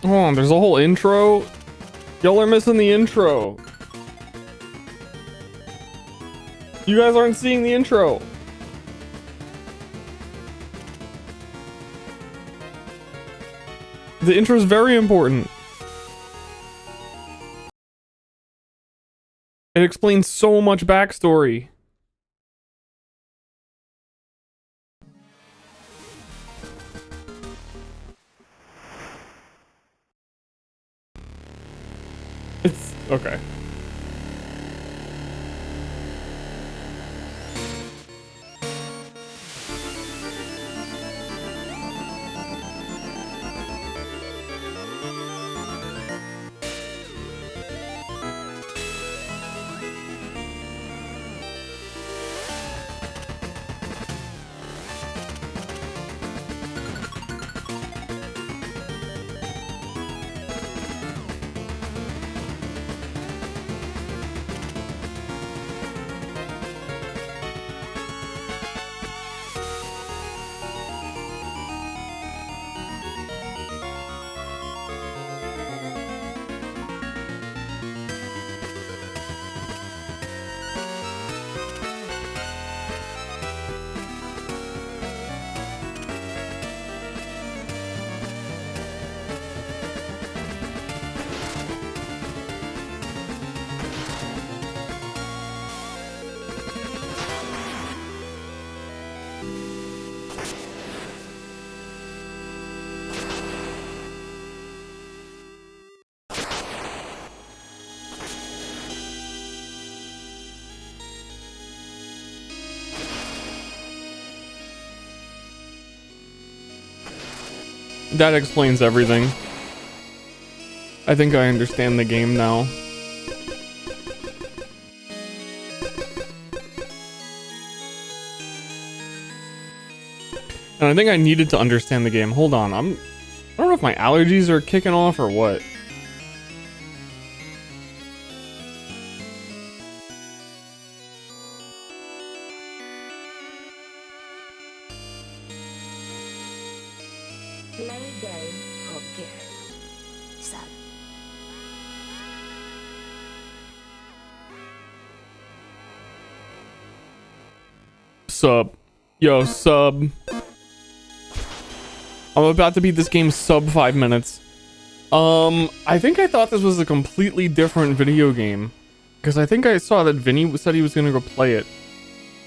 Oh, there's a whole intro. Y'all are missing the intro. You guys aren't seeing the intro. The intro is very important. It explains so much backstory. It's okay. That explains everything. I think I understand the game now. And I think I needed to understand the game. Hold on, I don't know if my allergies are kicking off or what. Sub. Yo, sub. I'm about to beat this game sub 5 minutes. I think I thought this was a completely different video game. Because I think I saw that Vinny said he was gonna go play it.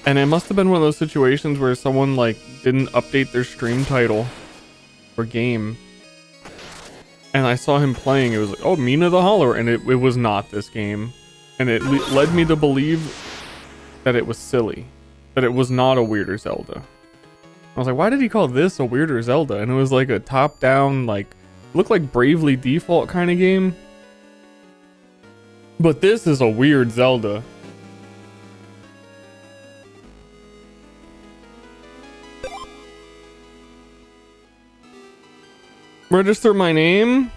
And it must have been one of those situations where someone like didn't update their stream title or game. And I saw him playing, it was like, oh, Mina the Holler, and it was not this game. And it led me to believe that it was silly. That it was not a Weirder Zelda. I was like, why did he call this a Weirder Zelda? And it was like a top-down, like, looked like Bravely Default kind of game. But this is a Weird Zelda. Register my name?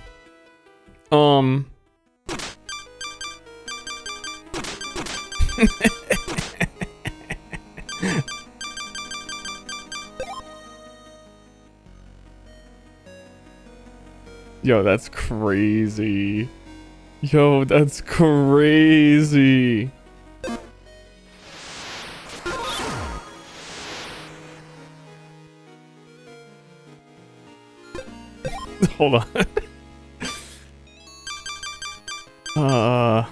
Yo, that's crazy. Yo, that's crazy. Hold on.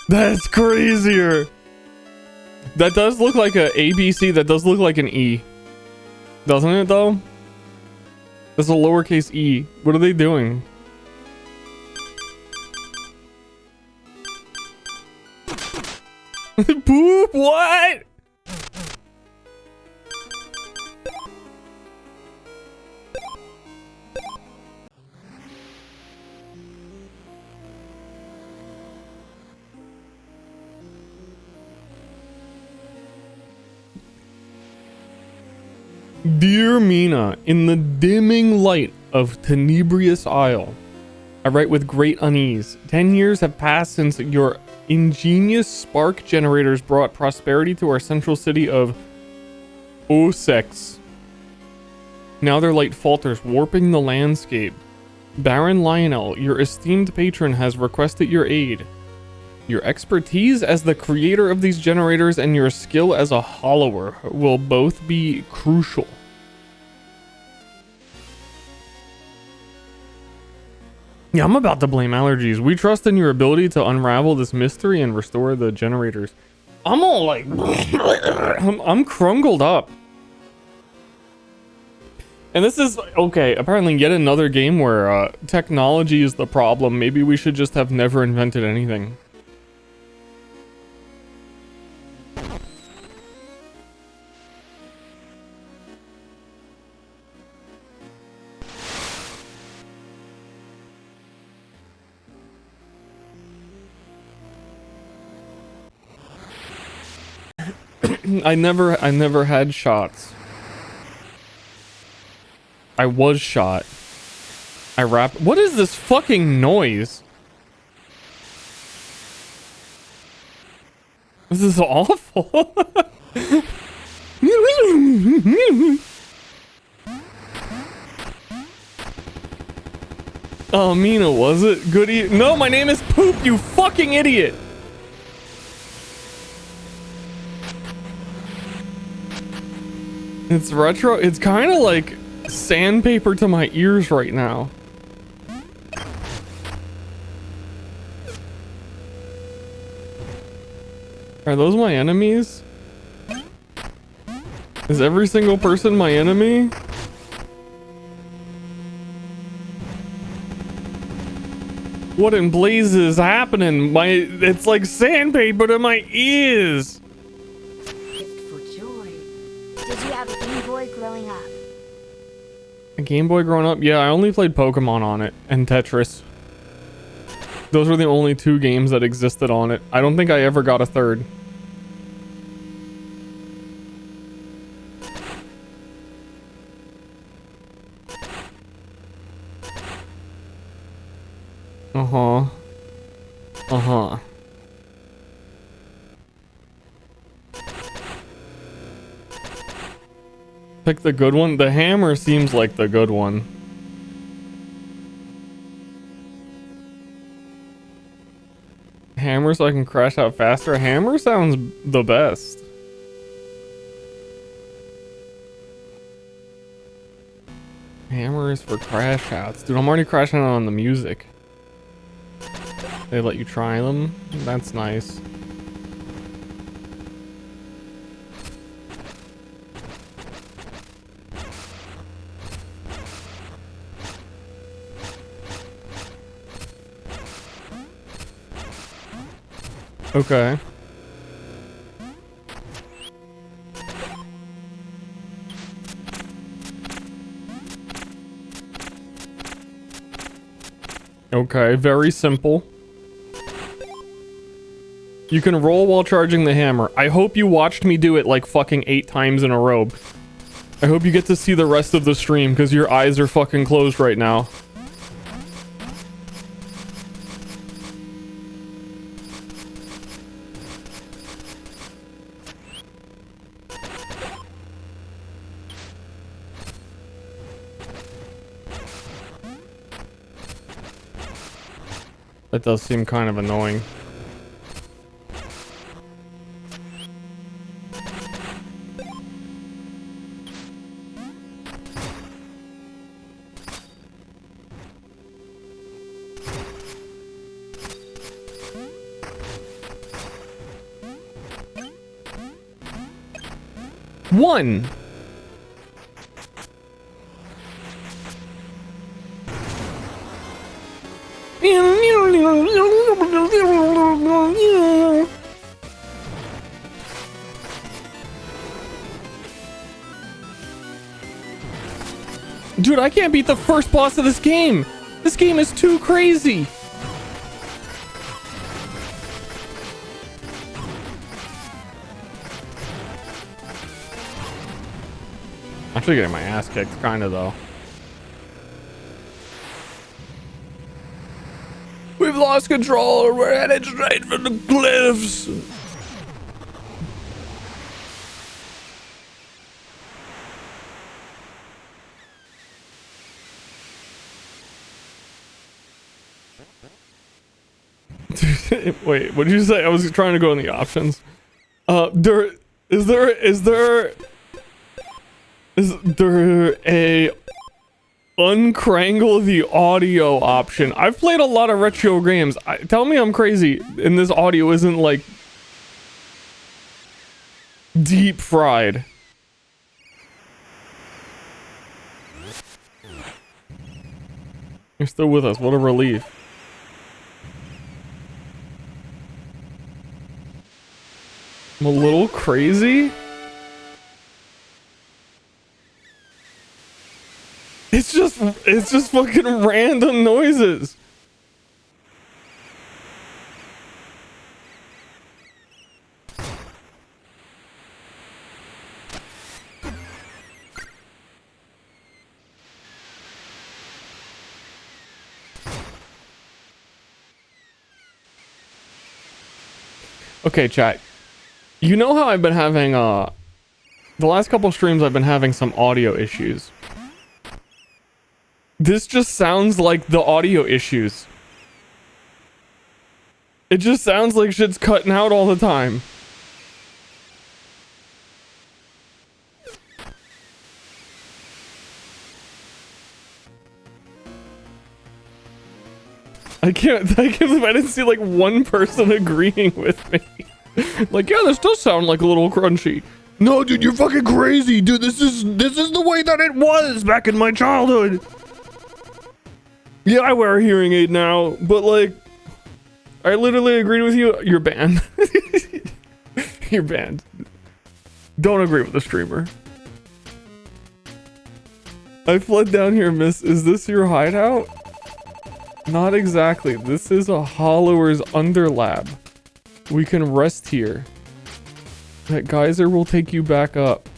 That's crazier. That does look like a ABC. That does look like an E. Doesn't it though? That's a lowercase e. What are they doing? Boop, what? Dear Mina, in the dimming light of Tenebrious Isle, I write with great unease. 10 years have passed since your ingenious spark generators brought prosperity to our central city of Osex. Now their light falters, warping the landscape. Baron Lionel, your esteemed patron, has requested your aid. Your expertise as the creator of these generators and your skill as a hollower will both be crucial. Yeah, I'm about to blame allergies. We trust in your ability to unravel this mystery and restore the generators. I'm all like... I'm crungled up. And this is, okay, apparently yet another game where technology is the problem. Maybe we should just have never invented anything. I never had shots. I was shot. What is this fucking noise? This is awful. Oh, Mina, was it? Goody. No, my name is Poop, you fucking idiot. It's retro. It's kind of like sandpaper to my ears right now. Are those my enemies? Is every single person my enemy? What in blazes is happening? It's like sandpaper to my ears. Did you have a Game Boy growing up? A Game Boy growing up? Yeah, I only played Pokemon on it and Tetris. Those were the only two games that existed on it. I don't think I ever got a third. Uh-huh. Uh-huh. Pick the good one. The hammer seems like the good one. Hammer so I can crash out faster. Hammer sounds the best. Hammer is for crash outs. Dude, I'm already crashing out on the music. They let you try them? That's nice. Okay. Okay, very simple. You can roll while charging the hammer. I hope you watched me do it like fucking 8 times in a row. I hope you get to see the rest of the stream because your eyes are fucking closed right now. That does seem kind of annoying. One. Dude, I can't beat the first boss of this game. This game is too crazy. Actually getting my ass kicked, kinda though. We've lost control. We're headed straight for the cliffs. Wait, what did you say? I was trying to go in the options. Is there a uncrangle the audio option? I've played a lot of retro games. Tell me I'm crazy and this audio isn't like deep fried. You're still with us. What a relief. I'm a little crazy. It's just fucking random noises. Okay, chat. You know how I've been having the last couple streams I've been having some audio issues. This just sounds like the audio issues. It just sounds like shit's cutting out all the time. I can't believe I didn't see like one person agreeing with me. Like, yeah, this does sound like a little crunchy. No, dude, you're fucking crazy, dude. This is the way that it was back in my childhood. Yeah, I wear a hearing aid now, but like, I literally agreed with you. You're banned. You're banned. Don't agree with the streamer. I fled down here, miss. Is this your hideout? Not exactly. This is a Hollower's Underlab. We can rest here. That geyser will take you back up.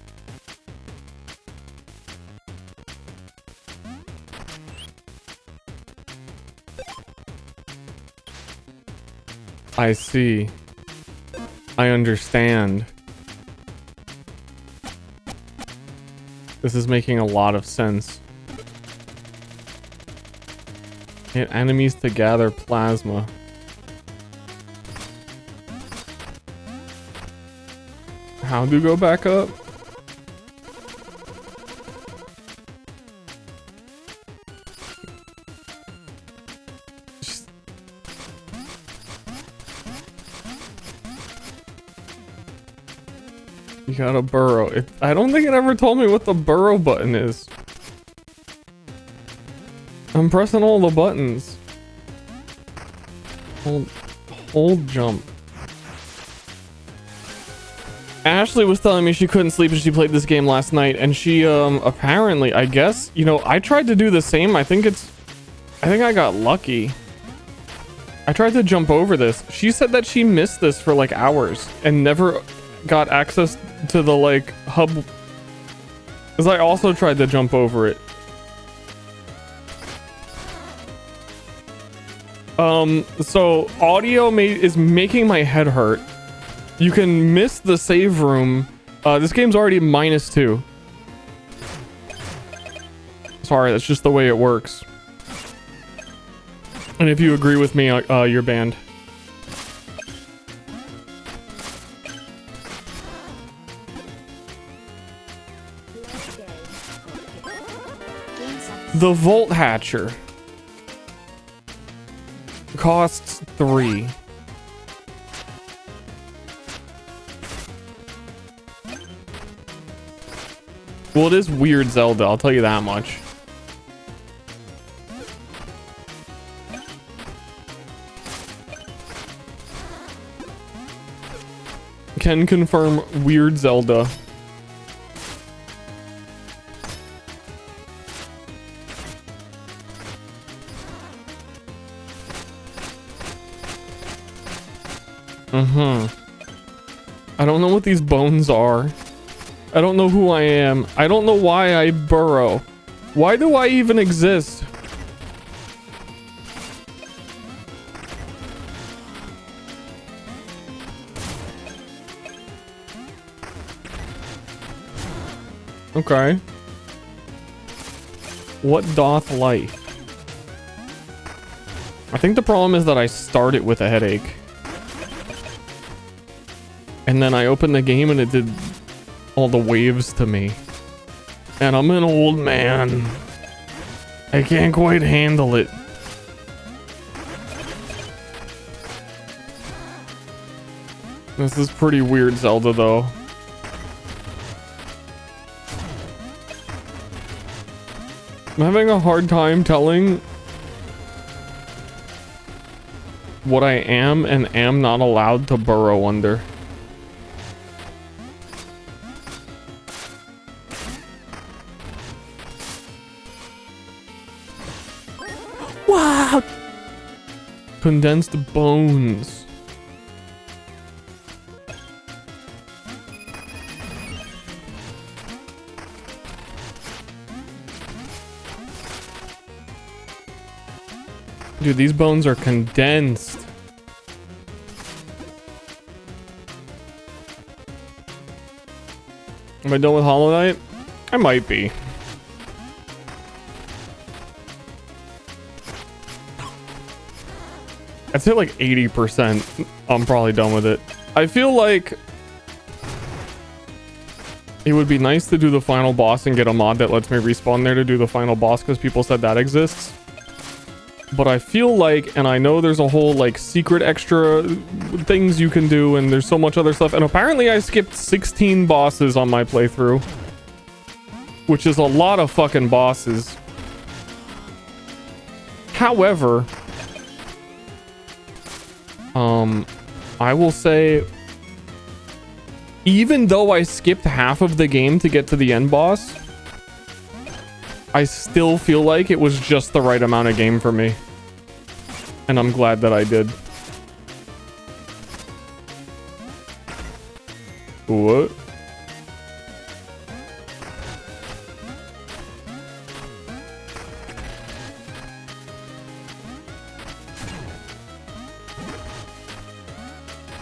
I see. I understand. This is making a lot of sense. Get enemies to gather plasma. How do you go back up? You gotta burrow. I don't think it ever told me what the burrow button is. I'm pressing all the buttons. Hold jump. Ashley was telling me she couldn't sleep and she played this game last night, and she apparently, I guess, you know, I tried to do the same. I think I got lucky. I tried to jump over this. She said that she missed this for like hours and never got access to the like hub, because I also tried to jump over it. So audio is making my head hurt. You can miss the save room. This game's already -2. Sorry, that's just the way it works. And if you agree with me, you're banned. The Volt Hatcher costs 3. Well, it is Weird Zelda, I'll tell you that much. Can confirm Weird Zelda. I don't know what these bones are. I don't know who I am. I don't know why I burrow. Why do I even exist? Okay. What doth life? I think the problem is that I start it with a headache. And then I opened the game and it did all the waves to me. And I'm an old man. I can't quite handle it. This is pretty weird Zelda though. I'm having a hard time telling what I am and am not allowed to burrow under. Wow! Condensed bones. Dude, these bones are condensed. Am I done with Hollow Knight? I might be. I'd say like 80%. I'm probably done with it. I feel like it would be nice to do the final boss and get a mod that lets me respawn there to do the final boss because people said that exists. But I feel like, and I know there's a whole like secret extra things you can do and there's so much other stuff. And apparently I skipped 16 bosses on my playthrough, which is a lot of fucking bosses. However, I will say, even though I skipped half of the game to get to the end boss, I still feel like it was just the right amount of game for me. And I'm glad that I did. What?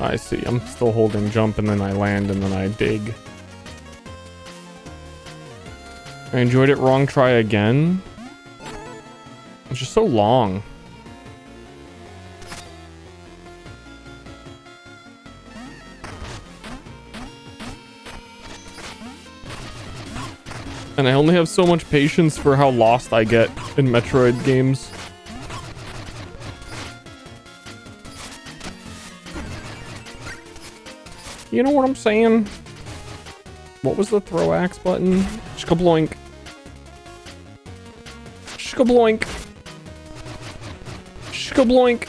I see. I'm still holding jump and then I land and then I dig. I enjoyed it. Wrong try again. It's just so long. And I only have so much patience for how lost I get in Metroid games. You know what I'm saying? What was the throw axe button? Shkabloink. Shkabloink. Shkabloink.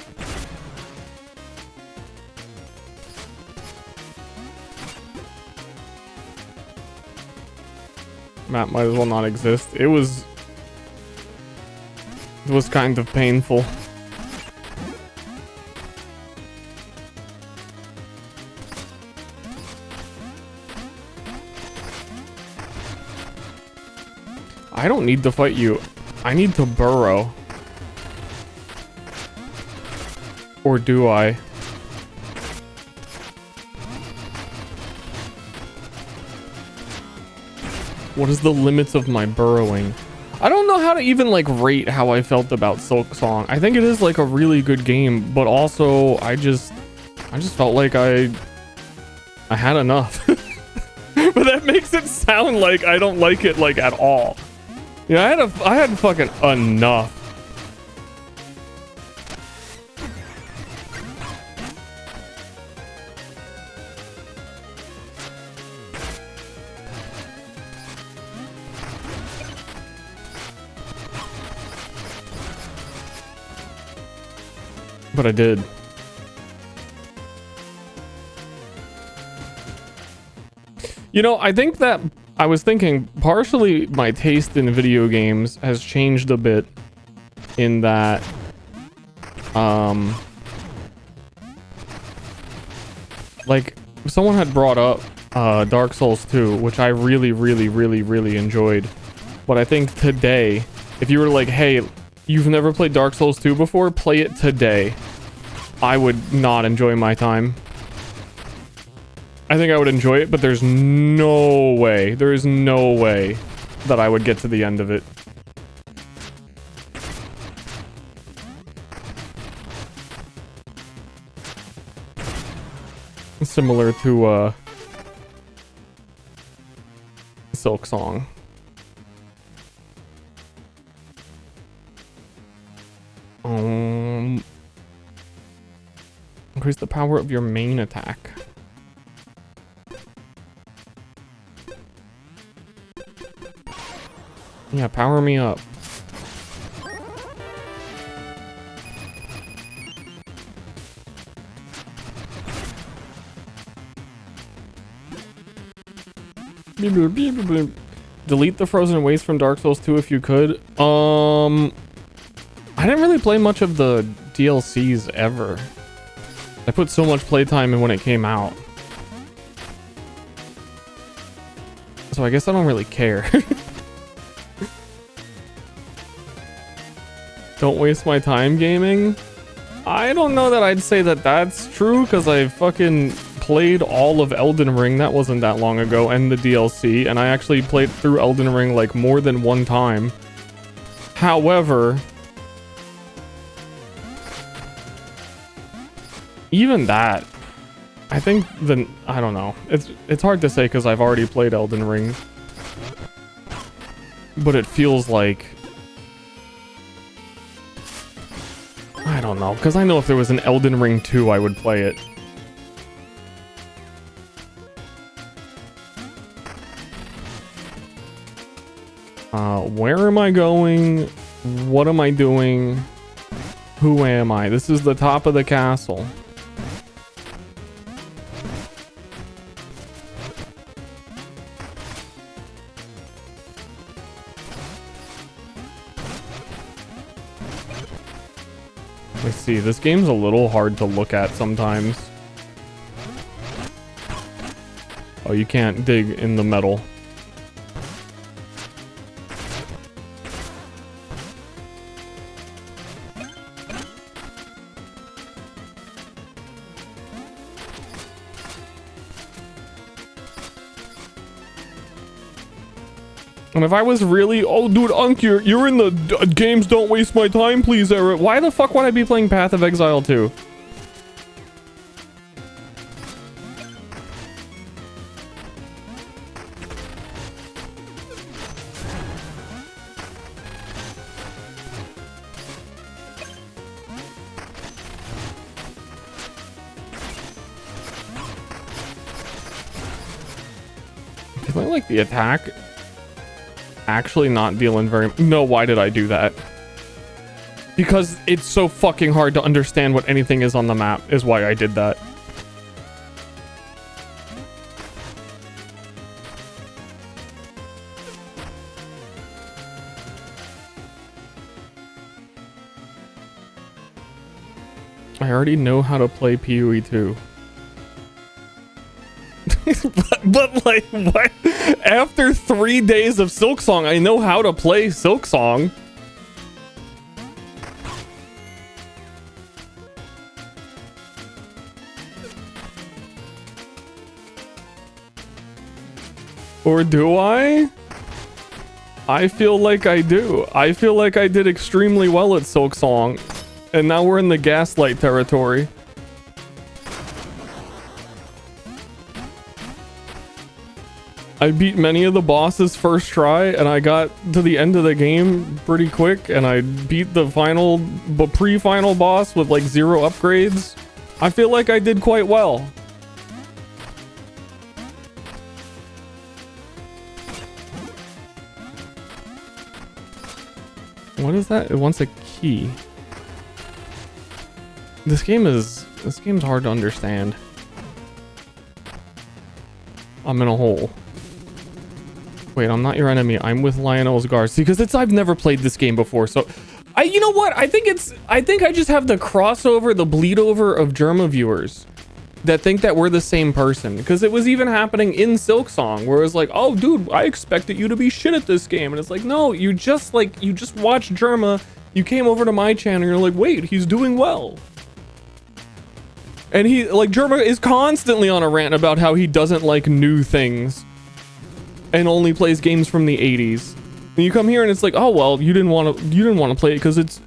Map might as well not exist. It was kind of painful. I don't need to fight you. I need to burrow. Or do I? What is the limits of my burrowing? I don't know how to even like rate how I felt about Silk Song. I think it is like a really good game, but also I just felt like I had enough. But that makes it sound like I don't like it like at all. Yeah, I had fucking enough. But I did. You know, I think that I was thinking partially my taste in video games has changed a bit in that like someone had brought up Dark Souls 2, which I really enjoyed. But I think today, if you were like, hey, you've never played Dark Souls 2 before, play it today, I would not enjoy my time. I think I would enjoy it, but there's no way, there is no way that I would get to the end of it. similar to Silk Song. Increase the power of your main attack. Yeah, power me up. Delete the frozen waste from Dark Souls 2 if you could. I didn't really play much of the DLCs ever. I put so much playtime in when it came out. So I guess I don't really care. Don't waste my time gaming? I don't know that I'd say that that's true, because I fucking played all of Elden Ring. That wasn't that long ago, and the DLC, and I actually played through Elden Ring like more than one time. However, even that, I think I don't know. It's hard to say because I've already played Elden Ring. But it feels like, I don't know, because I know if there was an Elden Ring 2, I would play it. Where am I going? What am I doing? Who am I? This is the top of the castle. Let's see, this game's a little hard to look at sometimes. Oh, you can't dig in the metal. And if I was really, oh dude, Unk, you're in the games don't waste my time please era. Why the fuck would I be playing Path of Exile 2? I feel like the attack actually not dealing very. No, why did I do that? Because it's so fucking hard to understand what anything is on the map is why I did that. I already know how to play PoE 2. but like, what? After 3 days of Silk Song, I know how to play Silk Song. Or do I? I feel like I do. I feel like I did extremely well at Silk Song. And now we're in the Gaslight territory. I beat many of the bosses first try, and I got to the end of the game pretty quick, and I beat the pre-final boss with like 0 upgrades. I feel like I did quite well. What is that? It wants a key. This game's hard to understand. I'm in a hole. Wait, I'm not your enemy. I'm with Lionel's guard. See, because I've never played this game before, so you know what? I think I just have the crossover, the bleed over of Germa viewers that think that we're the same person, because it was even happening in Silk Song where it was like, oh dude, I expected you to be shit at this game, and it's like, no, you just watched Germa, you came over to my channel, and you're like, wait, he's doing well. And he, like, Germa is constantly on a rant about how he doesn't like new things and only plays games from the 80s. And you come here and it's like, oh well, you didn't want to play it because it's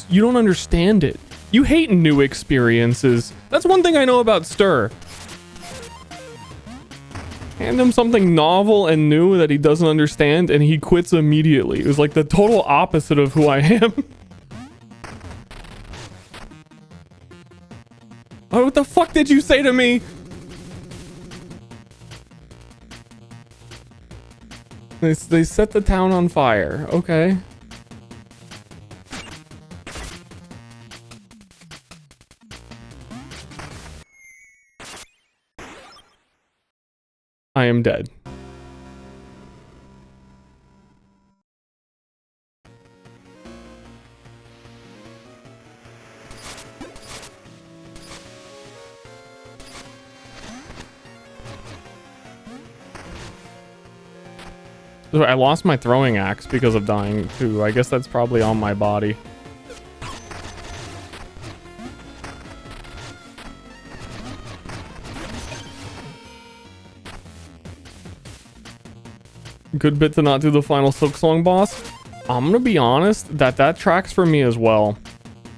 you don't understand it. You hate new experiences. That's one thing I know about Ster. Hand him something novel and new that he doesn't understand, and he quits immediately. It was like the total opposite of who I am. Oh, what the fuck did you say to me? They set the town on fire. Okay. I am dead. I lost my throwing axe because of dying too. I guess that's probably on my body. Good bit to not do the final Silksong boss. I'm gonna be honest, that tracks for me as well.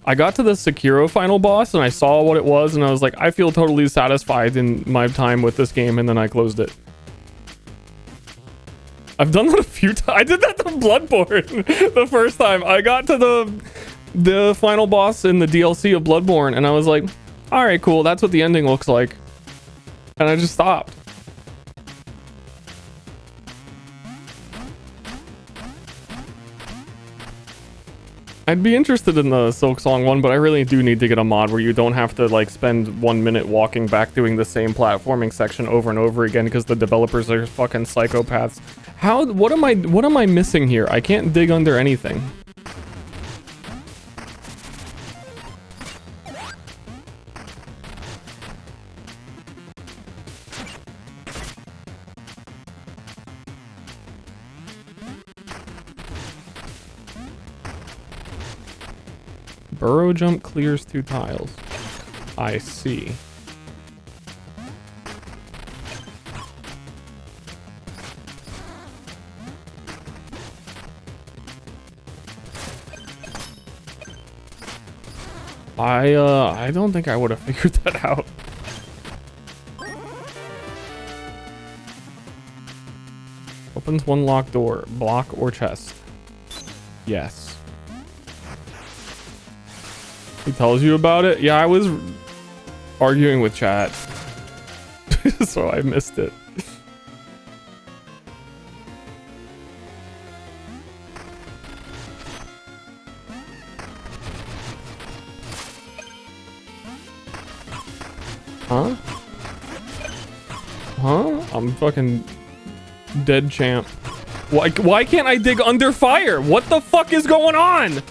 I got to the Sekiro final boss and I saw what it was and I was like, I feel totally satisfied in my time with this game, and then I closed it. I've done that a few times. I did that to Bloodborne the first time. I got to the final boss in the DLC of Bloodborne and I was like, all right, cool. That's what the ending looks like. And I just stopped. I'd be interested in the Silksong one, but I really do need to get a mod where you don't have to like spend 1 minute walking back doing the same platforming section over and over again because the developers are fucking psychopaths. What am I missing here? I can't dig under anything. Burrow jump clears 2 tiles. I see. I don't think I would have figured that out. Opens 1 locked door, block or chest. Yes. He tells you about it? Yeah, I was arguing with chat. So I missed it. Huh? Huh? I'm fucking dead champ. Why can't I dig under fire? What the fuck is going on?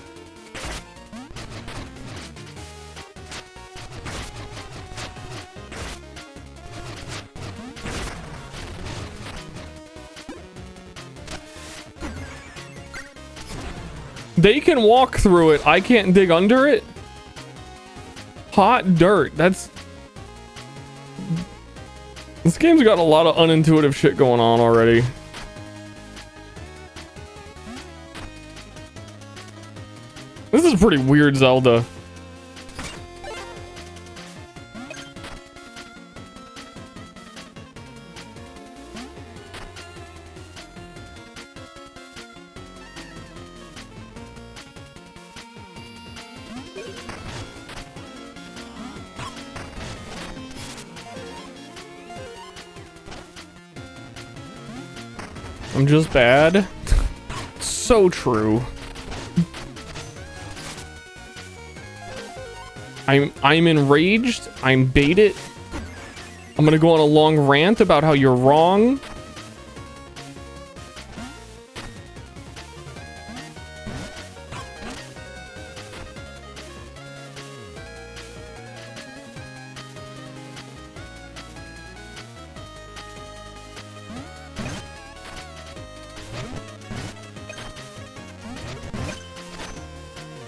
They can walk through it. I can't dig under it. Hot dirt. This game's got a lot of unintuitive shit going on already. This is pretty weird Zelda. I'm just bad. So true. I'm enraged. I'm baited. I'm gonna go on a long rant about how you're wrong.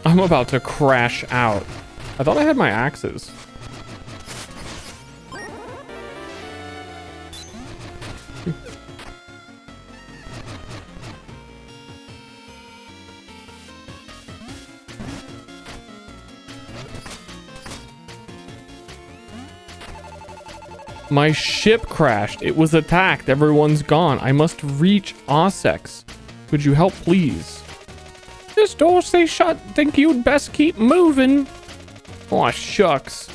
I'm about to crash out. I thought I had my axes. My ship crashed. It was attacked. Everyone's gone. I must reach Ossex. Could you help, please? This door stays shut. Think you'd best keep moving. Aw, shucks.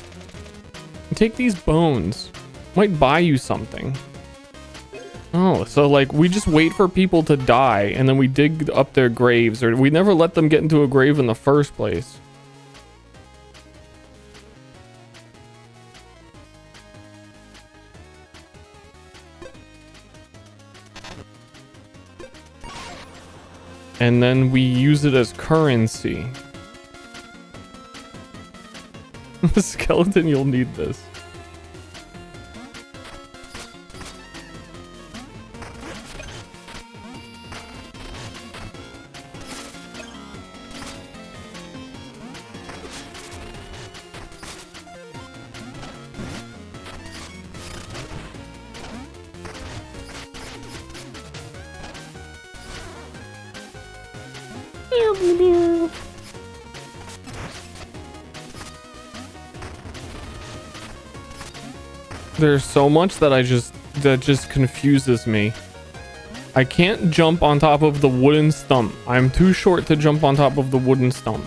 Take these bones. Might buy you something. Oh, so like we just wait for people to die and then we dig up their graves, or we never let them get into a grave in the first place. And then we use it as currency. Skeleton, you'll need this. There's so much that just confuses me. I can't jump on top of the wooden stump. I'm too short to jump on top of the wooden stump.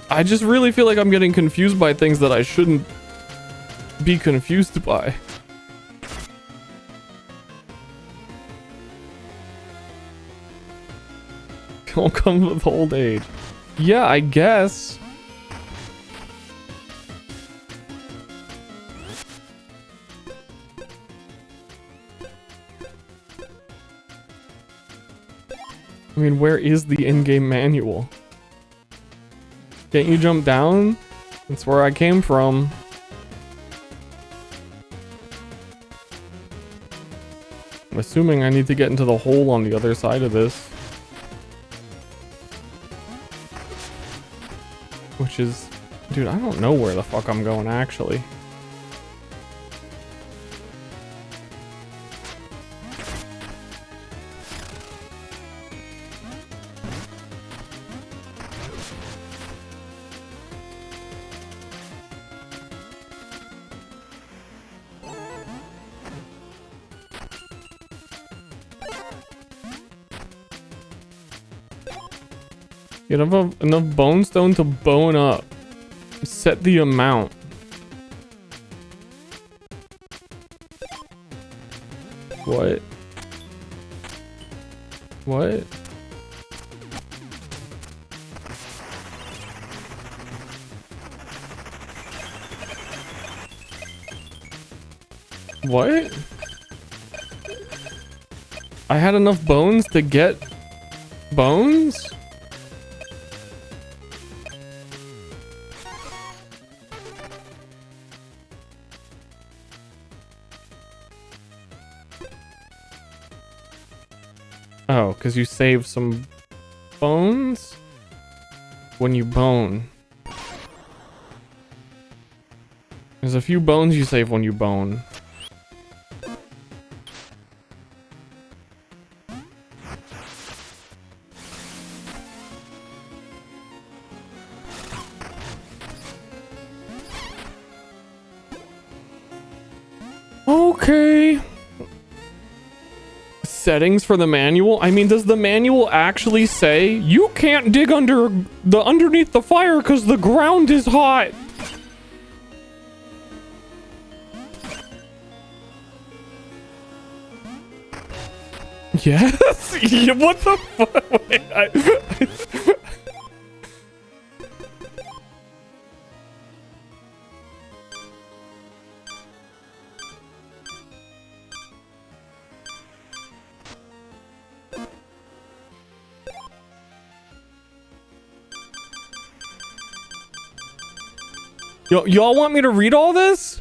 I just really feel like I'm getting confused by things that I shouldn't be confused by. All comes with old age. Yeah, I guess. I mean, where is the in-game manual? Can't you jump down? That's where I came from. I'm assuming I need to get into the hole on the other side of this. Which is... Dude, I don't know where the fuck I'm going, actually. You don't have enough bone stone to bone up. Set the amount. What? What? What? I had enough bones to get bones? Oh, because you save some bones when you bone. There's a few bones you save when you bone. Okay. Settings for the manual? I mean, does the manual actually say you can't dig underneath the fire because the ground is hot? Yes? Yeah, what the fuck? Wait, y'all want me to read all this?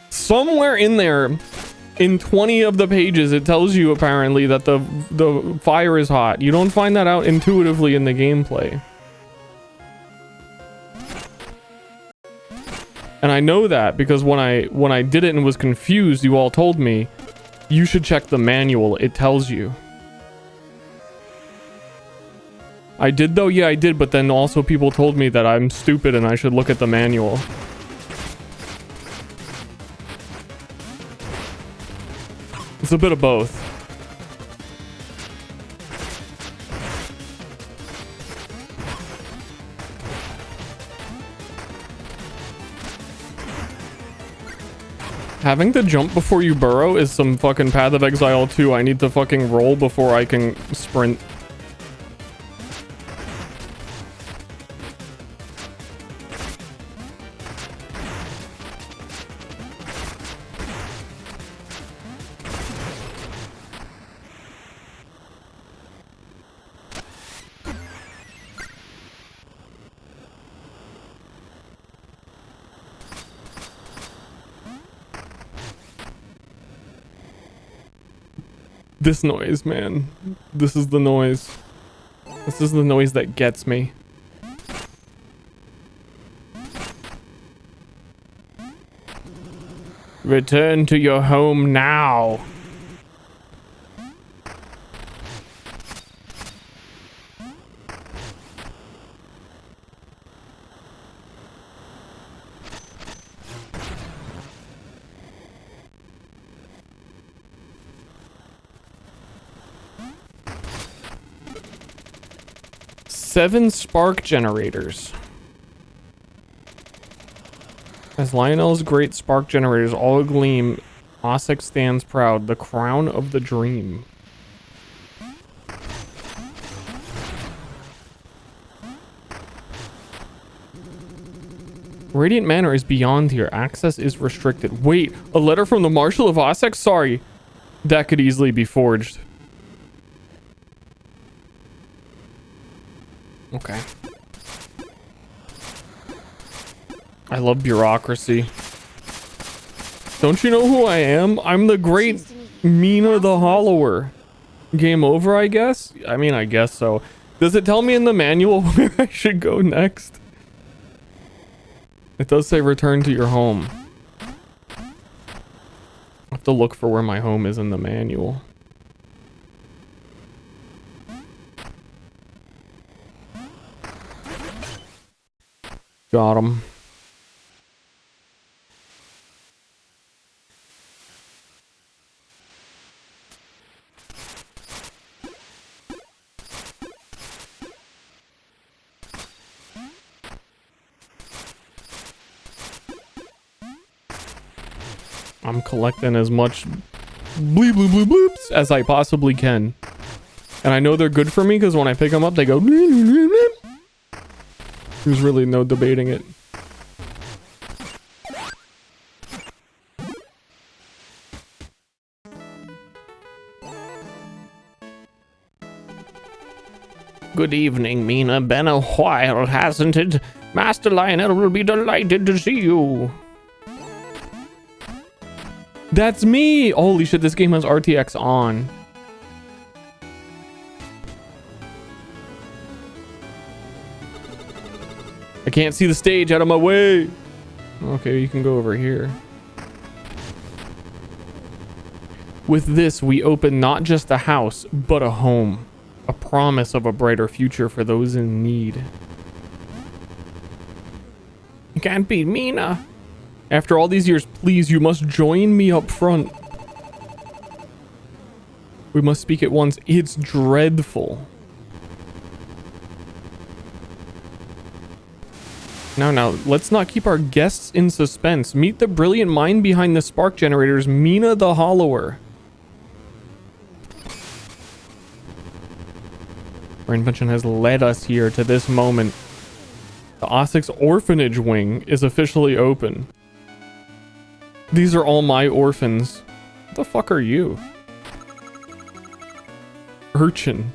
Somewhere in there, in 20 of the pages, it tells you apparently that the fire is hot. You don't find that out intuitively in the gameplay. And I know that because when I did it and was confused, you all told me you should check the manual. It tells you. I did though, yeah I did, but then also people told me that I'm stupid and I should look at the manual. It's a bit of both. Having to jump before you burrow is some fucking Path of Exile 2. I need to fucking roll before I can sprint. This noise, man. This is the noise. This is the noise that gets me. Return to your home now. Seven spark generators. As Lionel's great spark generators all gleam, Ossex stands proud, the crown of the dream. Radiant Manor is beyond here. Access is restricted. Wait, a letter from the Marshal of Ossex? Sorry. That could easily be forged. Okay. I love bureaucracy. Don't you know who I am? I'm the great Mina the Hollower. Game over, I guess? I mean, I guess so. Does it tell me in the manual where I should go next? It does say return to your home. I have to look for where my home is in the manual. Got him. I'm collecting as much bleep bloop bloop bloops as I possibly can. And I know they're good for me because when I pick them up, they go bleep bloop bloop bloop. There's really no debating it. Good evening, Mina. Been a while, hasn't it? Master Lionel will be delighted to see you. That's me! Holy shit, this game has RTX on. I can't see the stage, out of my way. Okay, you can go over here. With this, we open not just a house, but a home. A promise of a brighter future for those in need. You can't beat Mina. After all these years, please, you must join me up front. We must speak at once. It's dreadful. Now, let's not keep our guests in suspense. Meet the brilliant mind behind the spark generators, Mina the Hollower. Our invention has led us here to this moment. The Ossex Orphanage Wing is officially open. These are all my orphans. What the fuck are you? Urchin.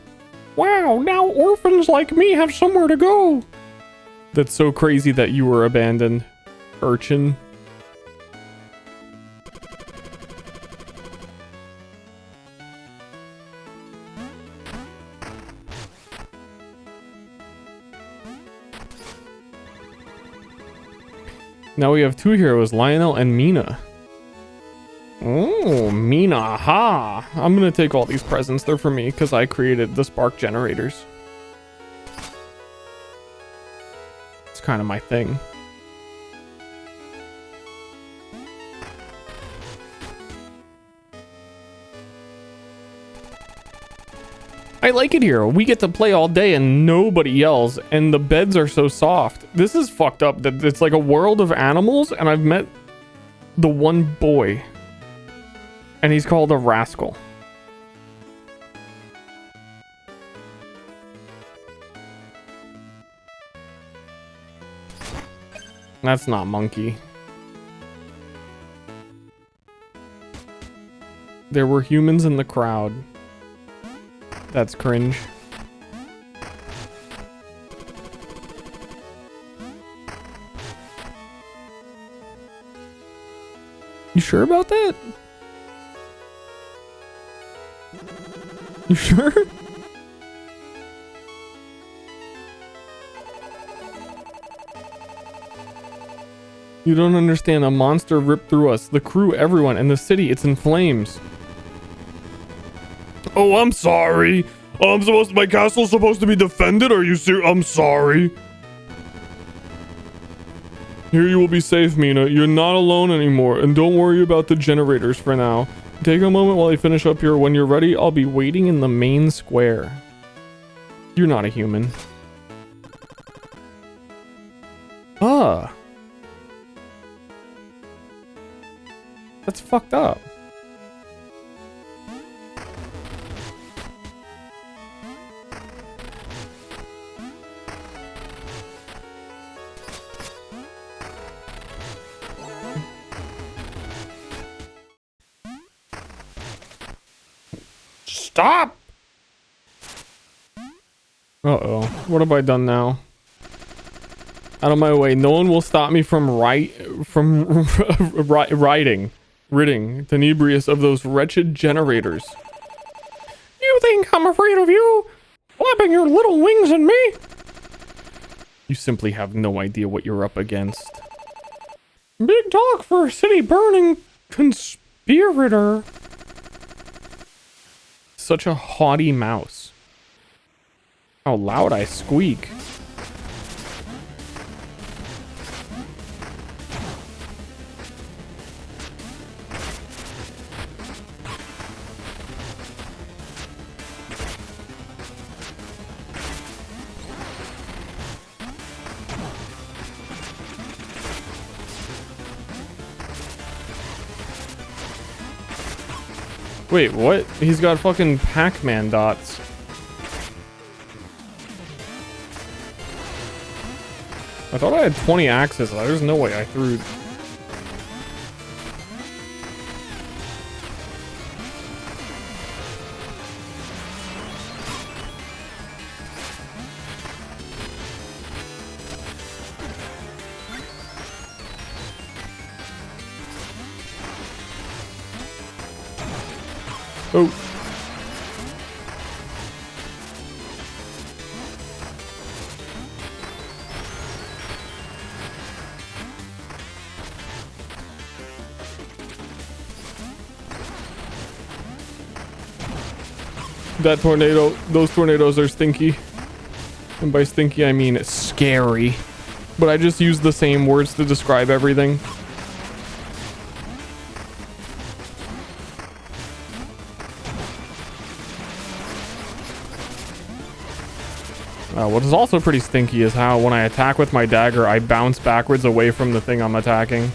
Wow, now orphans like me have somewhere to go. That's so crazy that you were abandoned. Urchin. Now we have two heroes, Lionel and Mina. Oh, Mina, ha! I'm gonna take all these presents. They're for me because I created the spark generators. It's kind of my thing. I like it here. We get to play all day and nobody yells, and the beds are so soft. This is fucked up that it's like a world of animals, and I've met the one boy, and he's called a rascal. That's not monkey. There were humans in the crowd. That's cringe. You sure about that? You sure? You don't understand. A monster ripped through us. The crew, everyone, and the city. It's in flames. Oh, I'm sorry. My castle's supposed to be defended? Are you serious? I'm sorry. Here you will be safe, Mina. You're not alone anymore, and don't worry about the generators for now. Take a moment while I finish up here. When you're ready, I'll be waiting in the main square. You're not a human. Ah. That's fucked up. Stop! Uh-oh. What have I done now? Out of my way. No one will stop me from ridding Tenebrius of those wretched generators. You think I'm afraid of you? Flapping your little wings at me? You simply have no idea what you're up against. Big talk for a city burning conspirator. Such a haughty mouse. How loud I squeak. Wait, what? He's got fucking Pac-Man dots. I thought I had 20 axes. There's no way I threw... Oh. That tornado, those tornadoes are stinky. And by stinky, I mean scary. But I just used the same words to describe everything. What is also pretty stinky is how when I attack with my dagger, I bounce backwards away from the thing I'm attacking.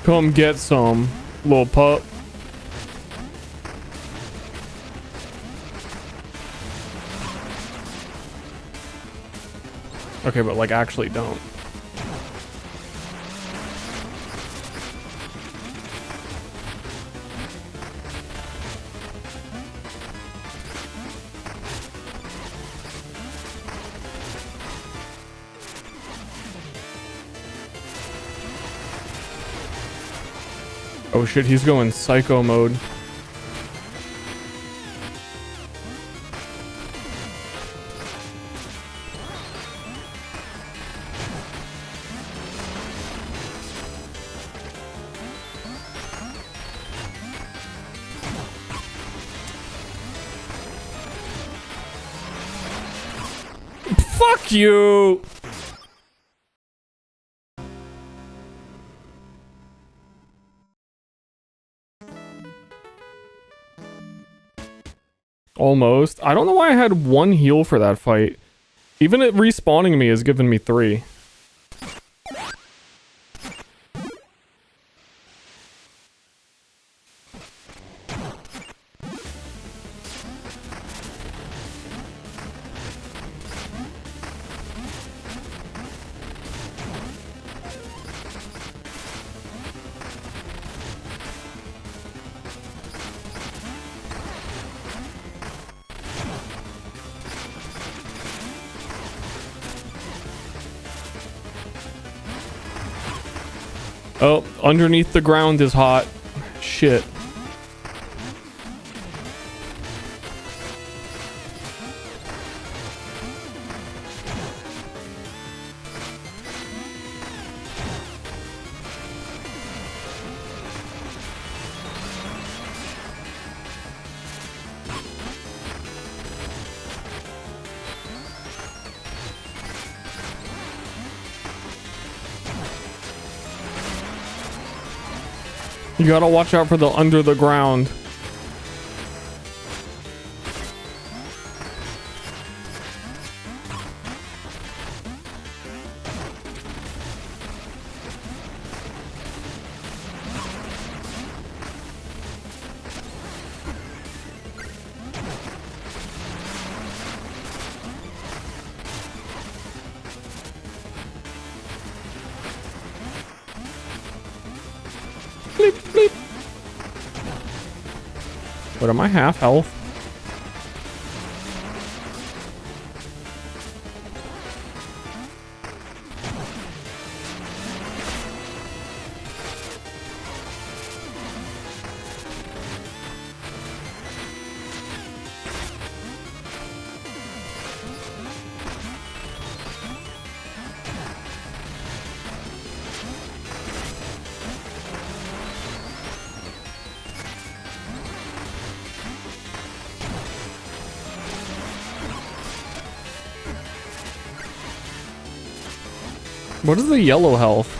Come get some. Little pup. Okay, but like actually don't. Oh shit, he's going psycho mode. Fuck you! Almost. I don't know why I had 1 heal for that fight. Even it respawning me has given me 3. Oh, underneath the ground is hot. Shit. You gotta watch out for the under the ground. Bleep, bleep. What am I half health? What is the yellow health?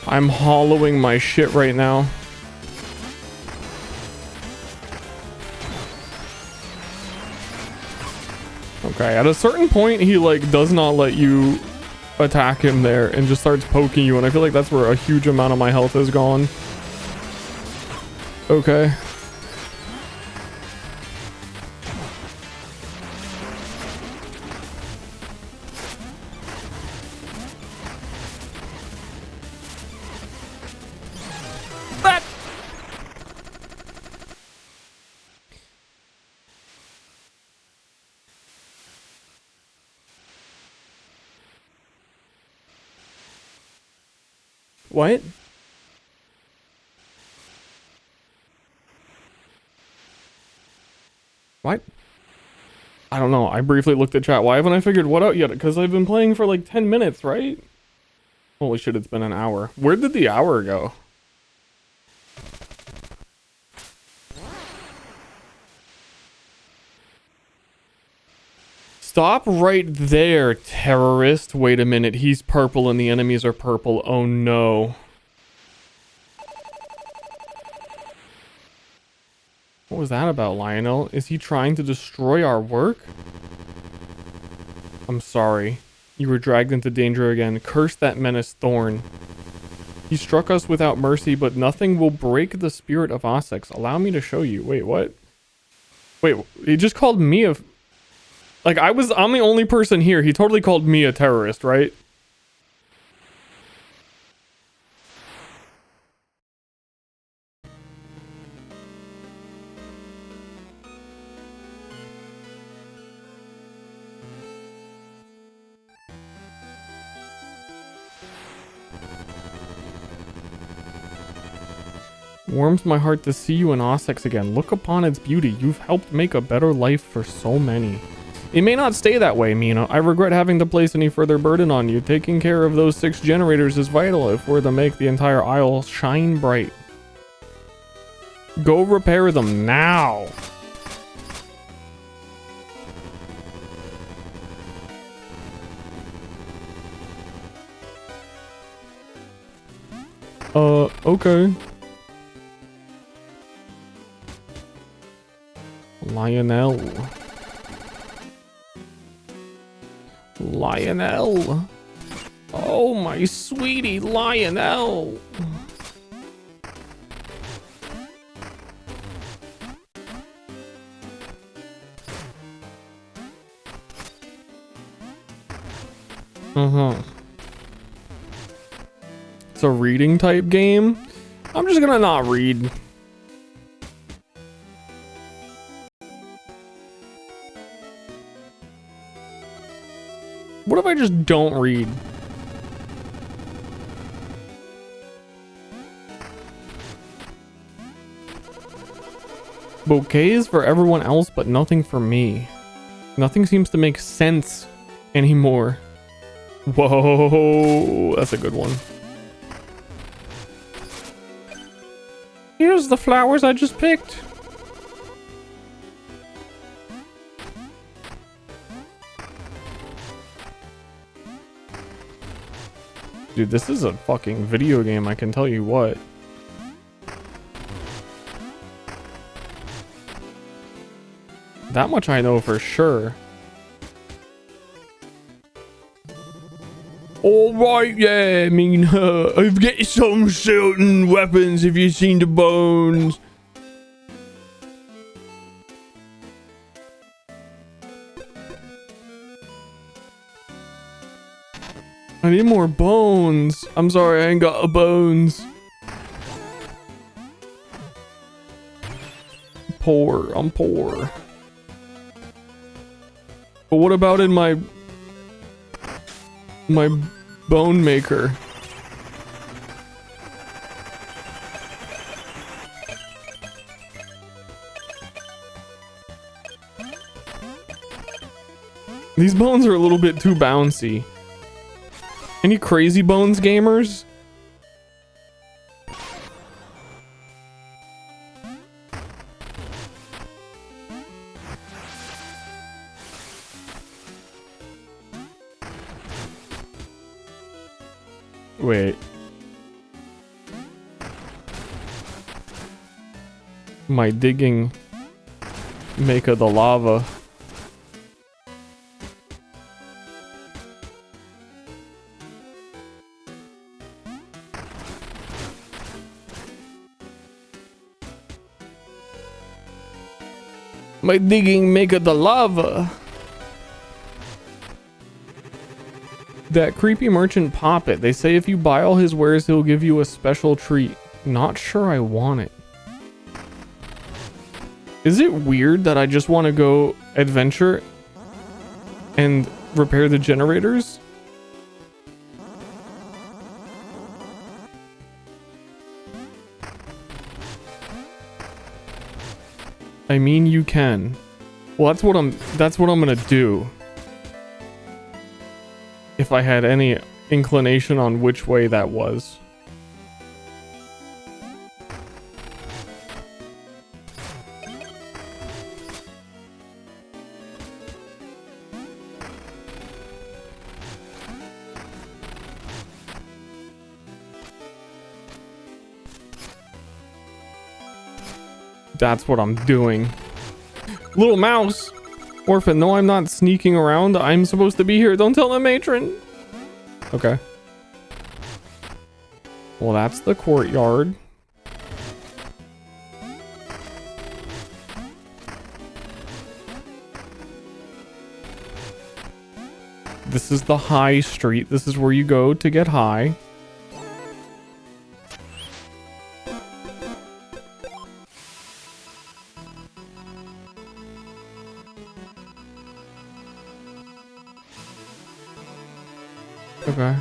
I'm hollowing my shit right now. Okay, at a certain point, he like does not let you attack him there and just starts poking you, and I feel like that's where a huge amount of my health is gone. Okay. What? What? I don't know. I briefly looked at chat. Why haven't I figured what out yet? Because I've been playing for like 10 minutes, right? Holy shit, it's been an hour. Where did the hour go? Stop right there, terrorist. Wait a minute. He's purple and the enemies are purple. Oh no. What was that about, Lionel? Is he trying to destroy our work? I'm sorry. You were dragged into danger again. Curse that menace Thorn. He struck us without mercy, but nothing will break the spirit of Ossex. Allow me to show you. Wait, what? Wait, he just called me a... Like, I'm the only person here. He totally called me a terrorist, right? Warms my heart to see you in Ossex again. Look upon its beauty. You've helped make a better life for so many. It may not stay that way, Mina. I regret having to place any further burden on you. Taking care of those 6 generators is vital if we're to make the entire isle shine bright. Go repair them now. Okay. Lionel. Lionel. Oh, my sweetie Lionel. It's a reading type game. I'm just gonna not read. What if I just don't read? Bouquets for everyone else, but nothing for me. Nothing seems to make sense anymore. Whoa, that's a good one. Here's the flowers I just picked. Dude, this is a fucking video game, I can tell you what. That much I know for sure. Alright, yeah, I mean, I've got some certain weapons if you've seen the bones. I need more bones. I'm sorry, I ain't got a bones. Poor, I'm poor. But what about in my bone maker? These bones are a little bit too bouncy. Any Crazy Bones gamers? Wait. My digging make of the lava. My digging make of the lava. That creepy merchant Poppet. They say if you buy all his wares, he'll give you a special treat. Not sure I want it. Is it weird that I just want to go adventure and repair the generators? I mean, you can. Well, that's what I'm gonna do. If I had any inclination on which way that was. That's what I'm doing. Little mouse! Orphan, no, I'm not sneaking around. I'm supposed to be here. Don't tell the matron. Okay. Well, that's the courtyard. This is the high street. This is where you go to get high. Okay.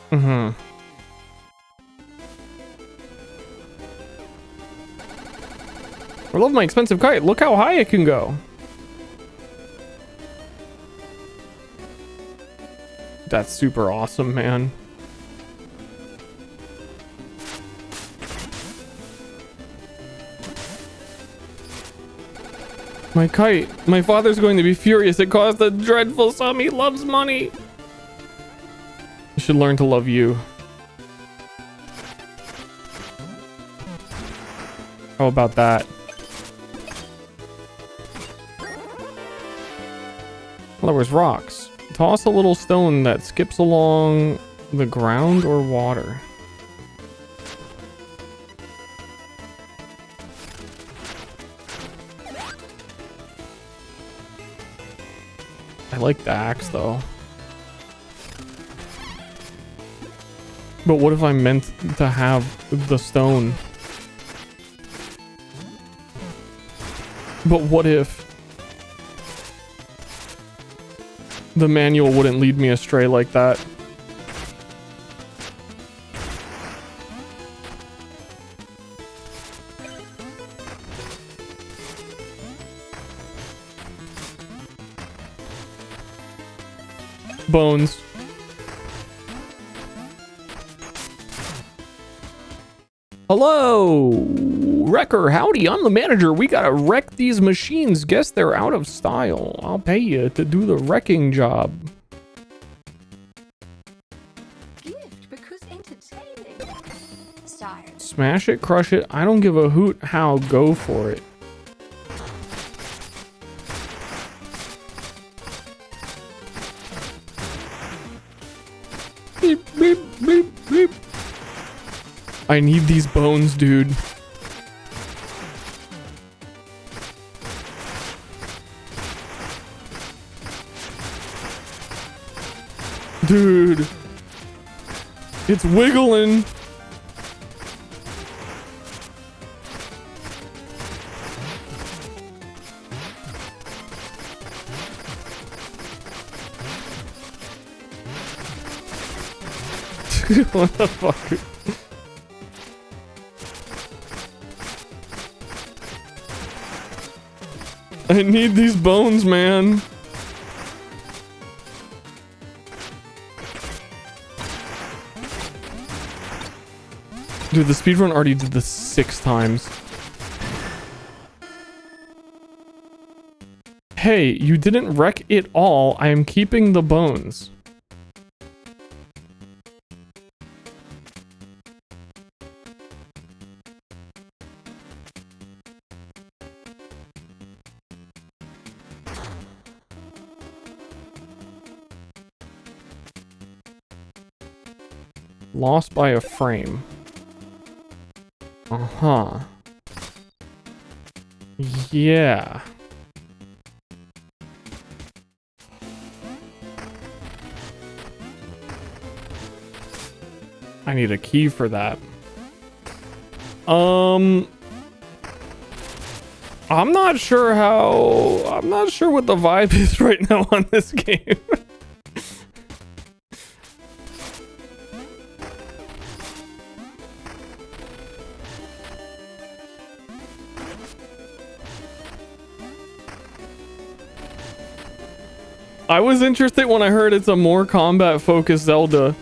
Mm-hmm. I love my expensive kite. Look how high it can go. That's super awesome, man. My kite. My father's going to be furious. It caused a dreadful sum. He loves money. You should learn to love you. How about that? Well, there was rocks. Toss a little stone that skips along the ground or water. I like the axe though. But what if I meant to have the stone? But what if the manual wouldn't lead me astray like that? Bones. Hello, Wrecker. Howdy, I'm the manager. We gotta wreck these machines. Guess they're out of style. I'll pay you to do the wrecking job. Gift because entertaining. Sire. Smash it, crush it. I don't give a hoot how. Go for it. Beep, beep, beep, beep. I need these bones, dude. Dude. It's wiggling. What the fuck? I need these bones, man. Dude, the speedrun already did this 6 times. Hey, you didn't wreck it all. I am keeping the bones. Lost by a frame. Uh-huh. Yeah. I need a key for that. I'm not sure what the vibe is right now on this game. I was interested when I heard it's a more combat focused Zelda.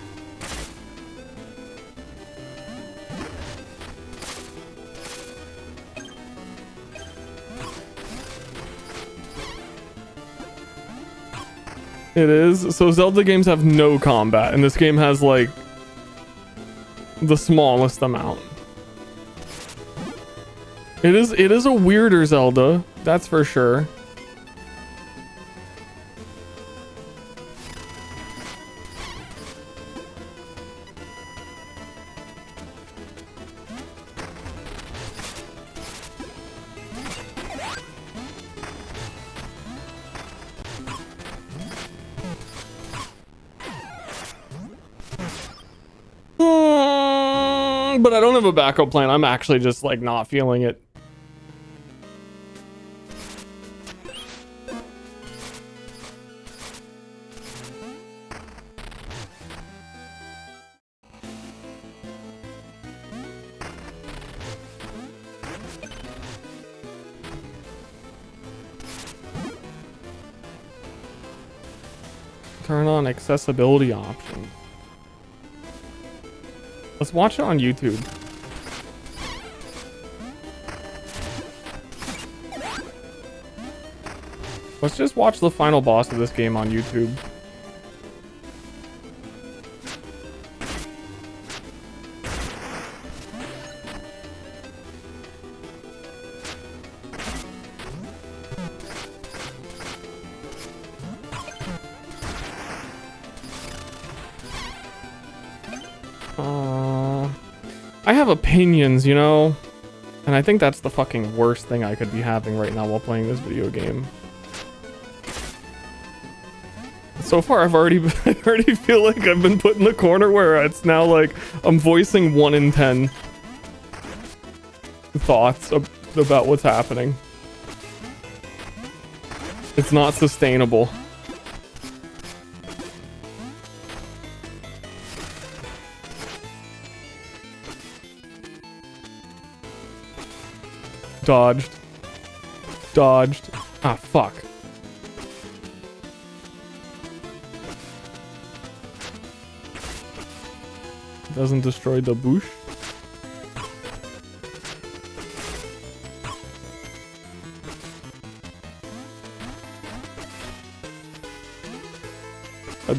It is. So Zelda games have no combat, and this game has like the smallest amount. It is a weirder Zelda, that's for sure. But I don't have a backup plan. I'm actually just like not feeling it. Turn on accessibility options. Let's watch it on YouTube. Let's just watch the final boss of this game on YouTube. I have opinions, you know? And I think that's the fucking worst thing I could be having right now while playing this video game. So far, I already feel like I've been put in the corner where it's now like I'm voicing 1 in 10 thoughts about what's happening. It's not sustainable. Dodged. Dodged. Ah, fuck. Doesn't destroy the bush.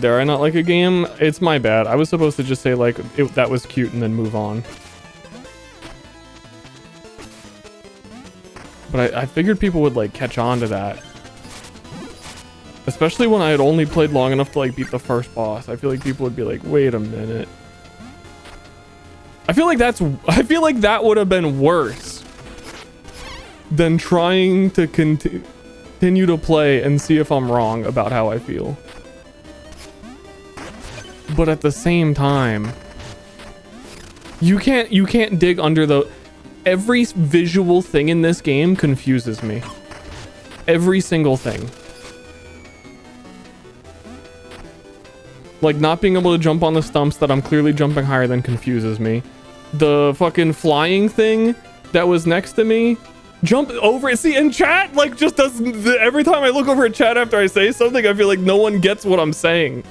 Dare I not like a game? It's my bad. I was supposed to just say like that was cute and then move on. But I figured people would like catch on to that. Especially when I had only played long enough to like beat the first boss. I feel like people would be like, wait a minute. I feel like that would have been worse than trying to continue to play and see if I'm wrong about how I feel. But at the same time, you can't dig under the... Every visual thing in this game confuses me. Every single thing. Like not being able to jump on the stumps that I'm clearly jumping higher than confuses me. The fucking flying thing that was next to me, jump over it. See, in chat, like just doesn't... Every time I look over at chat after I say something, I feel like no one gets what I'm saying.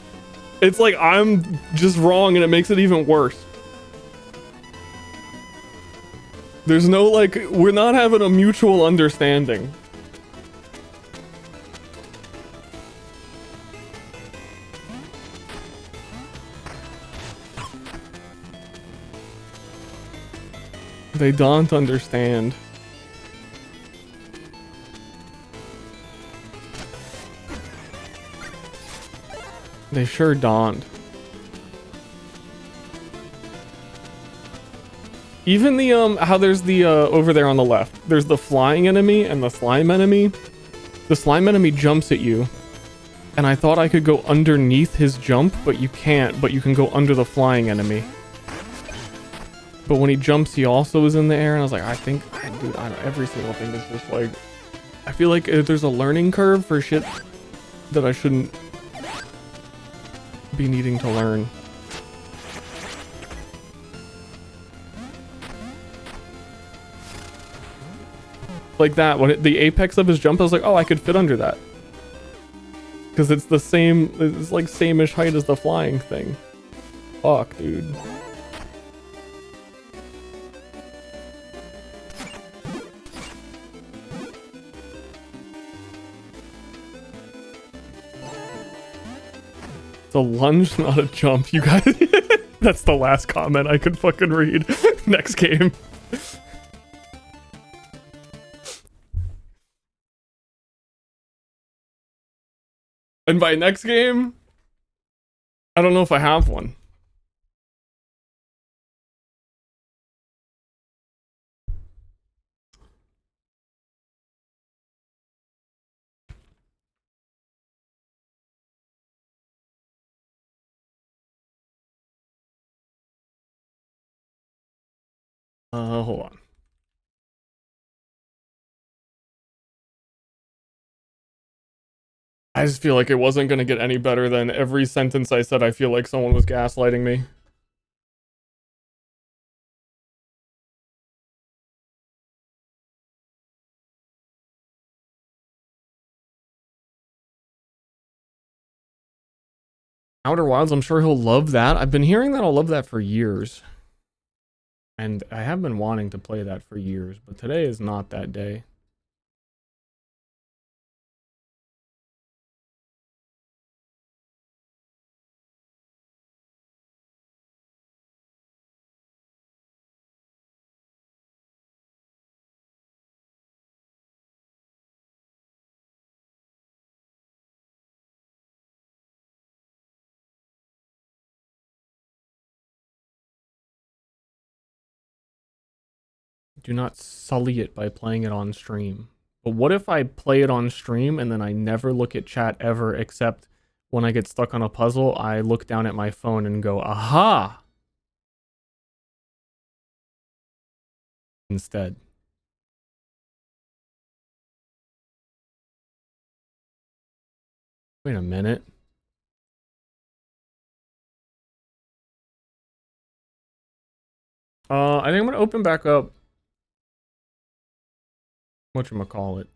It's like I'm just wrong and it makes it even worse. There's no like, we're not having a mutual understanding. They don't understand. They sure don't. Even the how there's the over there on the left, there's the flying enemy and the slime enemy. The slime enemy jumps at you, and I thought I could go underneath his jump, but you can't. But you can go under the flying enemy. But when he jumps, he also is in the air, and I was like, I think, dude, every single thing is just like I feel like there's a learning curve for shit that I shouldn't be needing to learn. Like that, when the apex of his jump, I was like, oh, I could fit under that. Because it's the same, it's like same-ish height as the flying thing. Fuck, dude. It's a lunge, not a jump, you guys. That's the last comment I could fucking read. Next game. And by next game, I don't know if I have one. Hold on. I just feel like it wasn't gonna get any better than every sentence I said. I feel like someone was gaslighting me. Outer Wilds, I'm sure he'll love that. I've been hearing that I'll love that for years. And I have been wanting to play that for years, but today is not that day. Do not sully it by playing it on stream. But what if I play it on stream and then I never look at chat ever, except when I get stuck on a puzzle, I look down at my phone and go, aha! Instead. Wait a minute. I think I'm gonna open back up whatchamacallit.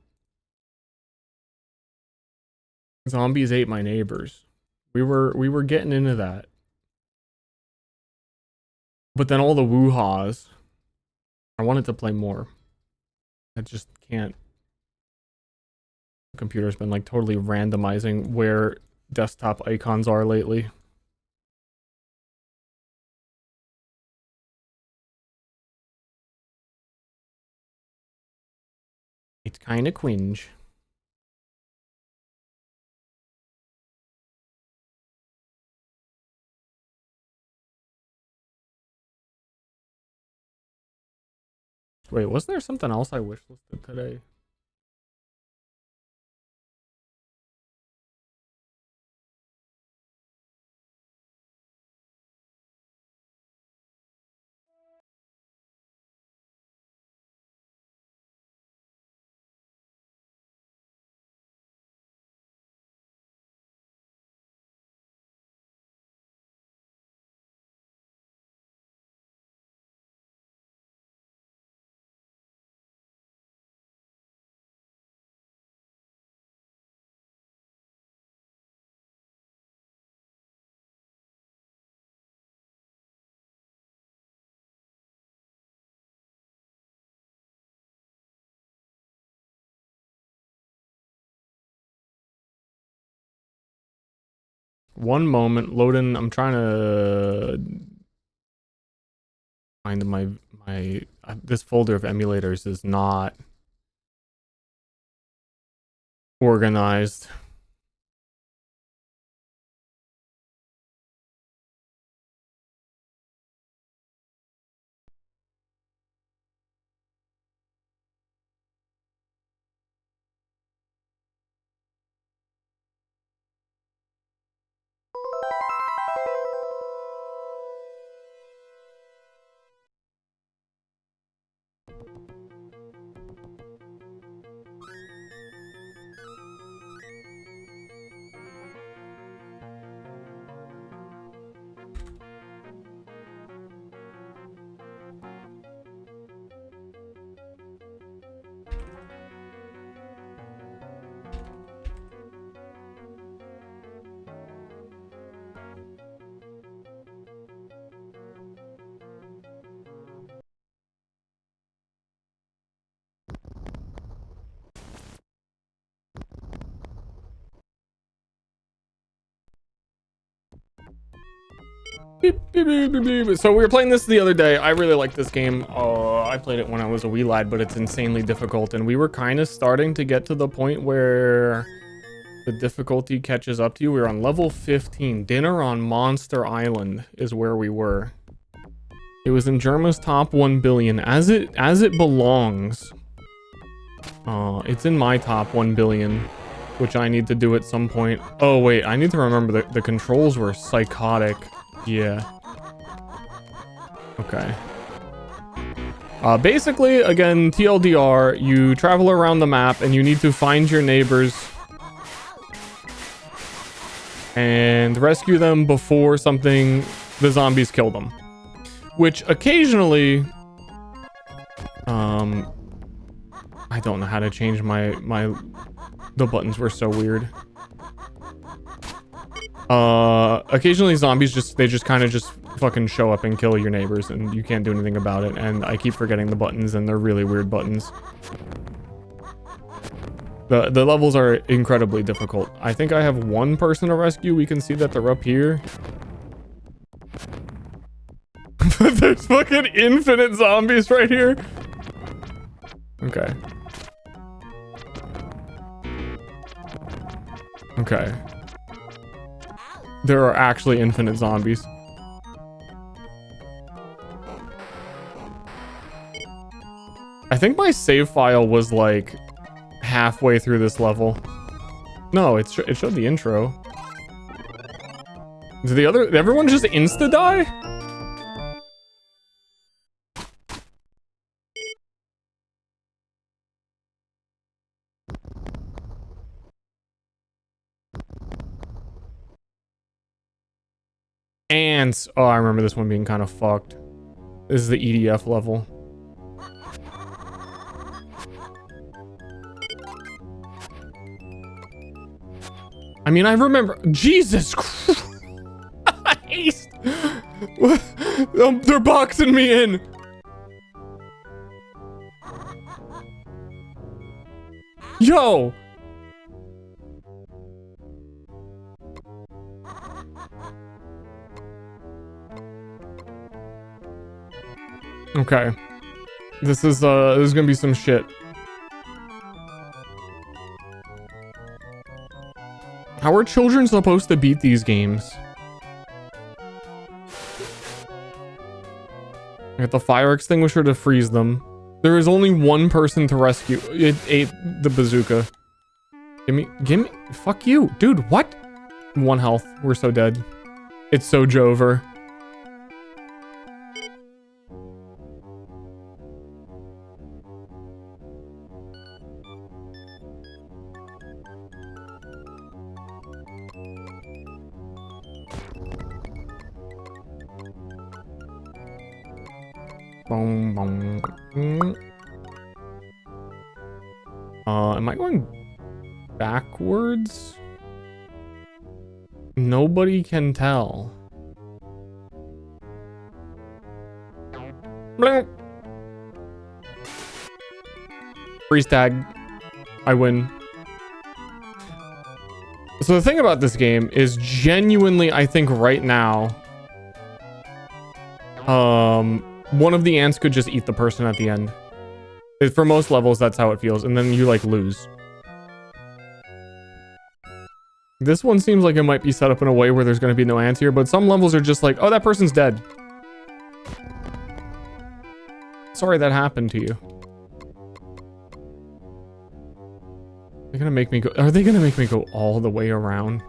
Zombies ate my neighbors. We were getting into that. But then all the woo-haws. I wanted to play more. I just can't. The computer's been like totally randomizing where desktop icons are lately. It's kind of cringe. Wait, wasn't there something else I wishlisted today? One moment, loading. I'm trying to find my this folder of emulators is not organized. Beep, beep, beep, beep, beep. So we were playing this the other day. I really like this game. I played it when I was a wee lad, but it's insanely difficult. And we were kind of starting to get to the point where the difficulty catches up to you. We were on level 15. Dinner on Monster Island is where we were. It was in Germa's top 1 billion, as it belongs. It's in my top 1 billion, which I need to do at some point. Oh wait, I need to remember that the controls were psychotic. Yeah. Okay. Basically, again, TLDR, you travel around the map and you need to find your neighbors and rescue them before the zombies kill them. Which occasionally, I don't know how to change the buttons were so weird. Occasionally zombies just kind of fucking show up and kill your neighbors and you can't do anything about it. And I keep forgetting the buttons and they're really weird buttons. The levels are incredibly difficult. I think I have one person to rescue. We can see that they're up here. There's fucking infinite zombies right here. Okay. Okay. There are actually infinite zombies. I think my save file was like halfway through this level. No, it showed the intro. Did everyone just insta-die? Ants. Oh, I remember this one being kind of fucked. This is the EDF level. I mean, I remember. Jesus Christ. They're boxing me in. Yo. Okay. This is gonna be some shit. How are children supposed to beat these games? I got the fire extinguisher to freeze them. There is only one person to rescue. It ate the bazooka. Gimme, fuck you. Dude, what? 1 health. We're so dead. It's so Jover. Boom, boom. Am I going backwards? Nobody can tell. Bloop. Freeze tag. I win. So the thing about this game is genuinely, I think right now, one of the ants could just eat the person at the end. For most levels, that's how it feels. And then you, like, lose. This one seems like it might be set up in a way where there's going to be no ants here. But some levels are just like, oh, that person's dead. Sorry that happened to you. They're going to make me go... Are they going to make me go all the way around?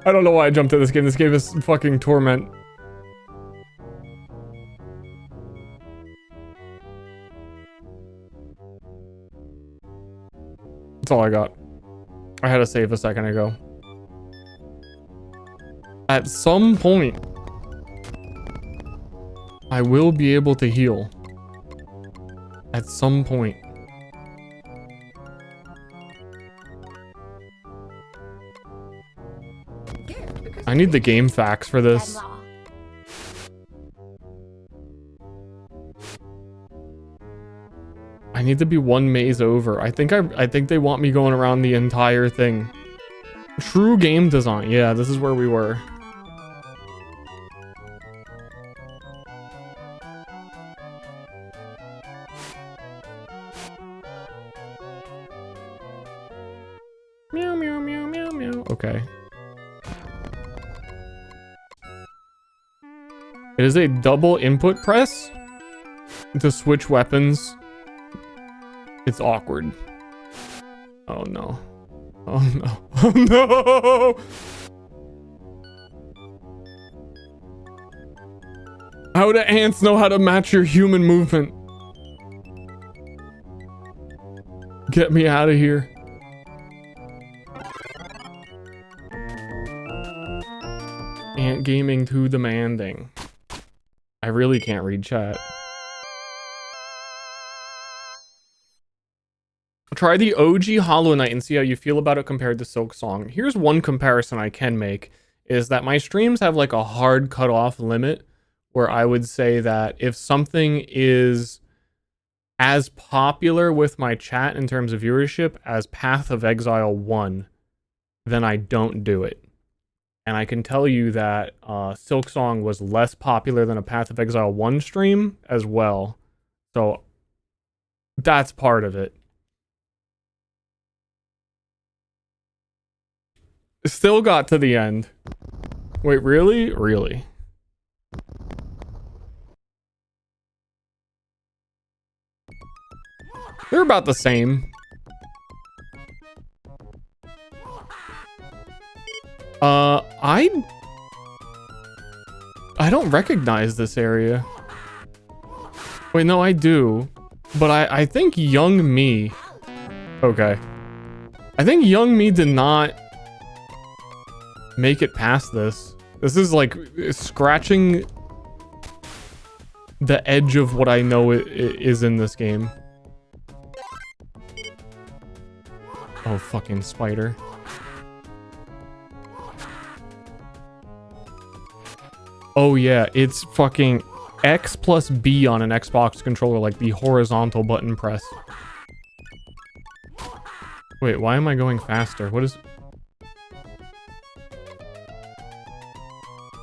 I don't know why I jumped to this game. This game is fucking torment. That's all I got. I had to save a second ago. At some point, I will be able to heal. At some point. I need the game facts for this. I need to be one maze over. I think they want me going around the entire thing. True game design. Yeah, this is where we were. Meow, meow, meow, meow, meow. Okay. It is a double input press to switch weapons. It's awkward. Oh no. Oh no. Oh no! How do ants know how to match your human movement? Get me out of here. Ant gaming too demanding. I really can't read chat. Try the OG Hollow Knight and see how you feel about it compared to Silk Song. Here's one comparison I can make, is that my streams have like a hard cutoff limit where I would say that if something is as popular with my chat in terms of viewership as Path of Exile 1, then I don't do it. And I can tell you that Silk Song was less popular than a Path of Exile 1 stream as well. So that's part of it. Still got to the end. Wait, really? Really? They're about the same. I don't recognize this area. Wait, no, I do. But I think Young Me... Okay. I think Young Me did not make it past this. This is like scratching the edge of what I know is in this game. Oh, fucking spider. Oh yeah, it's fucking X plus B on an Xbox controller, like the horizontal button press. Wait, why am I going faster? What is...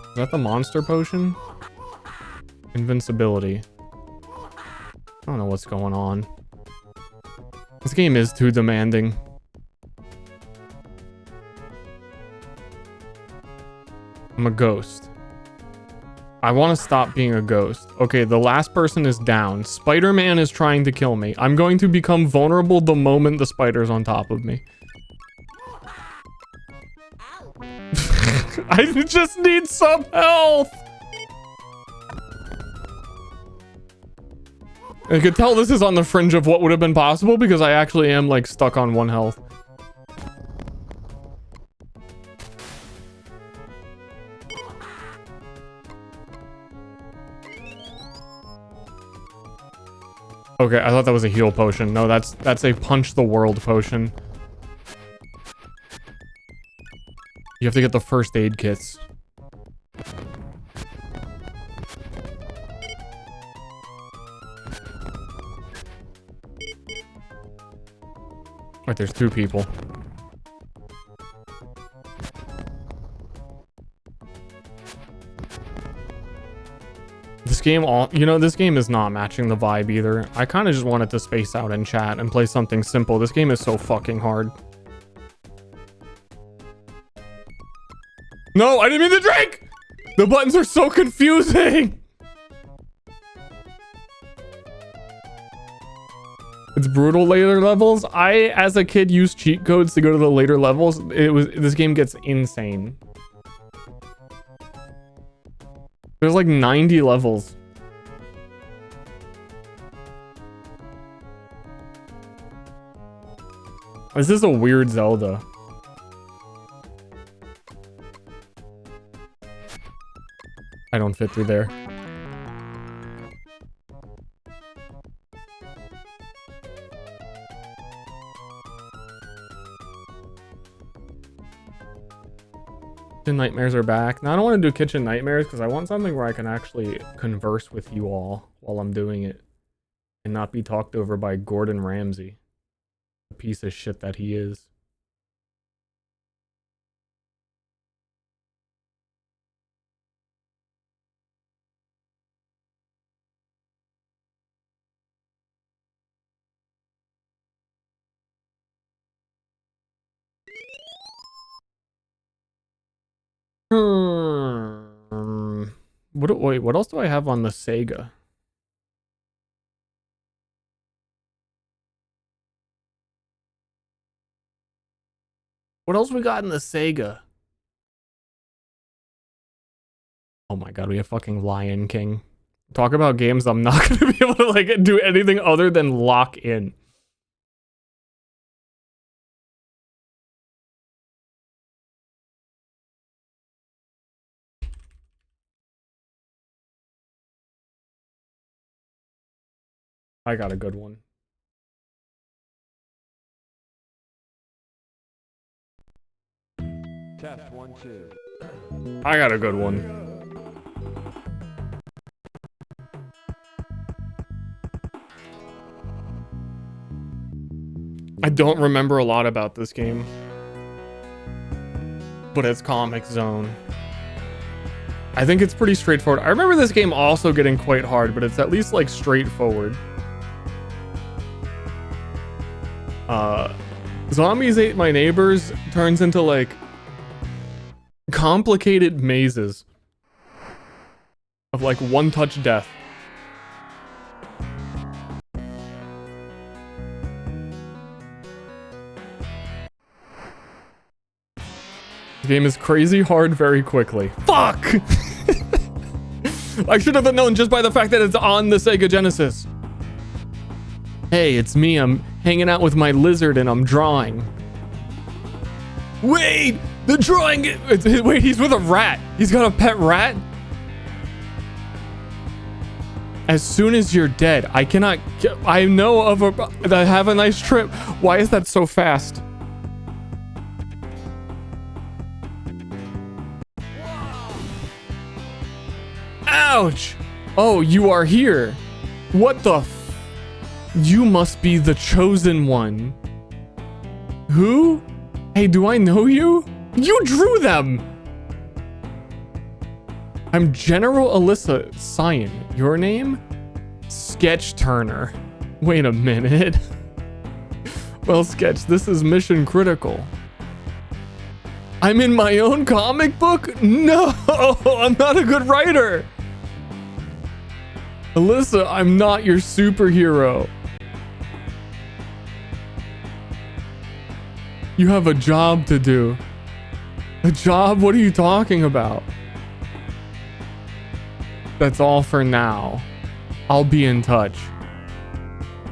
Is that the monster potion? Invincibility. I don't know what's going on. This game is too demanding. I'm a ghost. I want to stop being a ghost. Okay, the last person is down. Spider-Man is trying to kill me. I'm going to become vulnerable the moment the spider's on top of me. I just need some health! I could tell this is on the fringe of what would have been possible because I actually am like stuck on 1 health. Okay, I thought that was a heal potion. No, that's a punch the world potion. You have to get the first aid kits. Wait, there's 2 people. This game, this game is not matching the vibe either. I kind of just wanted to space out and chat and play something simple. This game is so fucking hard. No, I didn't mean to drink! The buttons are so confusing! It's brutal later levels. I, as a kid, used cheat codes to go to the later levels. This game gets insane. There's like 90 levels. This is a Weird Zelda. I don't fit through there. Kitchen Nightmares are back. Now I don't want to do Kitchen Nightmares because I want something where I can actually converse with you all while I'm doing it. and not be talked over by Gordon Ramsay, the piece of shit that he is. Wait, what else do I have on the Sega? What else we got in the Sega? Oh my god, we have fucking Lion King. Talk about games I'm not gonna be able to like do anything other than lock in. I got a good one. Test 1, 2. I got a good one. I don't remember a lot about this game, but it's Comix Zone. I think it's pretty straightforward. I remember this game also getting quite hard, but it's at least like straightforward. Zombies Ate My Neighbors turns into like complicated mazes of like one-touch death. The game is crazy hard very quickly. Fuck! I should have known just by the fact that it's on the Sega Genesis. Hey, it's me. I'm hanging out with my lizard and I'm drawing. Wait! The drawing... Wait, he's with a rat. He's got a pet rat? As soon as you're dead, I cannot... I know of a... Have a nice trip. Why is that so fast? Ouch! Oh, you are here. What the f... You must be the chosen one. Who? Hey, do I know you? You drew them! I'm General Alyssa Cyan. Your name? Sketch Turner. Wait a minute. Well, Sketch, this is mission critical. I'm in my own comic book? No, I'm not a good writer. Alyssa, I'm not your superhero. You have a job to do. A job? What are you talking about? That's all for now. I'll be in touch.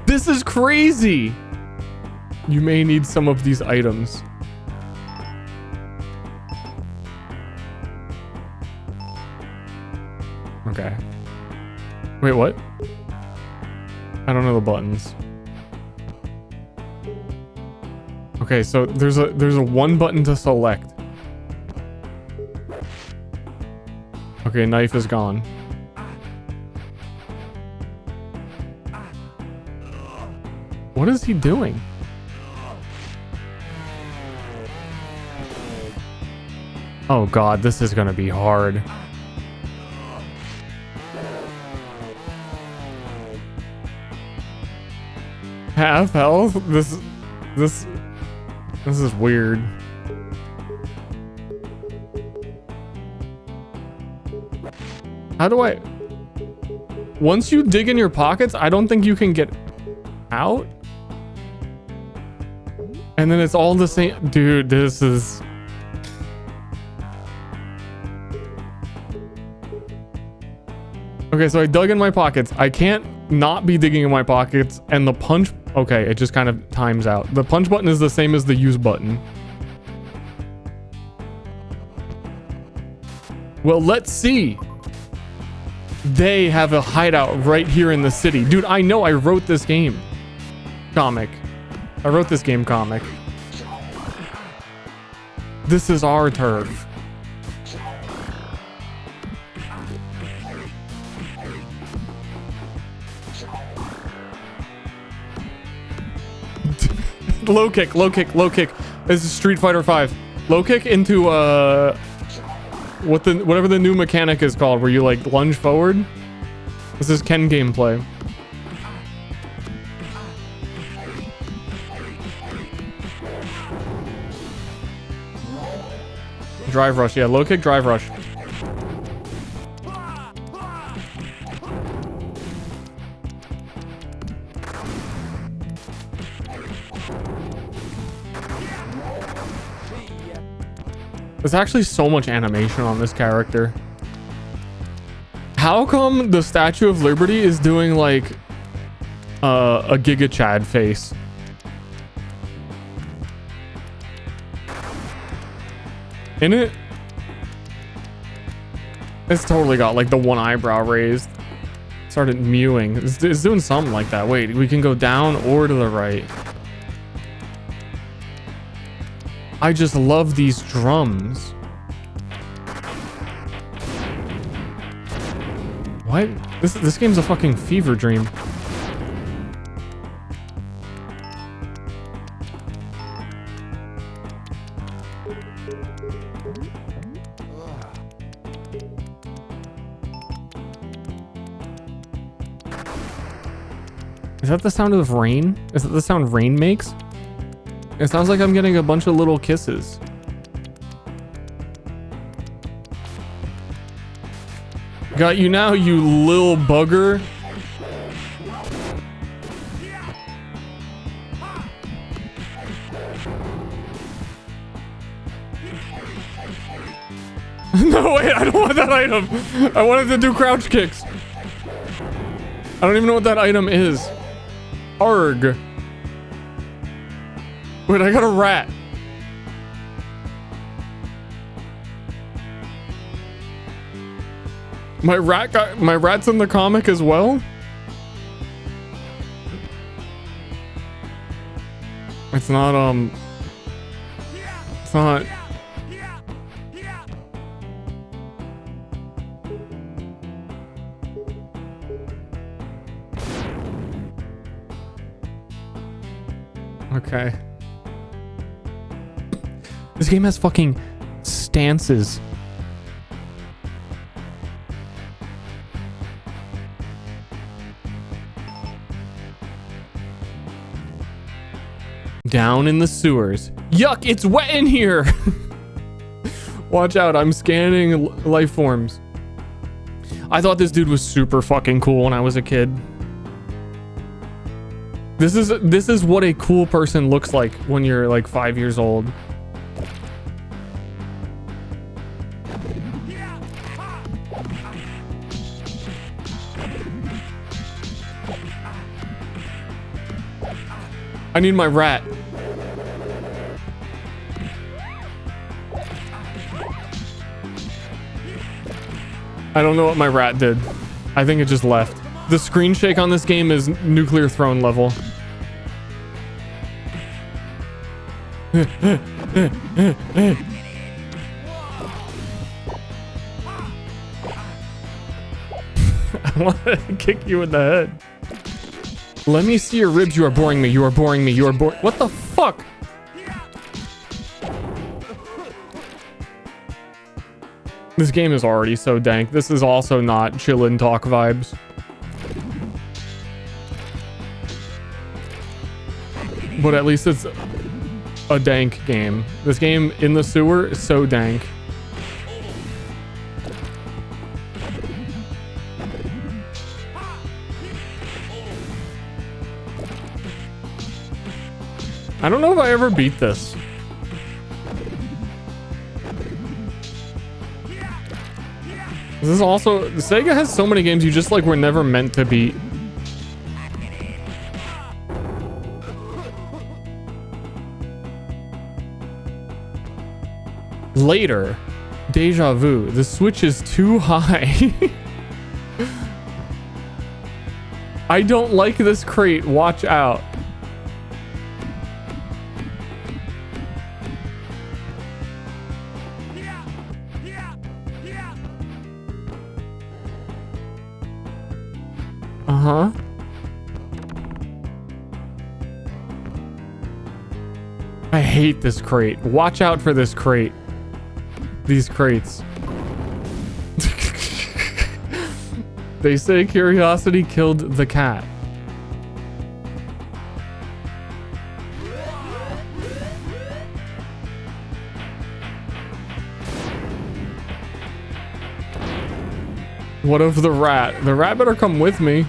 This is crazy! You may need some of these items. Okay. Wait, what? I don't know the buttons. Okay, so there's a one button to select. Okay, knife is gone. What is he doing? Oh god, this is gonna be hard. Half health? This is weird. How do I... Once you dig in your pockets, I don't think you can get out? And then it's all the same... Dude, this is... Okay, so I dug in my pockets. I can't not be digging in my pockets, and the punch... Okay, it just kind of times out. The punch button is the same as the use button. Well, let's see. They have a hideout right here in the city. Dude, I know I wrote this game. Comic. I wrote this game comic. This is our turf. Low kick, low kick, low kick. This is Street Fighter 5. Low kick into whatever the new mechanic is called, where you like lunge forward. This is Ken gameplay. Drive rush, yeah, low kick, drive rush. There's actually so much animation on this character. How come the Statue of Liberty is doing like a Giga Chad face? In it? It's totally got like the one eyebrow raised. Started mewing. It's doing something like that. Wait, we can go down or to the right. I just love these drums. What? This game's a fucking fever dream. Is that the sound of rain? Is that the sound rain makes? It sounds like I'm getting a bunch of little kisses. Got you now, you lil bugger. No, wait, I don't want that item. I wanted to do crouch kicks. I don't even know what that item is. Arg. Wait, I got a rat. My rat's in the comic as well? It's not it's not. Okay. This game has fucking stances. Down in the sewers. Yuck, it's wet in here. Watch out, I'm scanning life forms. I thought this dude was super fucking cool when I was a kid. This is what a cool person looks like when you're like 5 years old. I need my rat. I don't know what my rat did. I think it just left. The screen shake on this game is nuclear throne level. I want to kick you in the head. Let me see your ribs. You are boring me. You are boring me. You are boring. What the fuck? This game is already so dank. This is also not chill and talk vibes. But at least it's a dank game. This game in the sewer is so dank. I don't know if I ever beat this. This is also... Sega has so many games you just like were never meant to beat. Later. Deja vu. The switch is too high. I don't like this crate. Watch out. Uh-huh. hate this crate. Watch out for this crate. These crates. They say curiosity killed the cat. What of the rat? The rat better come with me.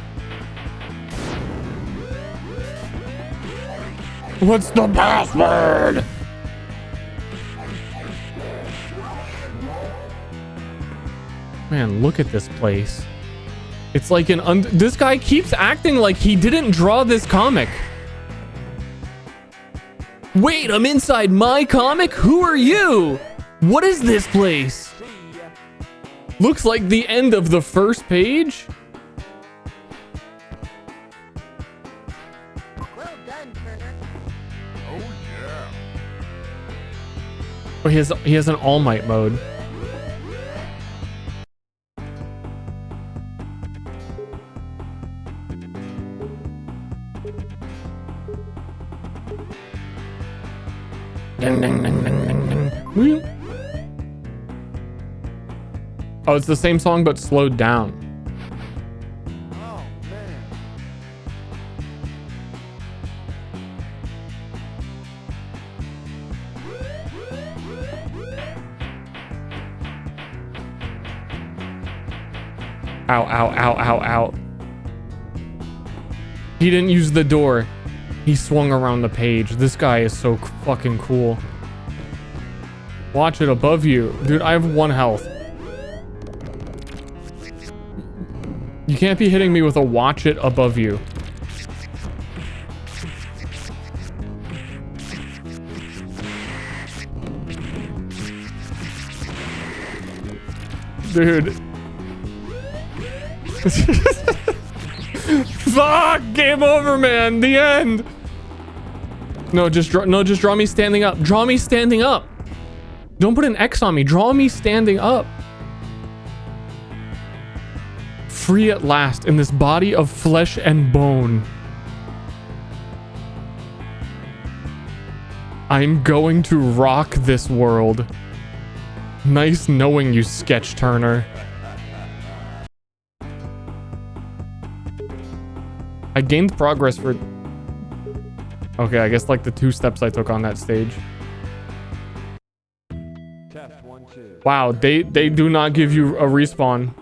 What's the password? Man, look at this place. It's like this guy keeps acting like he didn't draw this comic. Wait, I'm inside my comic? Who are you? What is this place? Looks like the end of the first page. Well done, Turner. Oh yeah. Oh, he has an All Might mode. Ding, ding, ding, ding, ding, ding. Whee. Oh, it's the same song but slowed down. Oh man. Ow, ow, ow, ow, ow. He didn't use the door. He swung around the page. This guy is so fucking cool. Watch it above you. Dude, I have 1 health. You can't be hitting me with a watch it above you. Dude. Fuck! Game over, man. The end. No, just draw me standing up. Draw me standing up. Don't put an X on me. Draw me standing up. Free at last in this body of flesh and bone. I'm going to rock this world. Nice knowing you, Sketch Turner. I gained progress for... Okay, I guess like the 2 steps I took on that stage. Test 1, 2. Wow, they do not give you a respawn.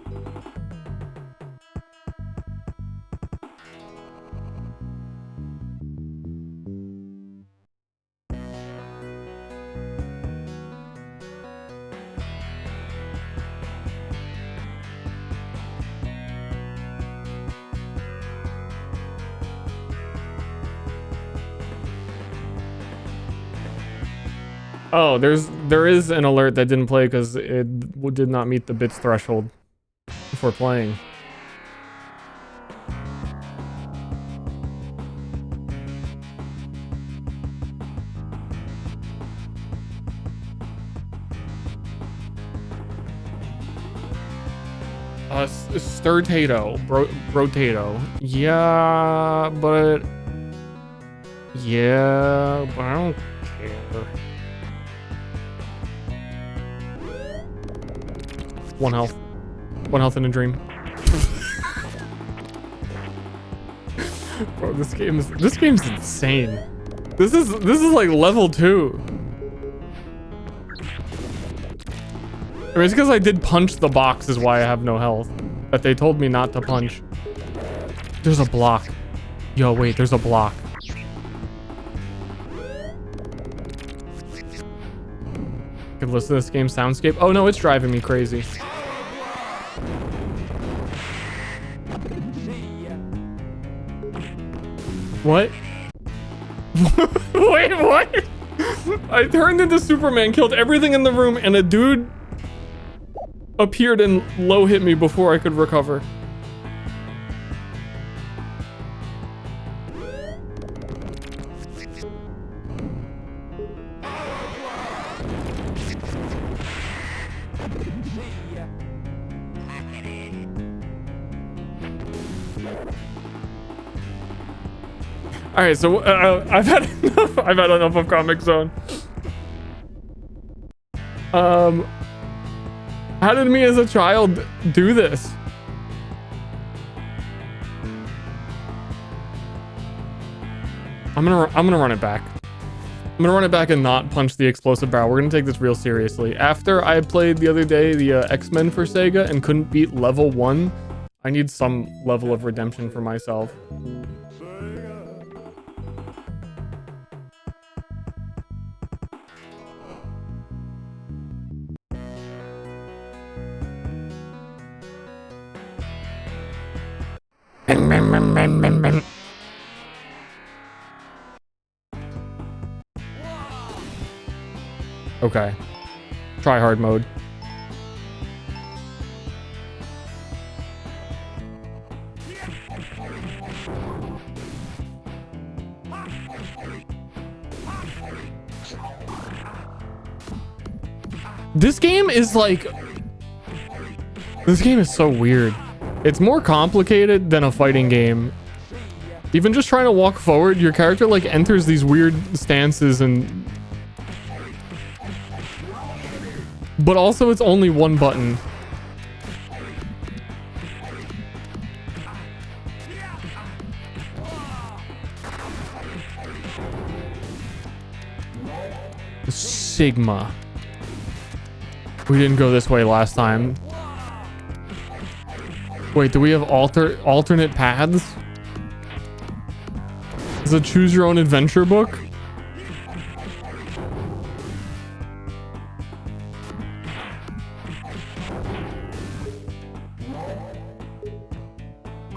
Oh, there is an alert that didn't play because it did not meet the bits threshold for playing. Sturtato, Brotato. Yeah, but I don't care. 1 health. 1 health in a dream. Bro, this game's insane. This is like level 2. I mean, it's because I did punch the box is why I have no health. That they told me not to punch. There's a block. Yo, wait, there's a block. I can listen to this game's soundscape. Oh no, it's driving me crazy. What? Wait, what? I turned into Superman, killed everything in the room, and a dude appeared and low hit me before I could recover. All right, so I've had enough. I've had enough of Comix Zone. How did me as a child do this? I'm gonna run it back. I'm gonna run it back and not punch the explosive barrel. We're gonna take this real seriously. After I played the other day the X-Men for Sega and couldn't beat level 1, I need some level of redemption for myself. Okay. Try hard mode. This game is like... This game is so weird. It's more complicated than a fighting game. Even just trying to walk forward, your character like enters these weird stances and... But also it's only one button. Sigma. We didn't go this way last time. Wait, do we have alternate paths? Is it a choose your own adventure book?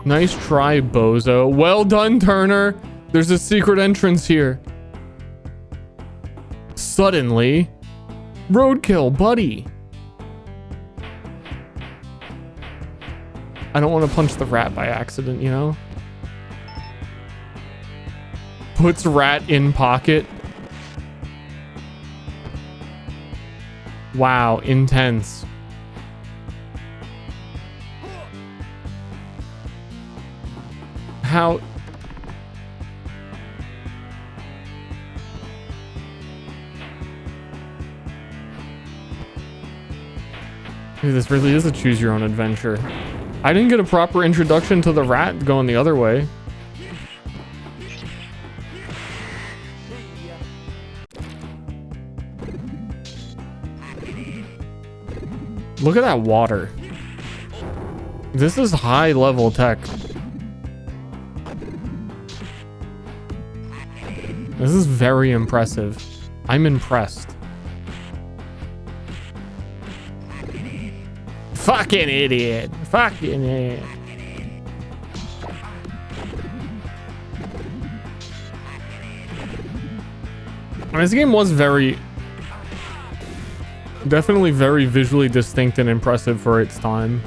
Nice try, bozo. Well done, Turner. There's a secret entrance here. Suddenly. Roadkill, buddy. I don't want to punch the rat by accident, you know? Puts rat in pocket. Wow, intense. How... Dude, this really is a choose your own adventure. I didn't get a proper introduction to the rat going the other way. Look at that water. This is high level tech. This is very impressive. I'm impressed. Fucking idiot. Fucking idiot. This game was definitely very visually distinct and impressive for its time.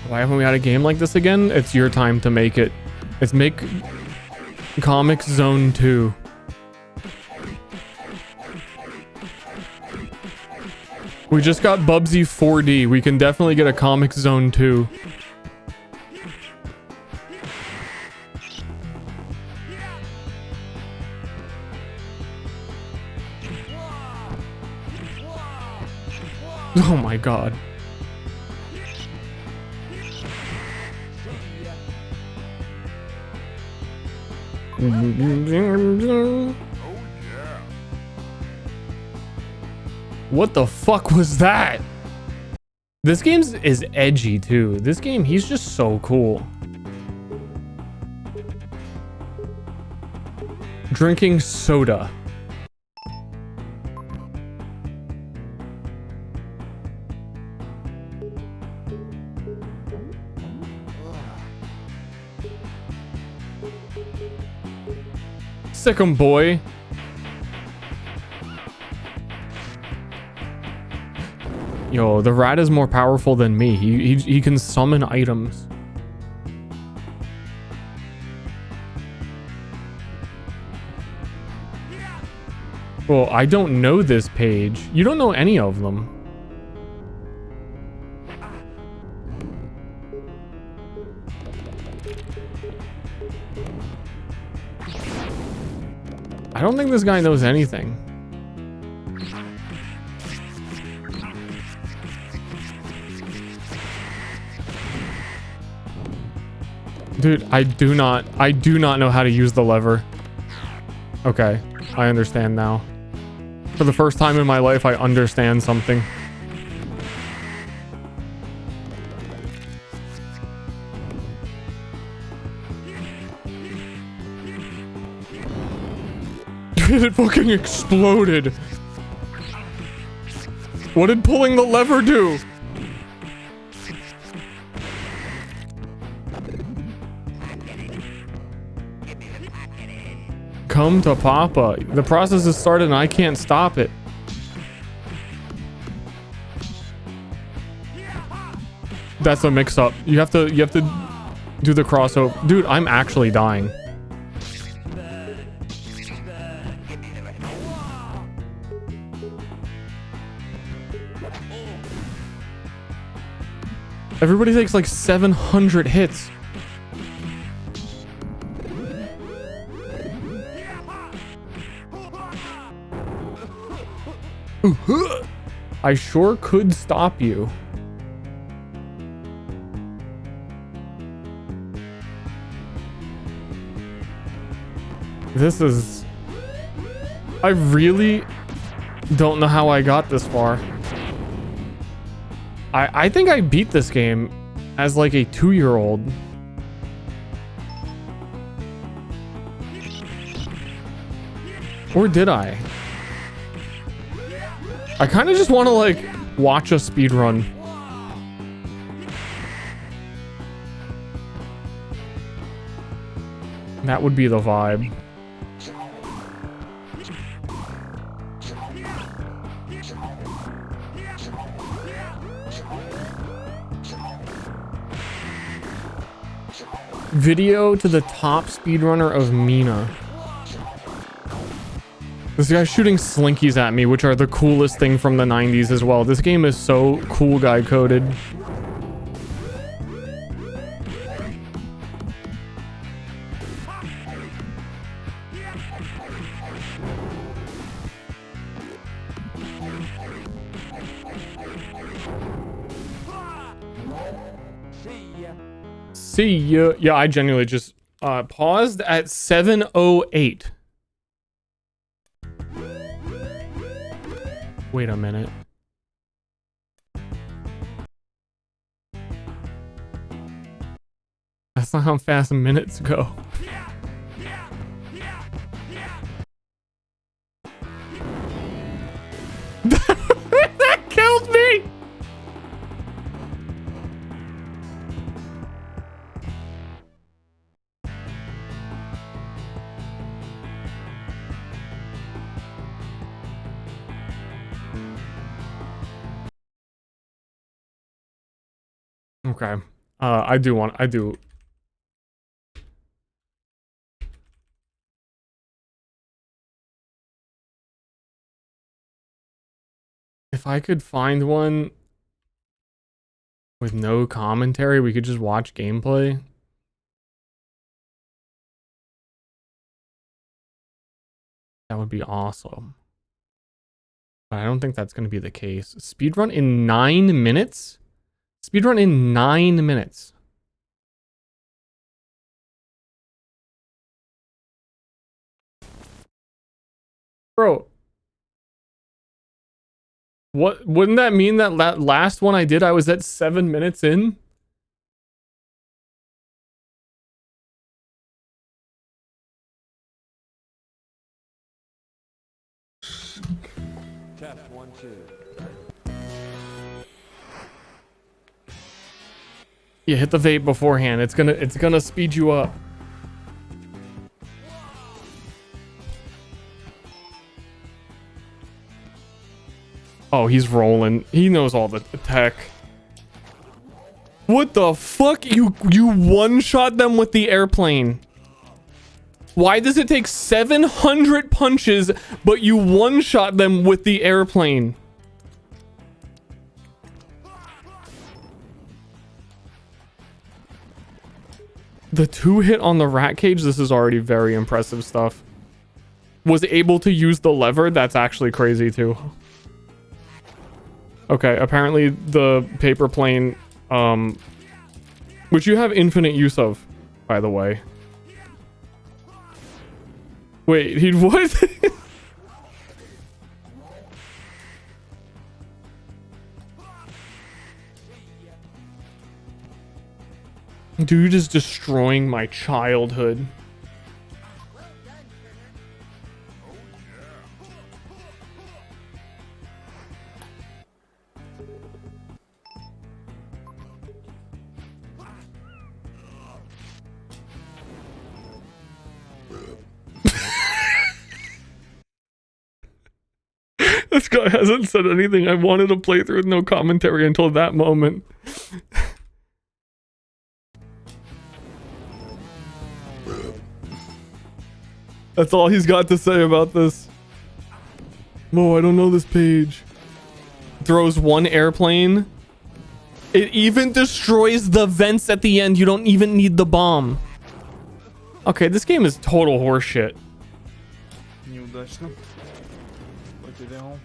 Why haven't we had a game like this again? It's your time to make it. Let's make Comix Zone 2. We just got Bubsy 4D. We can definitely get a Comix Zone 2. Oh my god. What the fuck was that? This game is edgy too. This game, he's just so cool. Drinking soda. Sick 'em, boy. Yo, the rat is more powerful than me. He can summon items. Well, I don't know this page. You don't know any of them. I don't think this guy knows anything. Dude, I do not know how to use the lever. Okay, I understand now. For the first time in my life, I understand something. It fucking exploded. What did pulling the lever do? Come to Papa. The process has started and I can't stop it. That's a mix-up. You have to do the crossover. Dude, I'm actually dying. Everybody takes like 700 hits. I sure could stop you. This is... I really don't know how I got this far. I think I beat this game as like a 2-year-old. Or did I? I kind of just want to like watch a speedrun. That would be the vibe. Video to the top speedrunner of Mina. This guy's shooting slinkies at me, which are the coolest thing from the 90s as well. This game is so cool guy coded. See ya. Yeah, I genuinely just paused at 7:08. Wait a minute. That's not how fast minutes go. That killed me! Okay. I do. If I could find one with no commentary, we could just watch gameplay. That would be awesome. But I don't think that's going to be the case. Speedrun in 9 minutes? Speedrun in 9 minutes. Bro. What? Wouldn't that mean that last one I did, I was at 7 minutes in? Test 1, 2. Yeah, hit the vape beforehand. It's gonna speed you up. Oh, he's rolling. He knows all the tech. What the fuck? You one-shot them with the airplane. Why does it take 700 punches, but you one-shot them with the airplane? The 2-hit on the rat cage, this is already very impressive stuff. Was able to use the lever, that's actually crazy too. Okay, apparently the paper plane, which you have infinite use of, by the way. Wait, he what? Dude is destroying my childhood. This guy hasn't said anything. I wanted to play through with no commentary until that moment. That's all he's got to say about this. Oh, I don't know this page. Throws one airplane. It even destroys the vents at the end. You don't even need the bomb. Okay, this game is total horseshit. Неудачно. Потерял.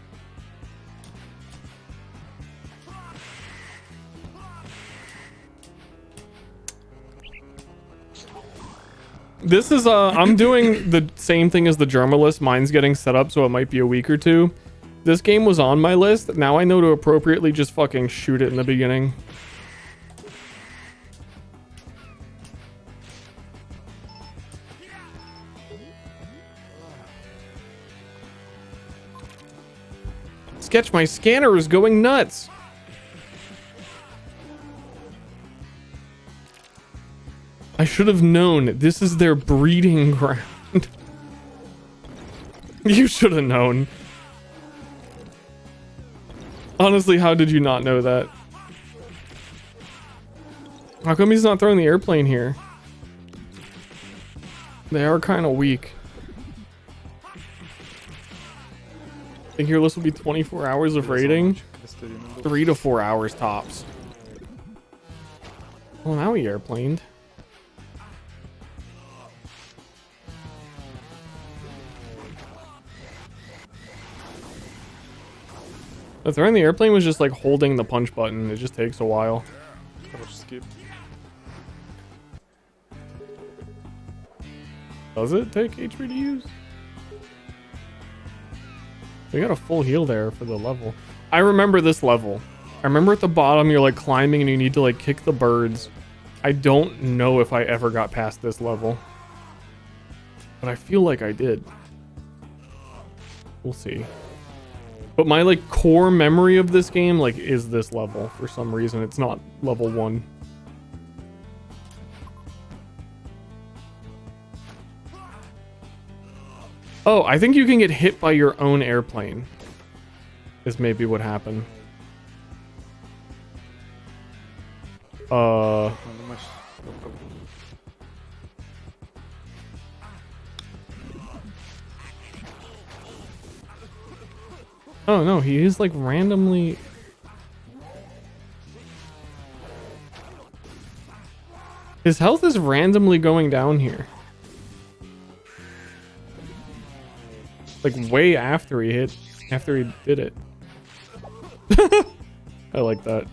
This is I'm doing the same thing as the journalist. Mine's getting set up, so it might be a week or two. This game was on my list. Now I know to appropriately just fucking shoot it in the beginning. Sketch, my scanner is going nuts. I should have known. This is their breeding ground. You should have known. Honestly, how did you not know that? How come he's not throwing the airplane here? They are kind of weak. I think your list will be 24 hours of rating. 3 to 4 hours tops. Well, now he airplaned. Throwing the airplane was just like holding the punch button. It just takes a while. Хороший skip. Does it take HP to use? We got a full heal there for the level. I remember this level. I remember at the bottom you're like climbing and you need to like kick the birds. I don't know if I ever got past this level, but I feel like I did. We'll see. But my like core memory of this game like is this level. For some reason it's not level 1. Oh, I think you can get hit by your own airplane. Is maybe what happened. Надо матч попробовать. Oh no, he is like randomly. His health is randomly going down here. Like way after he did it. I like that.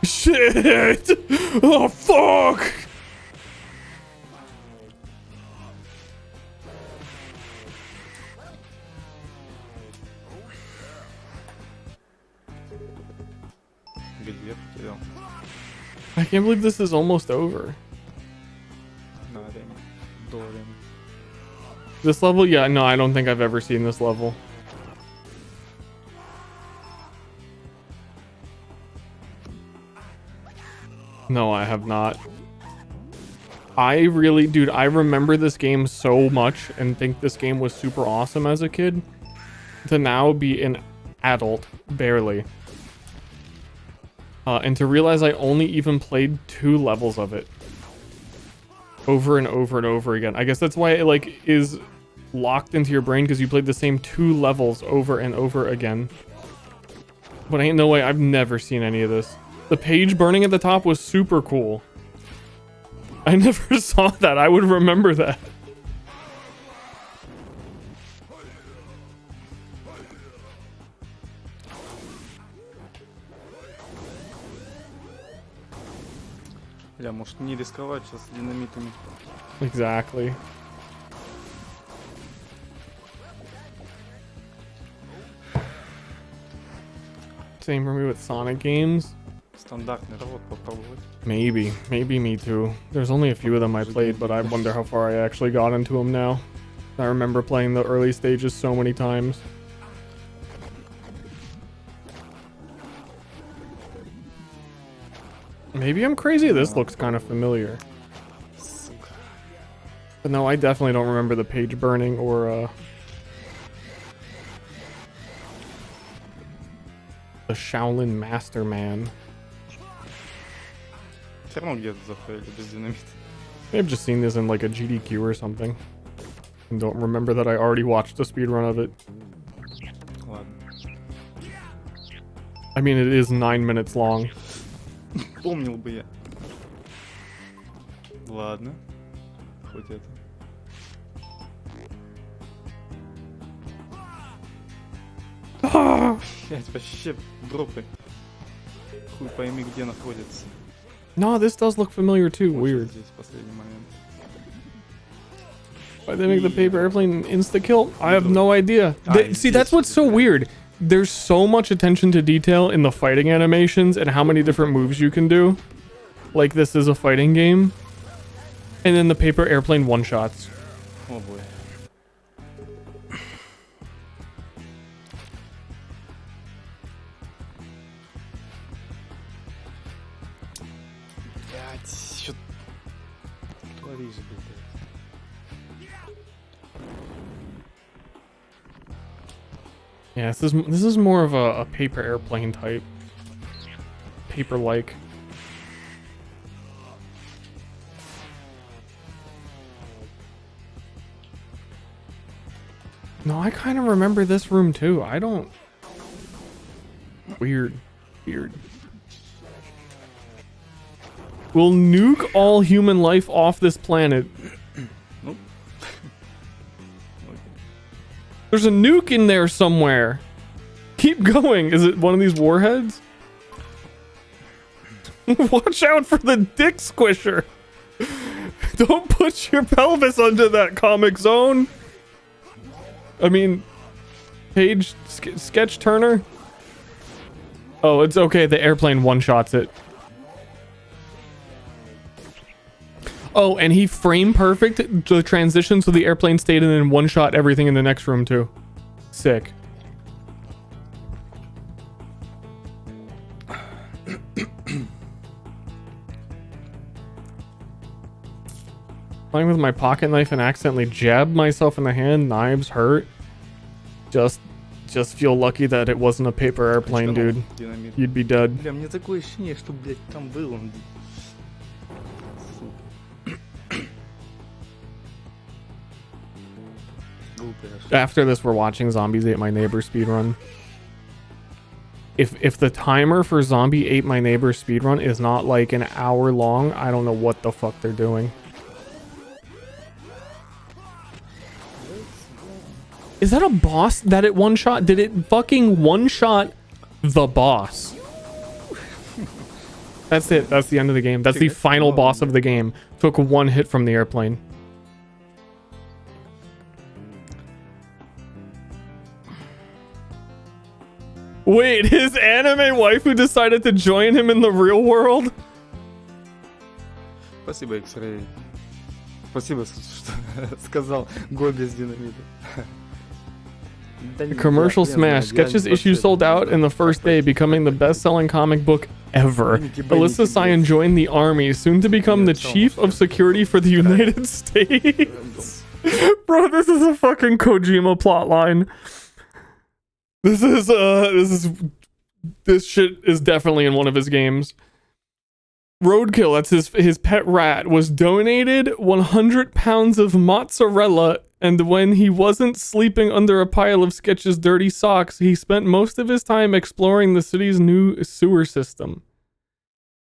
Shit! Oh fuck! Где потерял? I can't believe this is almost over. На арене. До арены. This level? Yeah, no, I don't think I've ever seen this level. No, I have not. I really, dude, I remember this game so much and think this game was super awesome as a kid. To now be an adult, barely. And to realize I only even played 2 levels of it. Over and over and over again. I guess that's why it like is locked into your brain, because you played the same 2 levels over and over again. But ain't no way, I've never seen any of this. The page burning at the top was super cool. I never saw that. I would remember that. Бля, может не рисковать сейчас с динамитами. Exactly. Same for me with Sonic games. Стандартный работ попробовать. Maybe me too. There's only a few of them I played, but I wonder how far I actually got into them now. I remember playing the early stages so many times. Maybe I'm crazy. This looks kind of familiar. But no, I definitely don't remember the page burning or the Shaolin Master Man. Все равно где-то заходили без динамита. I've just seen this in like a GDQ or something. And don't remember that I already watched a speedrun of it. Ладно. I mean, it is 9 minutes long. Помнил бы я. Ладно. Хоть это. Блять, вообще дропы. Хуй пойми, где находится. No, this does look familiar too. Вот Weird. здесь последний момент. Why they make the paper airplane insta kill? I have no idea. See, that's what's so weird. There's so much attention to detail in the fighting animations and how many different moves you can do. Like this is a fighting game. And then the paper airplane one-shots. Oh boy. Блять, чё творишь, блядь? Yeah, this is more of a paper airplane type. Paper-like. No, I kind of remember this room too. I don't... Weird. We'll nuke all human life off this planet. Nope. There's a nuke in there somewhere. Keep going. Is it one of these warheads? Watch out for the dick squisher. Don't put your pelvis under that Comix Zone. I mean, page sketch turner. Oh, it's okay. The airplane one-shots it. Oh, and he frame perfect the transition so the airplane stayed and then one-shot everything in the next room too. Sick. Playing with my pocket knife and accidentally jabbed myself in the hand. Knives hurt. Just feel lucky that it wasn't a paper airplane, dude. Динамит. You'd be dead. Бля, мне такое ощущение, что, блядь, там был он. Глупая ошибка. After this, we're watching Zombies Ate My Neighbor speedrun. If the timer for Zombie Ate My Neighbor speedrun is not like an hour long, I don't know what the fuck they're doing. Is that a boss that it one-shot? Did it fucking one-shot the boss? That's it. That's the end of the game. That's the final boss of the game. Took one hit from the airplane. Wait, his anime waifu decided to join him in the real world? Спасибо, X-Ray. Спасибо, что сказал го без динамита. A commercial smash. Sketches issue sold out in the first day, becoming the best-selling comic book ever. Alyssa Cyan joined the army, soon to become the chief of security for the United States. Bro, this is a fucking Kojima plotline. This shit is definitely in one of his games. Roadkill, that's his pet rat, was donated 100 pounds of mozzarella, and when he wasn't sleeping under a pile of Sketch's dirty socks, he spent most of his time exploring the city's new sewer system.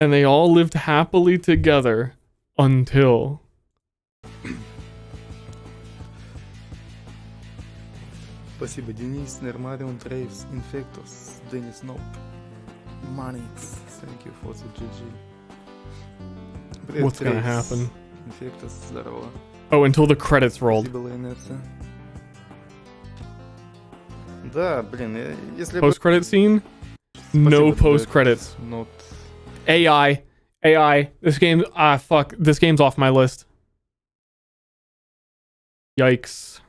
And they all lived happily together until... Спасибо, Денис, Нермарион, Трейвс, Инфектус, Денис Ноп, Манix, thank you for the GG. Привет, What's gonna Трейвс. happen? Инфектус, здорово. Oh, until the credits rolled. Спасибо, Лайнеца. Да, блин, если... Post-credit scene? Спасибо, No that post-credits. Not... AI. This game, fuck. This game's off my list. Yikes.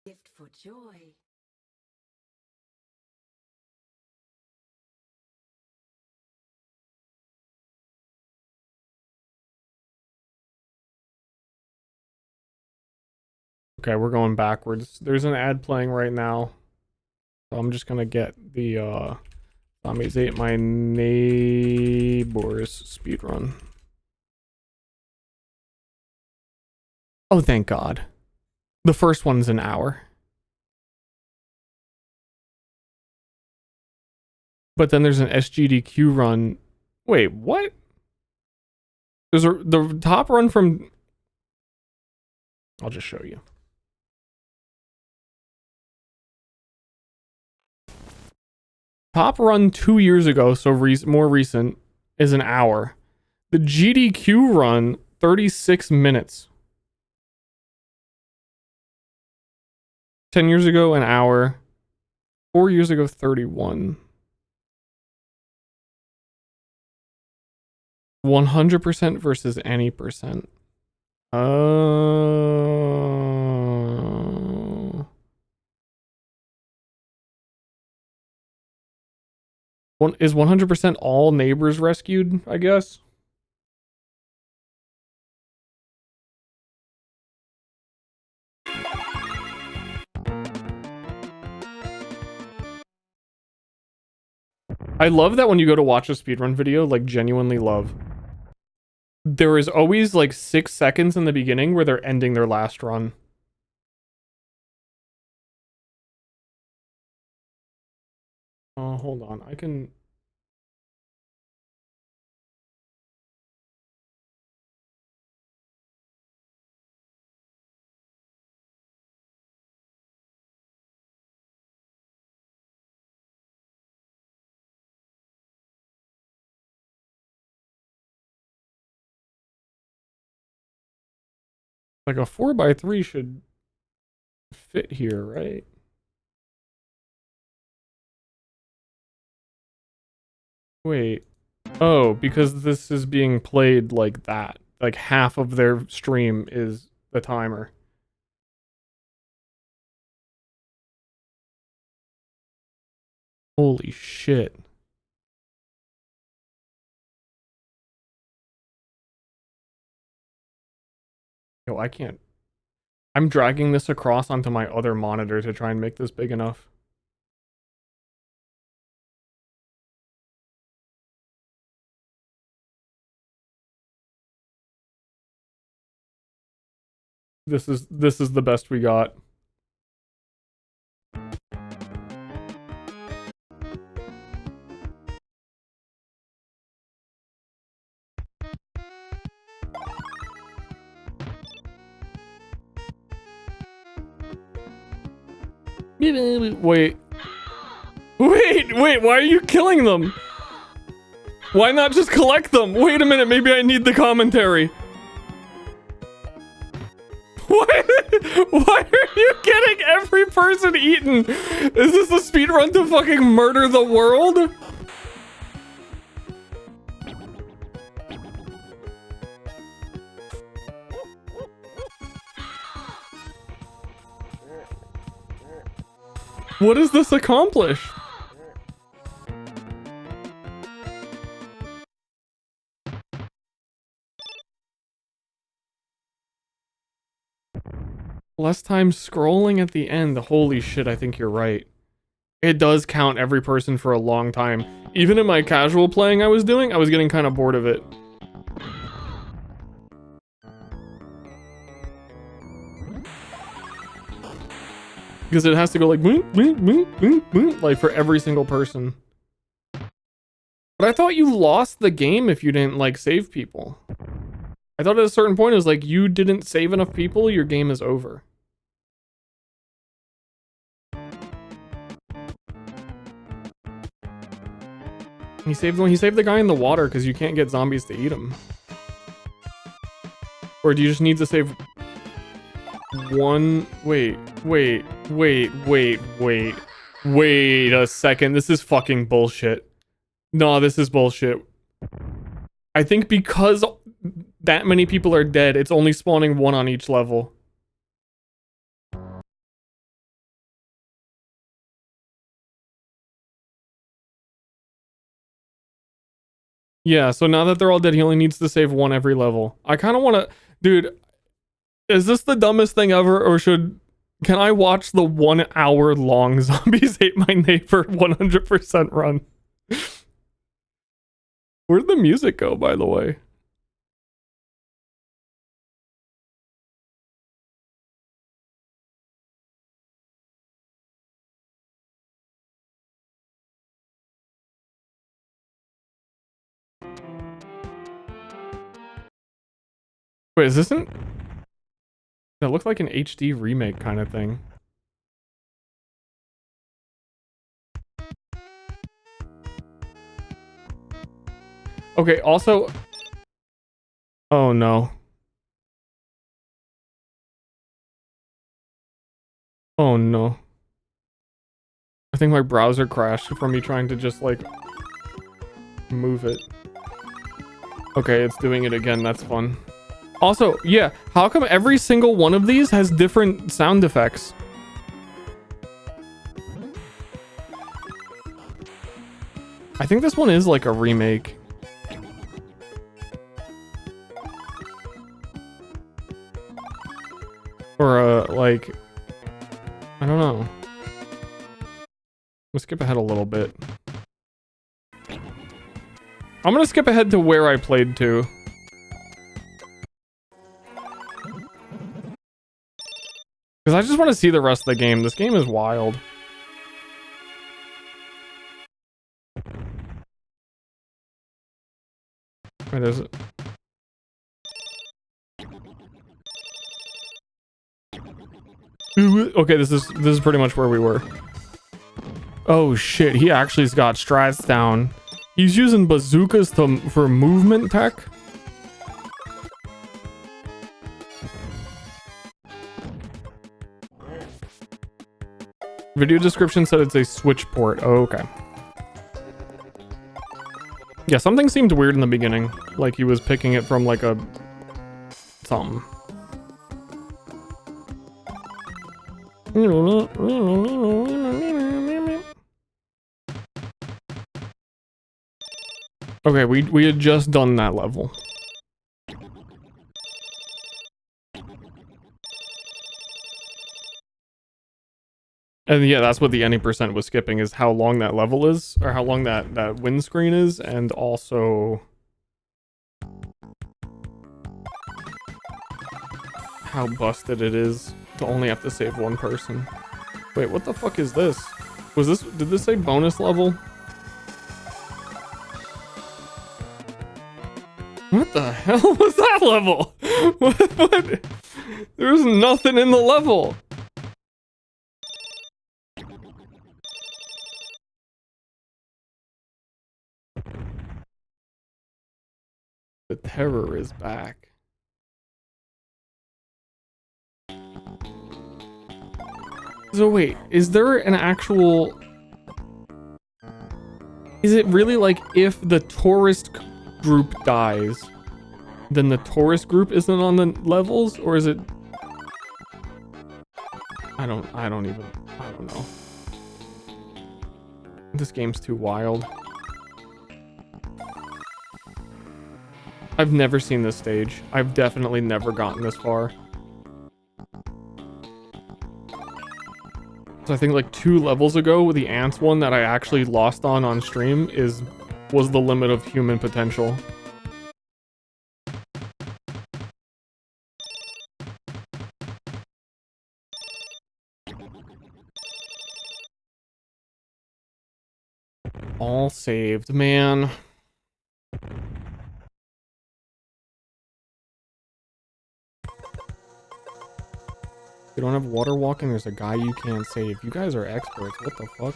Gift for joy. Okay, we're going backwards. There's an ad playing right now. So I'm just gonna get the Zombies Ate My Neighbors speedrun. Oh, thank God. The first one's an hour. But then there's an SGDQ run. Wait, what? The top run from... I'll just show you. Top run 2 years ago, so more recent, is an hour. The GDQ run, 36 minutes. 10 years ago, an hour. 4 years ago, 31. 100% versus any percent. Is 100% all neighbors rescued, I guess? I love that when you go to watch a speedrun video, like genuinely love. There is always like 6 seconds in the beginning where they're ending their last run. Oh, hold on. I can... Like a 4x3 should fit here, right? Wait. Oh, because this is being played like that. Like half of their stream is the timer. Holy shit. Yo, I can't. I'm dragging this across onto my other monitor to try and make this big enough. This is the best we got. Wait, why are you killing them? Why not just collect them? Wait a minute, maybe I need the commentary. Why are you getting every person eaten? Is this a speedrun to fucking murder the world? What does this accomplish? Less time scrolling at the end. Holy shit, I think you're right. It does count every person for a long time. Even in my casual playing I was doing, I was getting kind of bored of it. Because it has to go like, boom, boom, boom, boom, boom, like for every single person. But I thought you lost the game if you didn't like save people. I thought at a certain point it was like, you didn't save enough people, your game is over. He saved the guy in the water because you can't get zombies to eat him. Or do you just need to save one? Wait a second. This is fucking bullshit. No, this is bullshit. I think because that many people are dead, it's only spawning one on each level. Yeah, so now that they're all dead, he only needs to save one every level. I kind of want to... Dude, is this the dumbest thing ever, or can I watch the 1 hour long Zombies Ate My Neighbor 100% run? Where'd the music go, by the way? Wait, is this that looks like an HD remake kind of thing. Okay, also... Oh no. Oh no. I think my browser crashed from me trying to just like move it. Okay, it's doing it again, that's fun. Also, yeah, how come every single one of these has different sound effects? I think this one is like a remake. Or like, I don't know. Let's skip ahead a little bit. I'm gonna skip ahead to where I played to. Because I just want to see the rest of the game. This game is wild. Wait, is it? Okay, this is pretty much where we were. Oh shit, he actually's got strats down. He's using bazookas for movement tech. Video description said it's a Switch port. Oh, okay. Yeah, something seemed weird in the beginning. Like he was picking it from like a... something. Okay, we had just done that level. And yeah, that's what the any percent was skipping, is how long that level is, or how long that windscreen is, and also how busted it is to only have to save one person. Wait, what the fuck is this? Did this say bonus level? What the hell was that level? What? There's nothing in the level. The terror is back. So wait, is there an actual... Is it really like if the tourist group dies, then the tourist group isn't on the levels? Or is it... I don't know. This game's too wild. I've never seen this stage. I've definitely never gotten this far. So I think like 2 levels ago, the ants one that I actually lost on stream was the limit of human potential. All saved, man. You don't have water walking, there's a guy you can't save. You guys are experts, what the fuck?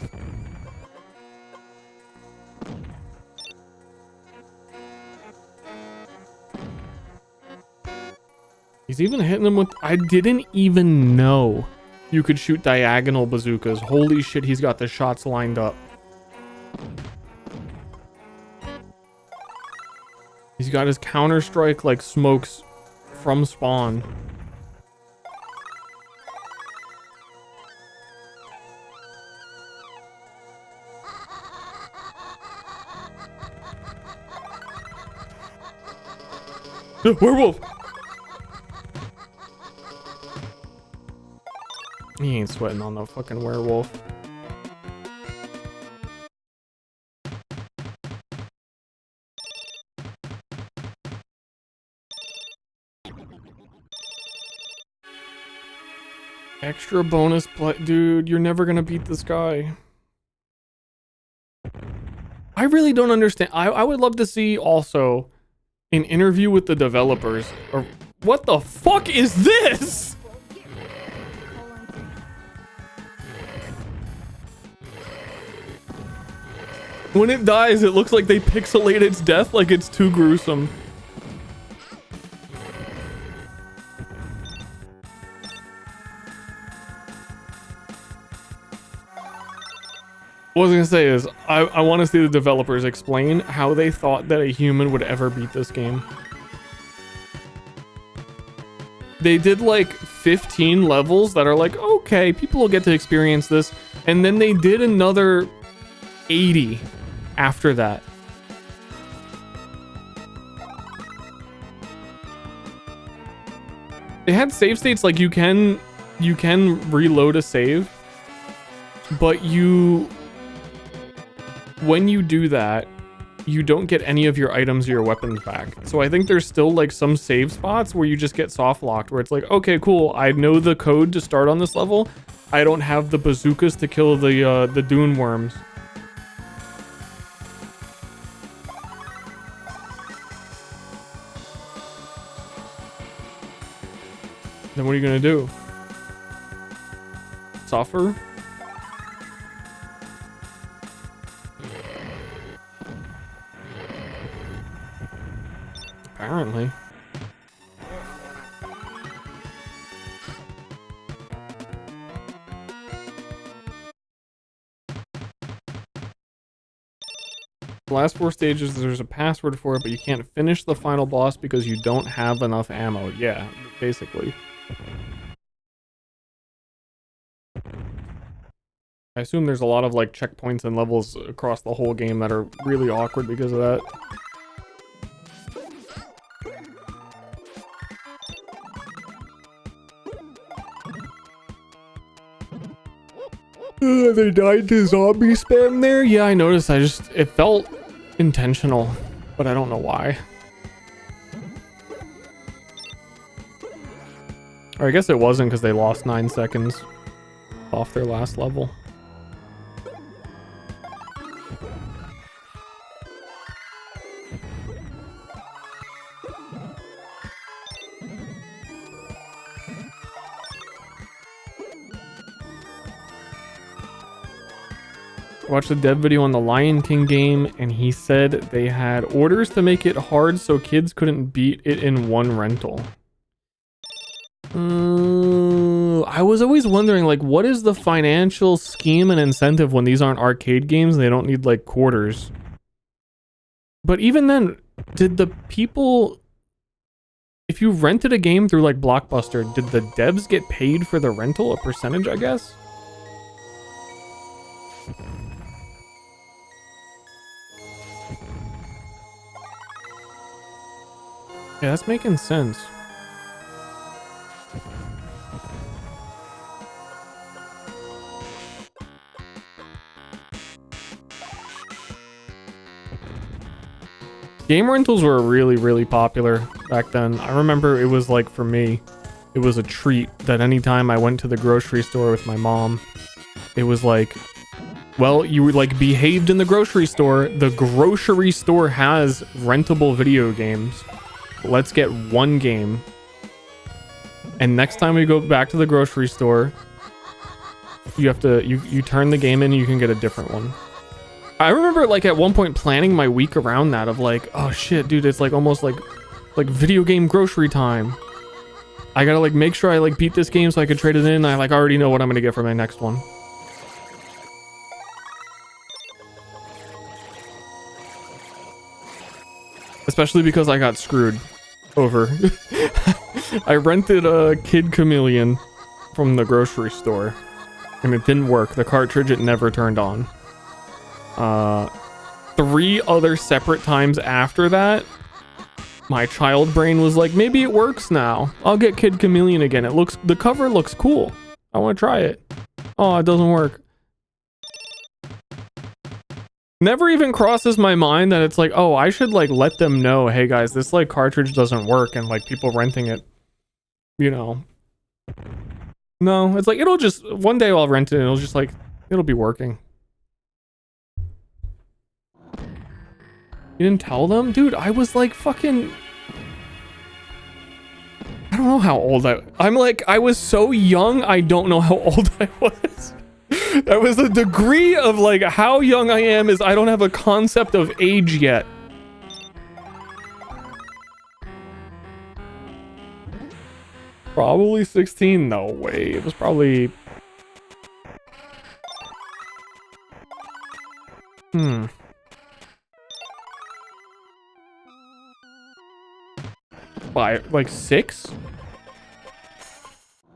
He's even hitting them with... I didn't even know you could shoot diagonal bazookas. Holy shit, he's got the shots lined up. He's got his counter-strike like smokes from spawn. Werewolf! He ain't sweating on the fucking werewolf. Extra bonus play. Dude, you're never gonna beat this guy. I really don't understand. I would love to see also an interview with the developers. Or what the fuck is this? When it dies, it looks like they pixelate its death like it's too gruesome. What I was gonna say is, I want to see the developers explain how they thought that a human would ever beat this game. They did like 15 levels that are like, okay, people will get to experience this. And then they did another 80 after that. They had save states like you can reload a save, but when you do that, you don't get any of your items or your weapons back. So I think there's still like some save spots where you just get soft locked, where it's like, okay, cool, I know the code to start on this level. I don't have the bazookas to kill the dune worms. Then what are you gonna do? Suffer? Apparently. The last 4 stages, there's a password for it, but you can't finish the final boss because you don't have enough ammo. Yeah, basically. I assume there's a lot of like checkpoints and levels across the whole game that are really awkward because of that. They died to zombie spam there? Yeah, I noticed. It felt intentional, but I don't know why. Or I guess it wasn't because they lost 9 seconds off their last level. Watched a dev video on the Lion King game, and he said they had orders to make it hard so kids couldn't beat it in one rental. I was always wondering, like, what is the financial scheme and incentive when these aren't arcade games and they don't need, like, quarters? But even then, did the people... If you rented a game through, like, Blockbuster, did the devs get paid for the rental? A percentage, I guess? Yeah, that's making sense. Game rentals were really, really popular back then. I remember it was like, for me, it was a treat that anytime I went to the grocery store with my mom, it was like, well, you were like behaved in the grocery store. The grocery store has rentable video games. Let's get one game. And next time we go back to the grocery store, you have to, you turn the game in and you can get a different one. I remember like at one point planning my week around that of like, oh shit, dude, it's like almost like video game grocery time. I gotta like make sure I like beat this game so I could trade it in. I like already know what I'm gonna get for my next one. Especially because I got screwed over. I rented a Kid Chameleon from the grocery store and it didn't work. The cartridge, it never turned on. 3 other separate times after that, my child brain was like, maybe it works now. I'll get Kid Chameleon again. The cover looks cool. I want to try it. Oh, it doesn't work. Never even crosses my mind that it's like, oh, I should like let them know, hey guys, this like cartridge doesn't work, and like people renting it, you know. No, it's like, it'll just, one day I'll rent it and it'll just like, it'll be working. You didn't tell them? Dude, I was like fucking... I don't know how old I'm like, I was so young, I don't know how old I was. That was the degree of like how young I am is I don't have a concept of age yet. Probably 16? No way. It was probably... By like 6?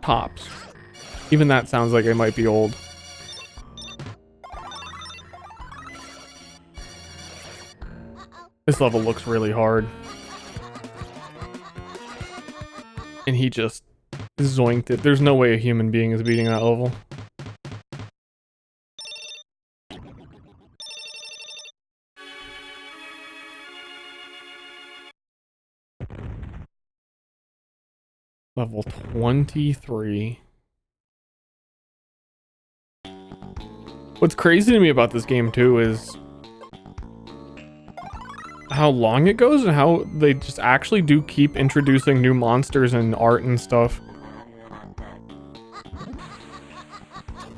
Tops. Even that sounds like it might be old. This level looks really hard. And he just zoinked it. There's no way a human being is beating that level. Level 23. What's crazy to me about this game too is how long it goes and how they just actually do keep introducing new monsters and art and stuff.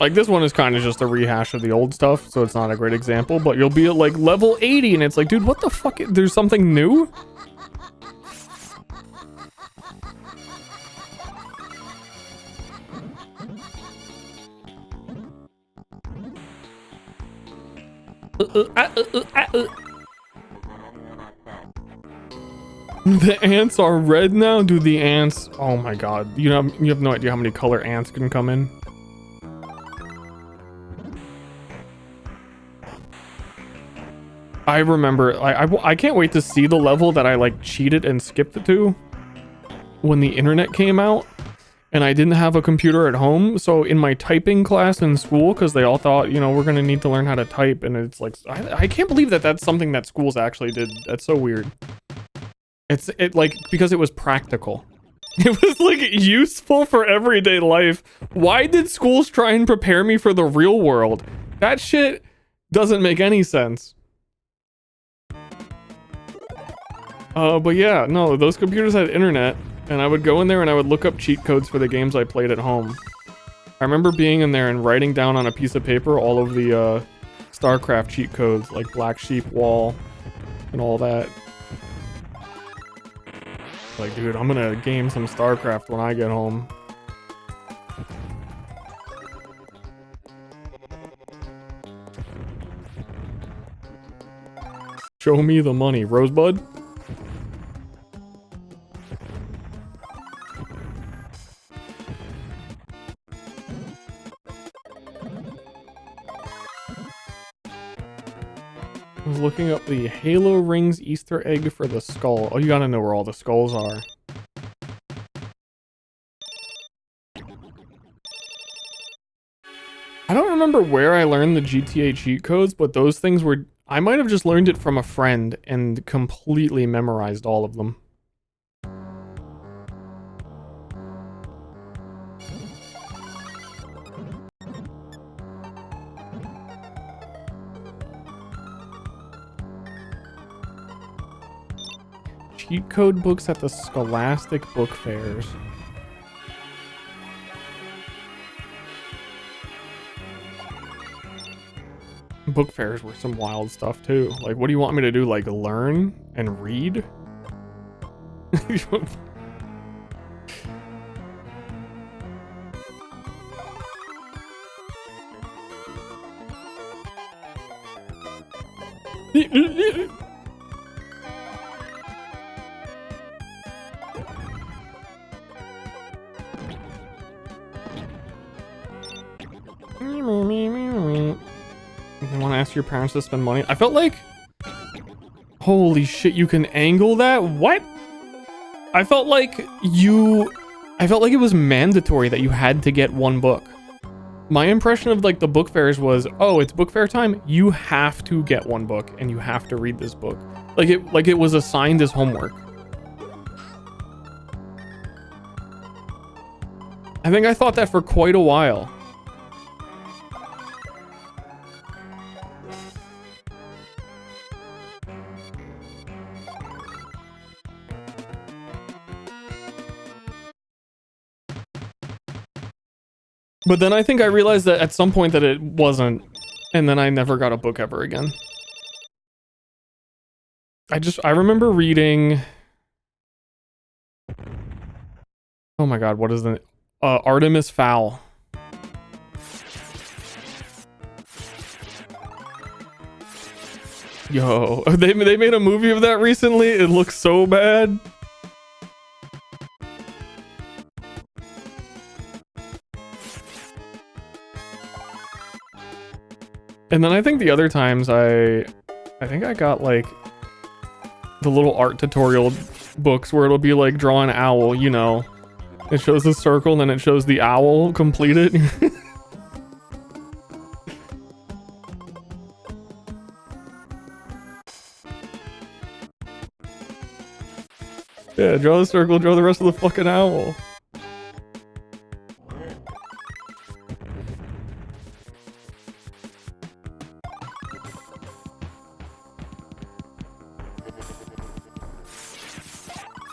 Like this one is kind of just a rehash of the old stuff, so it's not a great example, but you'll be at like level 80 and it's like, dude, what the fuck? There's something new? The ants are red now? Dude, the ants... Oh my god. You have no idea how many color ants can come in. I remember... I can't wait to see the level that I like cheated and skipped it to when the internet came out. And I didn't have a computer at home, so in my typing class in school, because they all thought, you know, we're gonna need to learn how to type, and it's like, I can't believe that that's something that schools actually did. That's so weird. It like, because it was practical. It was like useful for everyday life. Why did schools try and prepare me for the real world? That shit doesn't make any sense. But yeah, no, those computers had internet. And I would go in there and I would look up cheat codes for the games I played at home. I remember being in there and writing down on a piece of paper all of the StarCraft cheat codes, like Black Sheep Wall and all that. Like, dude, I'm gonna game some StarCraft when I get home. Show me the money, Rosebud. I was looking up the Halo Rings Easter egg for the skull. Oh, you gotta know where all the skulls are. I don't remember where I learned the GTA cheat codes, but those things were I might have just learned it from a friend and completely memorized all of them. Cheat code books at the Scholastic book fairs. Book fairs were some wild stuff too. Like, what do you want me to do? Like, learn and read? You want to ask your parents to spend money? I felt like, holy shit, you can angle that? What? I felt like it was mandatory that you had to get one book. My impression of like the book fairs was, oh, it's book fair time. You have to get one book and you have to read this book. Like it was assigned as homework. I think I thought that for quite a while. But then I think I realized that at some point that it wasn't, and then I never got a book ever again. I remember reading... Oh my god, what is the... Artemis Fowl. Yo, they made a movie of that recently. It looks so bad. And then I think the other times I think I got like the little art tutorial books where it'll be like draw an owl, you know. It shows the circle and then it shows the owl completed. Yeah, draw the circle, draw the rest of the fucking owl.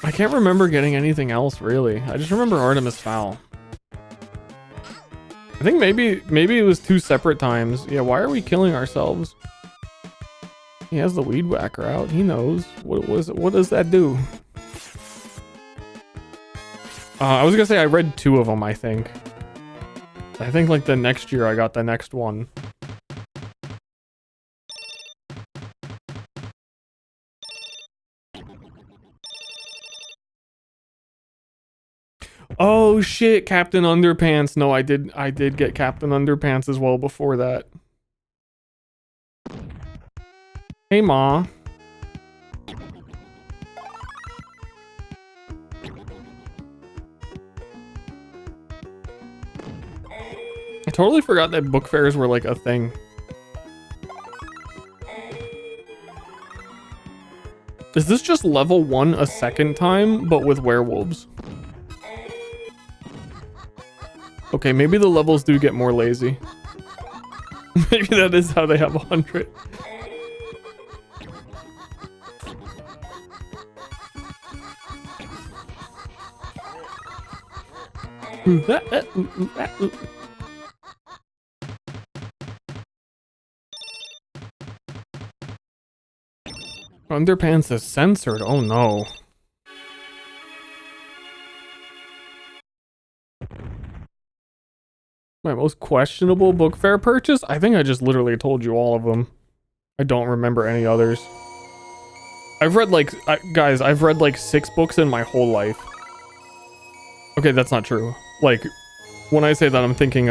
I can't remember getting anything else really. I just remember Artemis Fowl. I think maybe it was 2 separate times. Yeah, why are we killing ourselves? He has the weed whacker out. He knows. What does that do? I was gonna say I read 2 of them, I think. I think like the next year I got the next one. Oh shit, Captain Underpants. No, I did get Captain Underpants as well before that. Hey, Ma. I totally forgot that book fairs were like a thing. Is this just level 1 a second time, but with werewolves? Okay, maybe the levels do get more lazy. Maybe that is how they have 100. Underpants is censored. Oh no. My most questionable book fair purchase? I think I just literally told you all of them. I don't remember any others. I've read like, guys, I've read like 6 books in my whole life. Okay, that's not true. Like, when I say that, I'm thinking,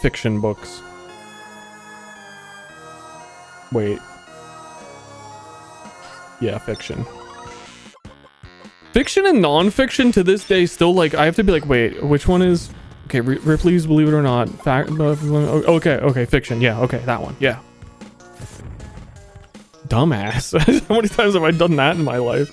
fiction books. Wait. Yeah, fiction. Fiction and non-fiction to this day still, like, I have to be like, wait, which one is... Okay, Ripley's Believe It or Not. Okay, fiction. Yeah, okay, that one. Yeah. dumbass. How many times have I done that in my life?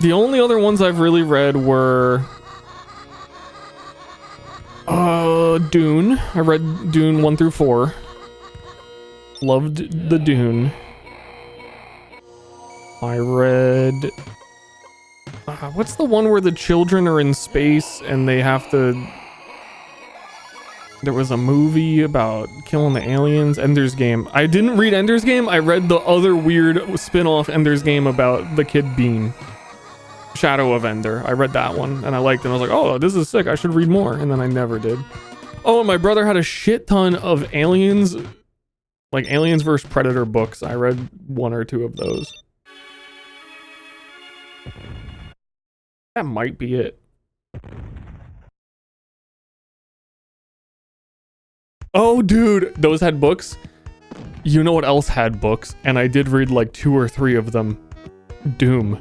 The only other ones I've really read were Dune. I read Dune 1 through 4. Loved the Dune. I read what's the one where the children are in space and they have to, there was a movie about killing the aliens. Ender's Game. I didn't read Ender's Game. I read the other weird spin-off Ender's Game about the kid Bean. Shadow of Ender. I read that one and I liked it. I was like, oh, this is sick. I should read more. And then I never did. Oh, and my brother had a shit ton of aliens, like Aliens vs. Predator books. I read 1 or 2 of those. That might be it. Oh, dude, those had books. You know what else had books? And I did read like 2 or 3 of them. Doom.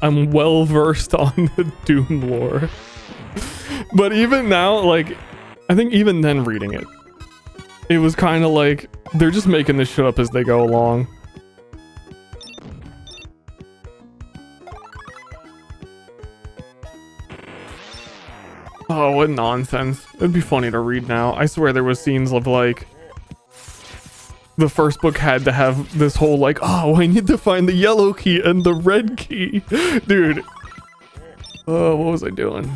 I'm well versed on the Doom lore. But even now, like, I think even then reading it, it was kind of like, they're just making this shit up as they go along. Oh, what nonsense. It'd be funny to read now. I swear there was scenes of like, the first book had to have this whole like, oh, I need to find the yellow key and the red key. Dude. Oh, what was I doing?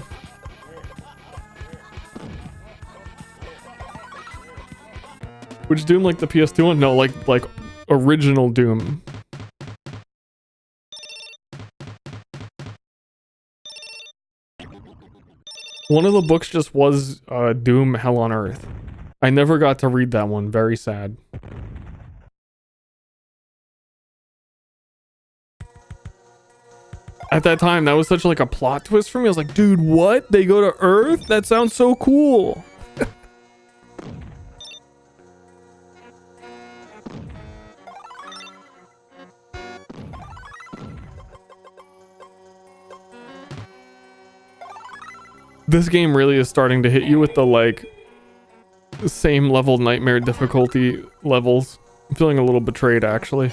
Which Doom, like the PS2 one? No, like original Doom. One of the books just was Doom Hell on Earth. I never got to read that one. Very sad. At that time, that was such like a plot twist for me. I was like, dude, what? They go to Earth? That sounds so cool. This game really is starting to hit you with the like same level nightmare difficulty levels. I'm feeling a little betrayed actually.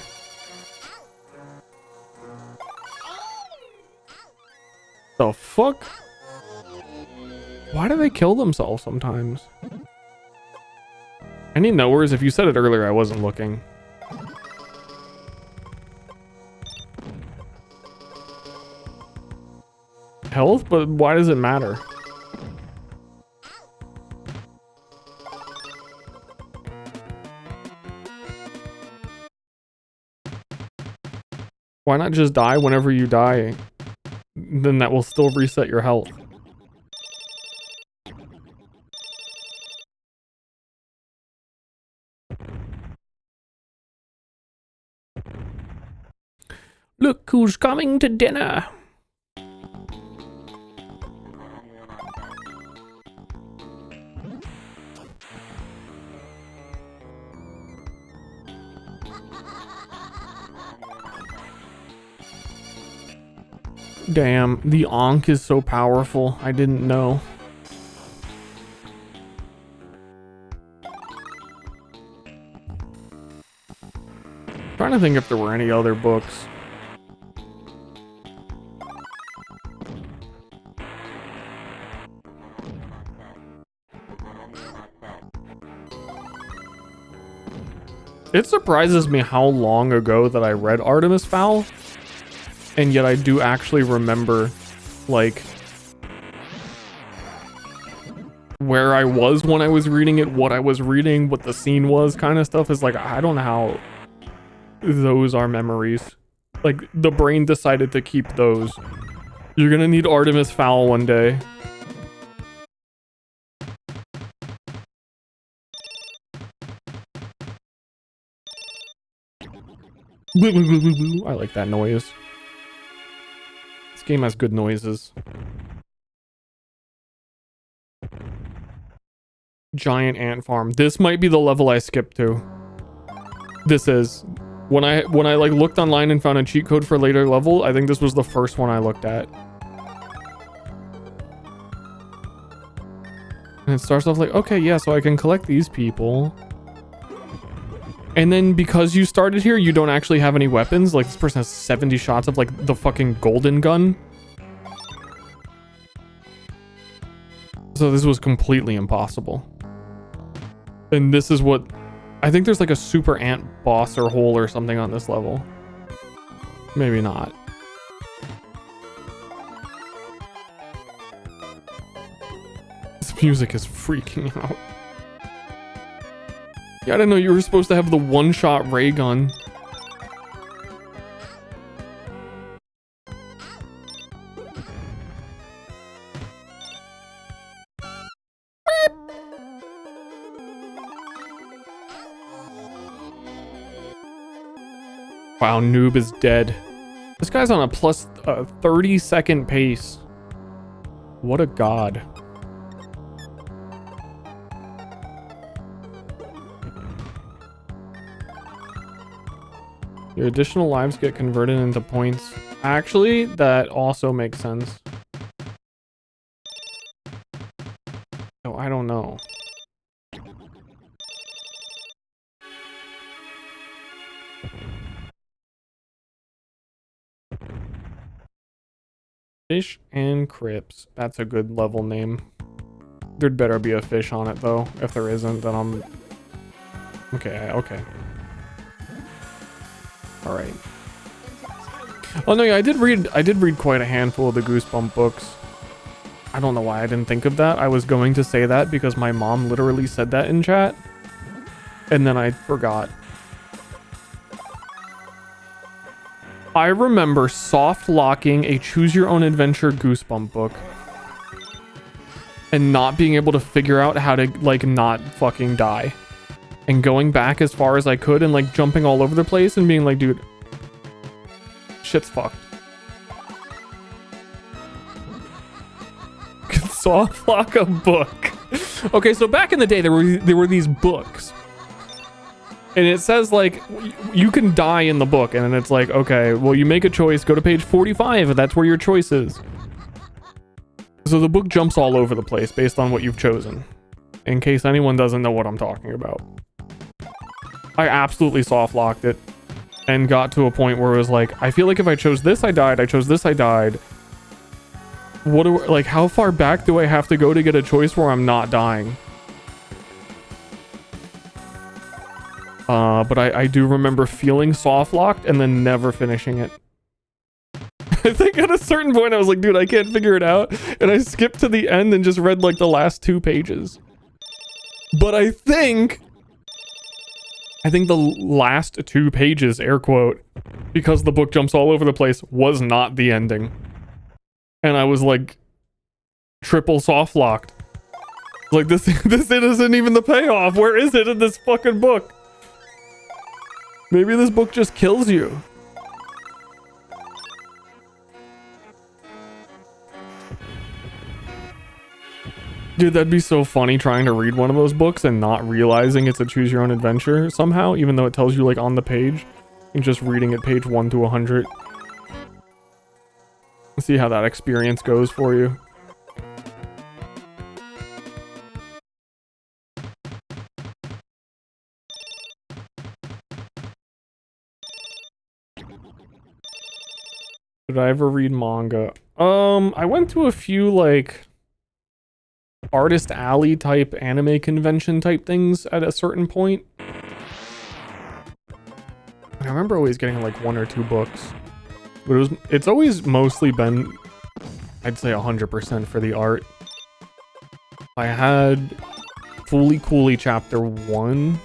The fuck? Why do they kill themselves sometimes? Any knowers? If you said it earlier, I wasn't looking. Health? But why does it matter? Why not just die whenever you die? Then that will still reset your health. Look who's coming to dinner. Damn, the Ankh is so powerful. I didn't know. Trying to think if there were any other books. It surprises me how long ago that I read Artemis Fowl. And yet I do actually remember, like, where I was when I was reading it, what I was reading, what the scene was, kind of stuff. Is like, I don't know how those are memories. Like, the brain decided to keep those. You're gonna need Artemis Fowl one day. I like that noise. This game has good noises. Giant ant farm. This might be the level I skipped to. This is. When I like looked online and found a cheat code for later level, I think this was the first one I looked at. And it starts off like, okay, yeah, so I can collect these people. And then because you started here, you don't actually have any weapons. Like, this person has 70 shots of, like, the fucking golden gun. So this was completely impossible. And this is what... I think there's, like, a super ant boss or hole or something on this level. Maybe not. This music is freaking out. Yeah, I didn't know you were supposed to have the one-shot ray gun. Wow, noob is dead. This guy's on a plus 30-second pace. What a god. Your additional lives get converted into points. Actually, that also makes sense. Oh, I don't know. Fish and Crips. That's a good level name. There'd better be a fish on it though. If there isn't, then I'm... Okay, okay. All right. Oh no, yeah, I did read quite a handful of the Goosebump books. I don't know why I didn't think of that. I was going to say that because my mom literally said that in chat, and then I forgot. I remember soft locking a Choose Your Own Adventure Goosebump book and not being able to figure out how to like not fucking die. And going back as far as I could and like jumping all over the place and being like, dude, shit's fucked. Soft lock a book. Okay, so back in the day there were these books. And it says like you can die in the book, and then it's like, okay, well, you make a choice, go to page 45, and that's where your choice is. So the book jumps all over the place based on what you've chosen. In case anyone doesn't know what I'm talking about. I absolutely soft locked it and got to a point where it was like, I feel like if I chose this, I died. I chose this, I died. What do like, how far back do I have to go to get a choice where I'm not dying? But I do remember feeling soft locked and then never finishing it. I think at a certain point I was like, dude, I can't figure it out. And I skipped to the end and just read like the last 2 pages. But I think the last 2 pages, air quote, because the book jumps all over the place, was not the ending. And I was like, triple soft locked. Like, this isn't even the payoff. Where is it in this fucking book? Maybe this book just kills you. Dude, that'd be so funny trying to read one of those books and not realizing it's a choose your own adventure somehow, even though it tells you like on the page, and just reading it page 1 to 100. Let's see how that experience goes for you. Did I ever read manga? I went to a few like Artist Alley type anime convention type things at a certain point. I remember always getting like 1 or 2 books, but it's always mostly been, I'd say 100% for the art. I had Fully Cooley chapter 1.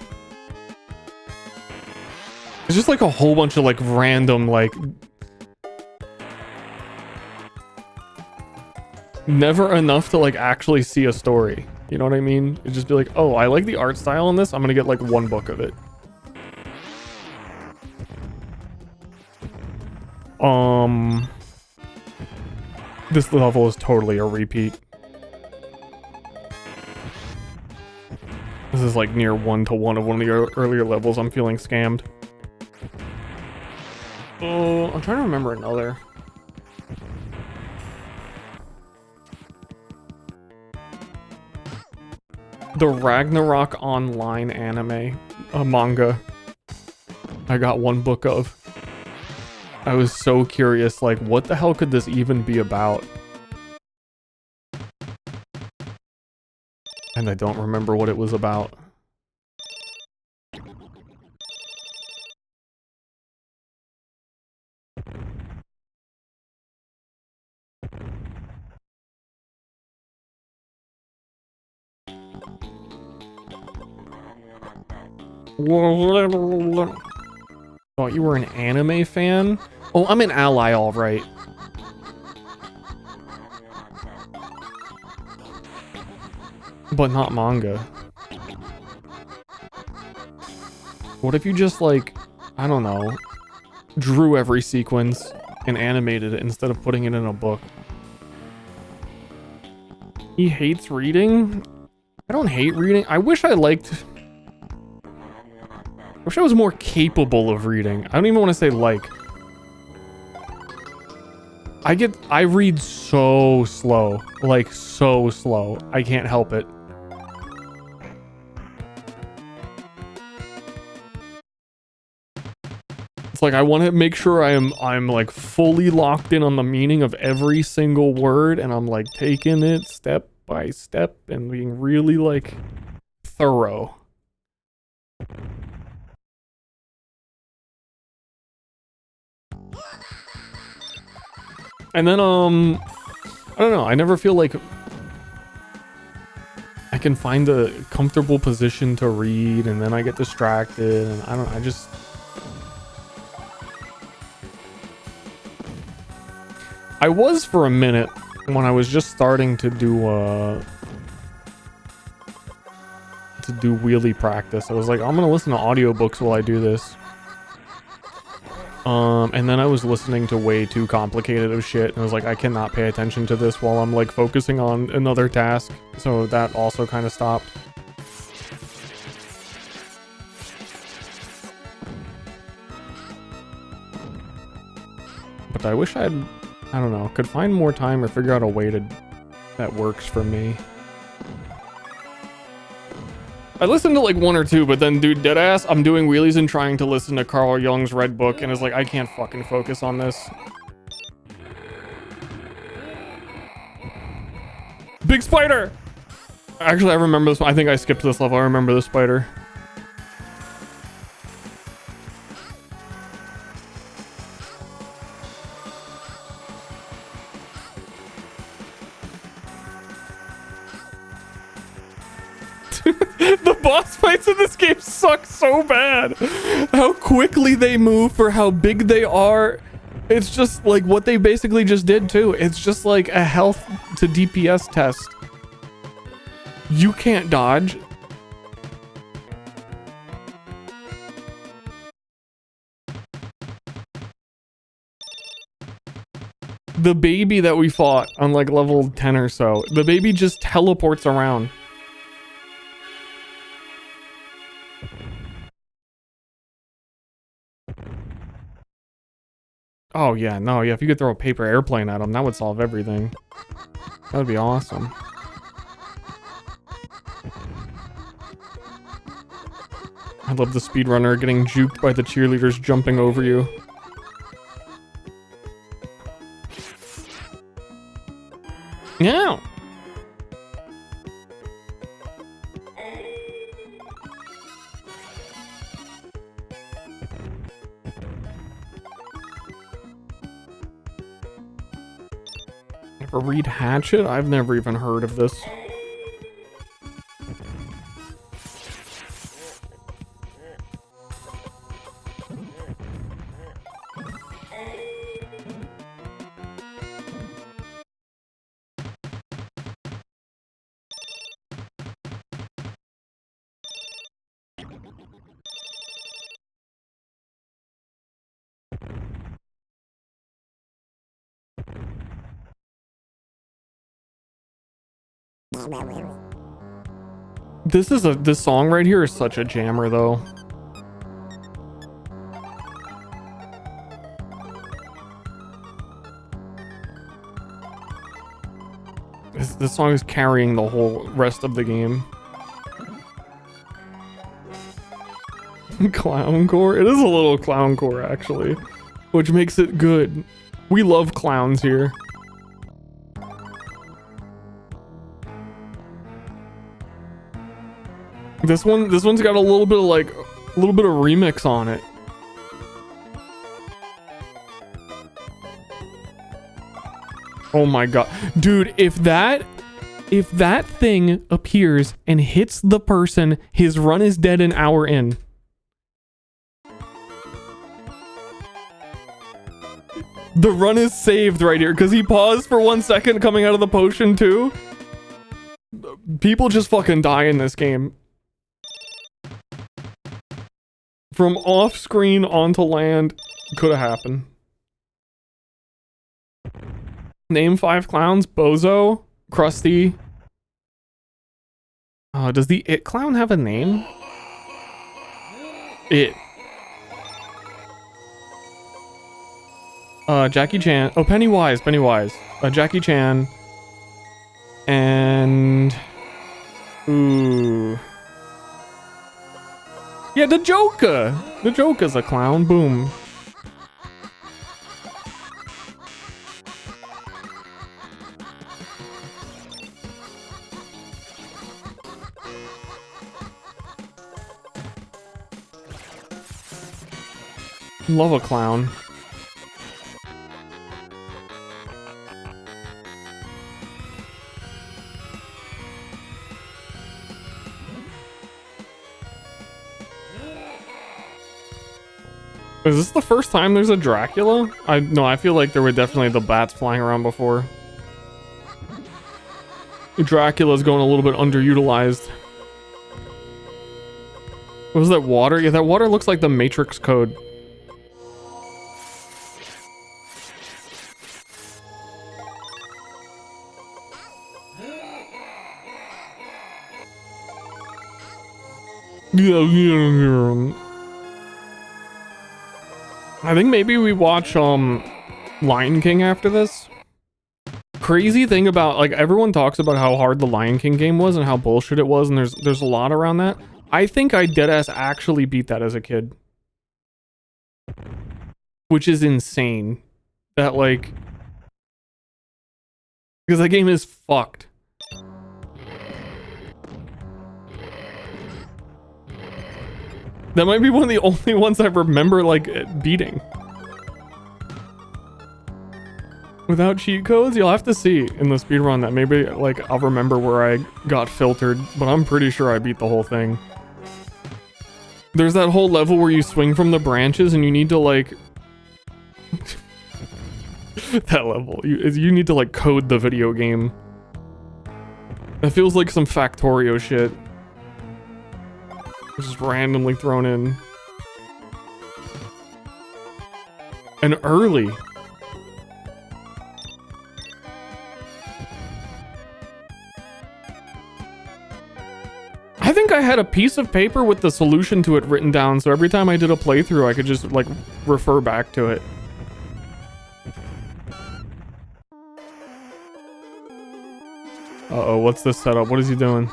It's just like a whole bunch of like random like never enough to like actually see a story. You know what I mean? It'd just be like, oh, I like the art style in this. I'm gonna get like 1 book of it. This level is totally a repeat. This is like near 1-to-1 of one of the earlier levels. I'm feeling scammed. Oh, I'm trying to remember another. The Ragnarok Online anime, a manga. I got one book of. I was so curious, like, what the hell could this even be about? And I don't remember what it was about. Thought you were an anime fan? Oh, I'm an ally, all right. But not manga. What if you just, like, I don't know, drew every sequence and animated it instead of putting it in a book? He hates reading? I don't hate reading. I wish I liked... I wish I was more capable of reading. I don't even want to say like. I read so slow. Like, so slow. I can't help it. It's like I want to make sure I'm like fully locked in on the meaning of every single word, and I'm like taking it step by step and being really like thorough. And then, I don't know, I never feel like I can find a comfortable position to read, and then I get distracted, and I was for a minute when I was just starting to do wheelie practice. I was like, I'm gonna listen to audiobooks while I do this. And then I was listening to way too complicated of shit, and I was like, I cannot pay attention to this while I'm like focusing on another task. So that also kind of stopped. But I wish I don't know, could find more time or figure out a way that works for me. I listened to like one or two, but then, dude, deadass, I'm doing wheelies and trying to listen to Carl Jung's Red Book, and it's like, I can't fucking focus on this. Big spider! Actually, I remember this one. I think I skipped this level. I remember the spider. The boss fights in this game suck so bad. How quickly they move for how big they are. It's just like what they basically just did too. It's just like a health to DPS test. You can't dodge. The baby that we fought on like level 10 or so, the baby just teleports around. Oh yeah, no, yeah, if you could throw a paper airplane at him, that would solve everything. That would be awesome. I love the speedrunner getting juked by the cheerleaders jumping over you. Yeah. Ever read Hatchet? I've never even heard of this. This song right here is such a jammer though. This song is carrying the whole rest of the game. Clowncore? It is a little clowncore actually, which makes it good. We love clowns here. This one's got a little bit of like a little bit of remix on it. Oh my god. Dude, if that thing appears and hits the person, his run is dead an hour in. The run is saved right here because he paused for 1 second coming out of the potion too. People just fucking die in this game. From off screen onto land, could have happened. Name 5 clowns: Bozo, Krusty. Does the It clown have a name? It. Jackie Chan. Oh, Pennywise. Jackie Chan. And... Ooh. Yeah, the Joker. The Joker's a clown. Boom. Love a clown. Is this the first time there's a Dracula? No, I feel like there were definitely the bats flying around before. Dracula's going a little bit underutilized. What was that water? Yeah, that water looks like the Matrix code. I think maybe we watch Lion King after this. Crazy thing about, like, everyone talks about how hard the Lion King game was and how bullshit it was, and there's a lot around that. I think I deadass actually beat that as a kid. Which is insane. That, like, because that game is fucked. That might be one of the only ones I remember, like, beating. Without cheat codes? You'll have to see in the speedrun that maybe, like, I'll remember where I got filtered, but I'm pretty sure I beat the whole thing. There's that whole level where you swing from the branches and you need to, like... that level. You need to, like, code the video game. It feels like some Factorio shit. Just randomly thrown in. And early. I think I had a piece of paper with the solution to it written down, so every time I did a playthrough, I could just, like, refer back to it. Uh-oh, what's this setup? What is he doing?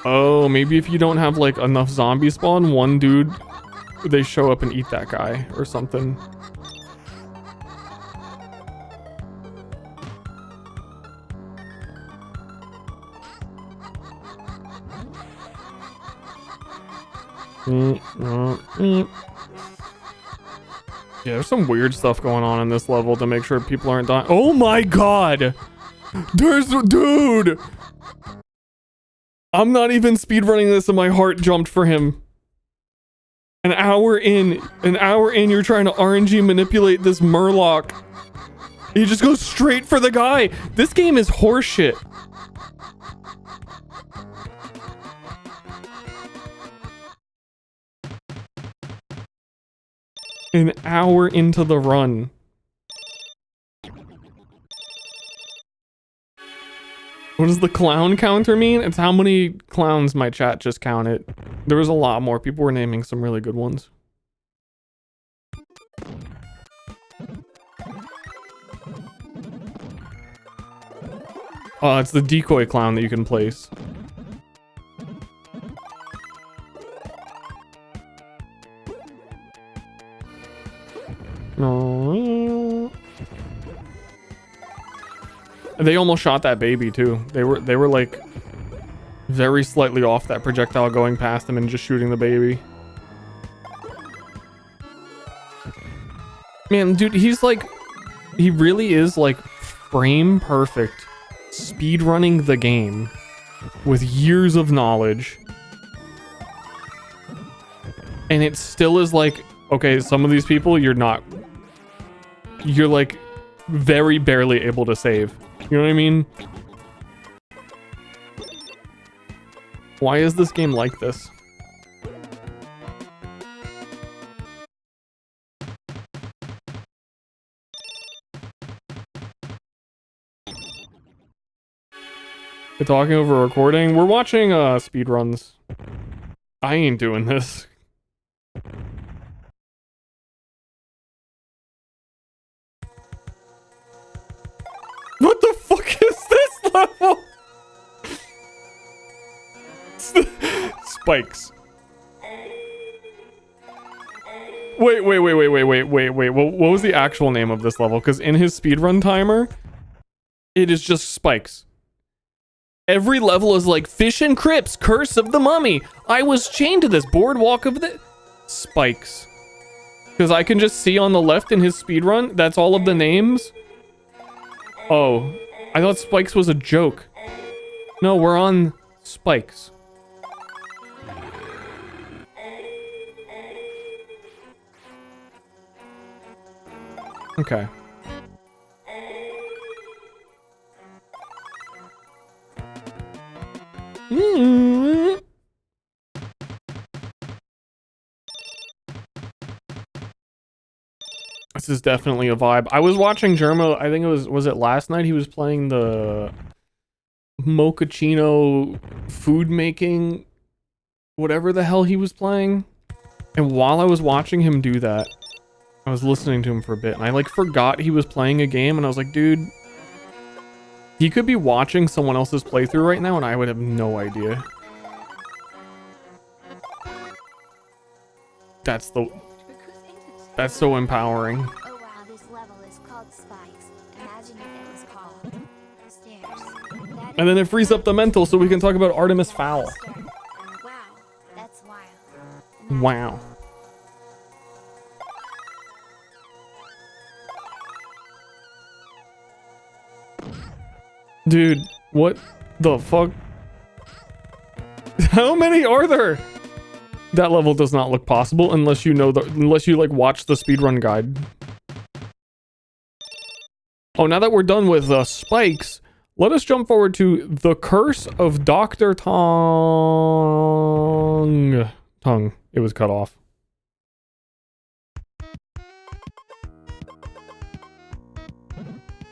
Oh, maybe if you don't have, like, enough zombie spawn, one dude, they show up and eat that guy or something. Yeah, there's some weird stuff going on in this level to make sure people aren't dying. Oh my god! Dude! I'm not even speedrunning this and my heart jumped for him. An hour in, you're trying to RNG manipulate this Murloc. He just goes straight for the guy. This game is horseshit. An hour into the run. What does the clown counter mean? It's how many clowns my chat just counted. There was a lot more. People were naming some really good ones. It's the decoy clown that you can place. They almost shot that baby too. They were like very slightly off that projectile going past them and just shooting the baby. Man, dude, he's like, he really is like frame perfect speedrunning the game with years of knowledge. And it still is like, okay, some of these people you're like very barely able to save. You know what I mean? Why is this game like this? We're talking over recording. We're watching speedruns. I ain't doing this. What the fuck is this level? Spikes. Wait. What was the actual name of this level? Because in his speedrun timer, it is just spikes. Every level is like Fish and Crips, Curse of the Mummy. I was chained to this boardwalk of the spikes. Because I can just see on the left in his speedrun, that's all of the names. Oh, I thought spikes was a joke. No, we're on spikes. Okay. This is definitely a vibe. I was watching Germo, I think was it last night? He was playing the mochaccino food making, whatever the hell he was playing. And while I was watching him do that, I was listening to him for a bit, and I like forgot he was playing a game, and I was like, dude, he could be watching someone else's playthrough right now, and I would have no idea. That's so empowering. Oh wow, this level is called Spikes. Imagine if it was called Stairs. And then it frees up the mental so we can talk about Artemis Fowl. Wow, that's wild. Wow. Dude, what the fuck? How many are there? That level does not look possible unless you know unless you like watch the speedrun guide. Oh, now that we're done with spikes, let us jump forward to the Curse of Dr. Tongue. It was cut off.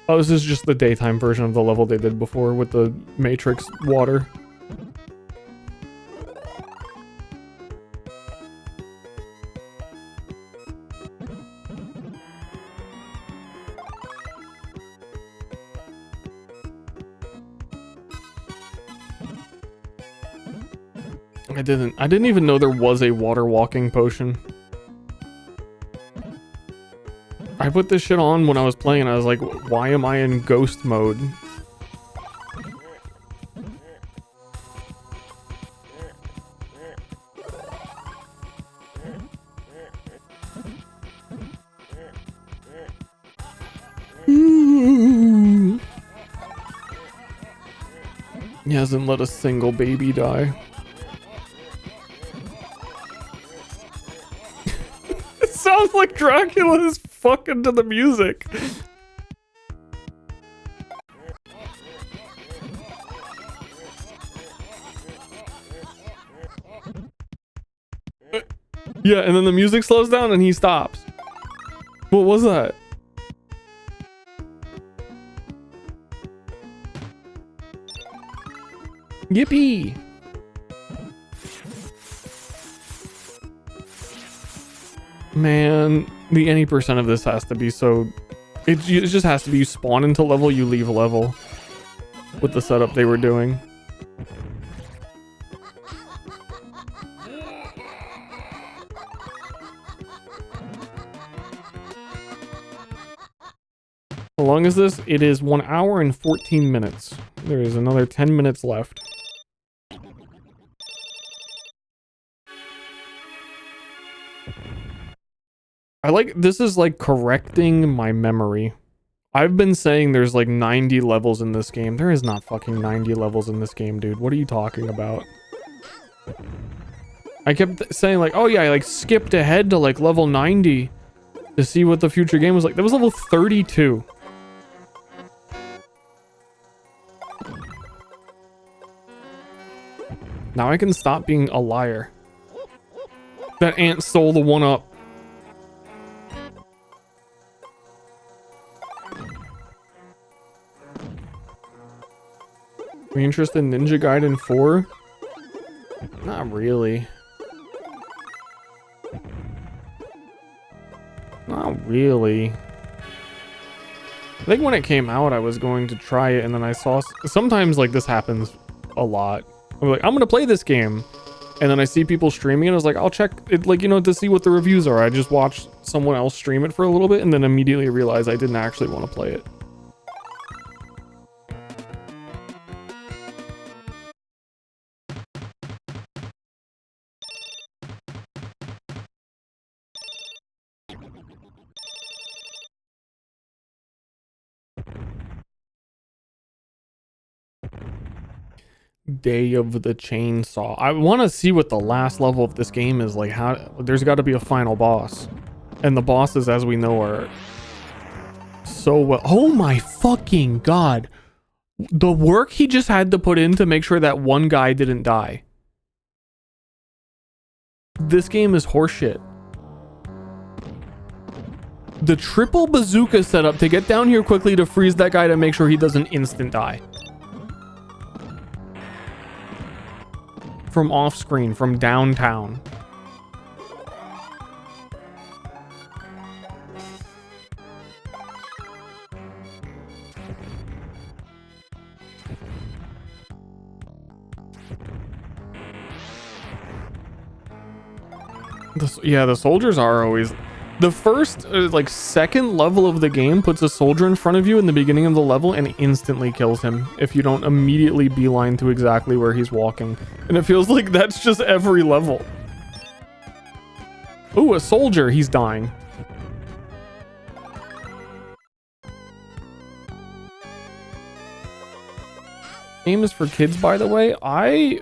Oh, this is just the daytime version of the level they did before with the Matrix water. I didn't even know there was a water walking potion. I put this shit on when I was playing and I was like, why am I in ghost mode? He hasn't let a single baby die. It sounds like Dracula is fucking to the music. Yeah, and then the music slows down and he stops. What was that? Yippee! Man, the any percent of this has to be so... It just has to be you spawn into level, you leave level. With the setup they were doing. How long is this? It is 1 hour and 14 minutes. There is another 10 minutes left. This is like correcting my memory. I've been saying there's like 90 levels in this game. There is not fucking 90 levels in this game, dude. What are you talking about? I kept saying like, oh yeah, I like skipped ahead to like level 90 to see what the future game was like. That was level 32. Now I can stop being a liar. That ant stole the one up. Are you interested in Ninja Gaiden 4? Not really. Not really. I think when it came out, I was going to try it, and then I saw... Sometimes, like, this happens a lot. I'm like, I'm gonna play this game. And then I see people streaming it, I was like, I'll check it, like, you know, to see what the reviews are. I just watched someone else stream it for a little bit, and then immediately realized I didn't actually want to play it. Day of the Chainsaw. I want to see what the last level of this game is like. How there's got to be a final boss, and the bosses, as we know, are so well. Oh my fucking god, the work he just had to put in to make sure that one guy didn't die. This game is horseshit. The triple bazooka setup to get down here quickly to freeze that guy to make sure he doesn't instant die. From off screen, from downtown. Yeah, the soldiers are always... The first, like, second level of the game puts a soldier in front of you in the beginning of the level and instantly kills him if you don't immediately beeline to exactly where he's walking. And it feels like that's just every level. Ooh, a soldier. He's dying. Game is for kids, by the way. I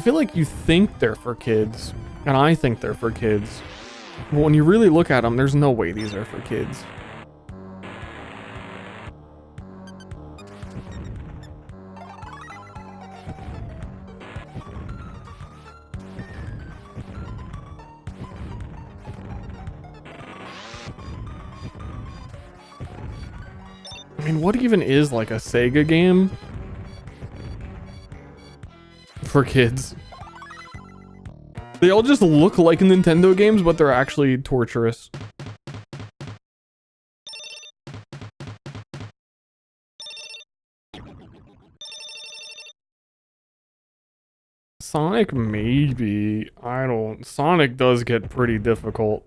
feel like you think they're for kids. And I think they're for kids. But when you really look at them, there's no way these are for kids. I mean, what even is like a Sega game for kids? They all just look like Nintendo games, but they're actually torturous. Sonic, maybe. I don't... Sonic does get pretty difficult.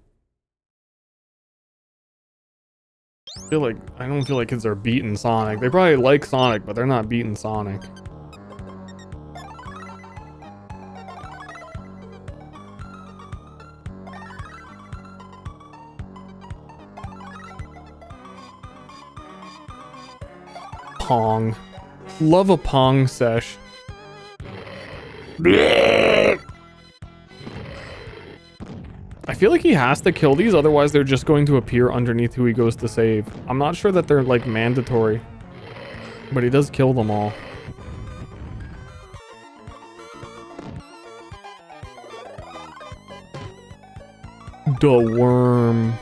I don't feel like kids are beating Sonic. They probably like Sonic, but they're not beating Sonic. Pong. Love a Pong sesh. I feel like he has to kill these, otherwise they're just going to appear underneath who he goes to save. I'm not sure that they're like mandatory, but he does kill them all. The worm.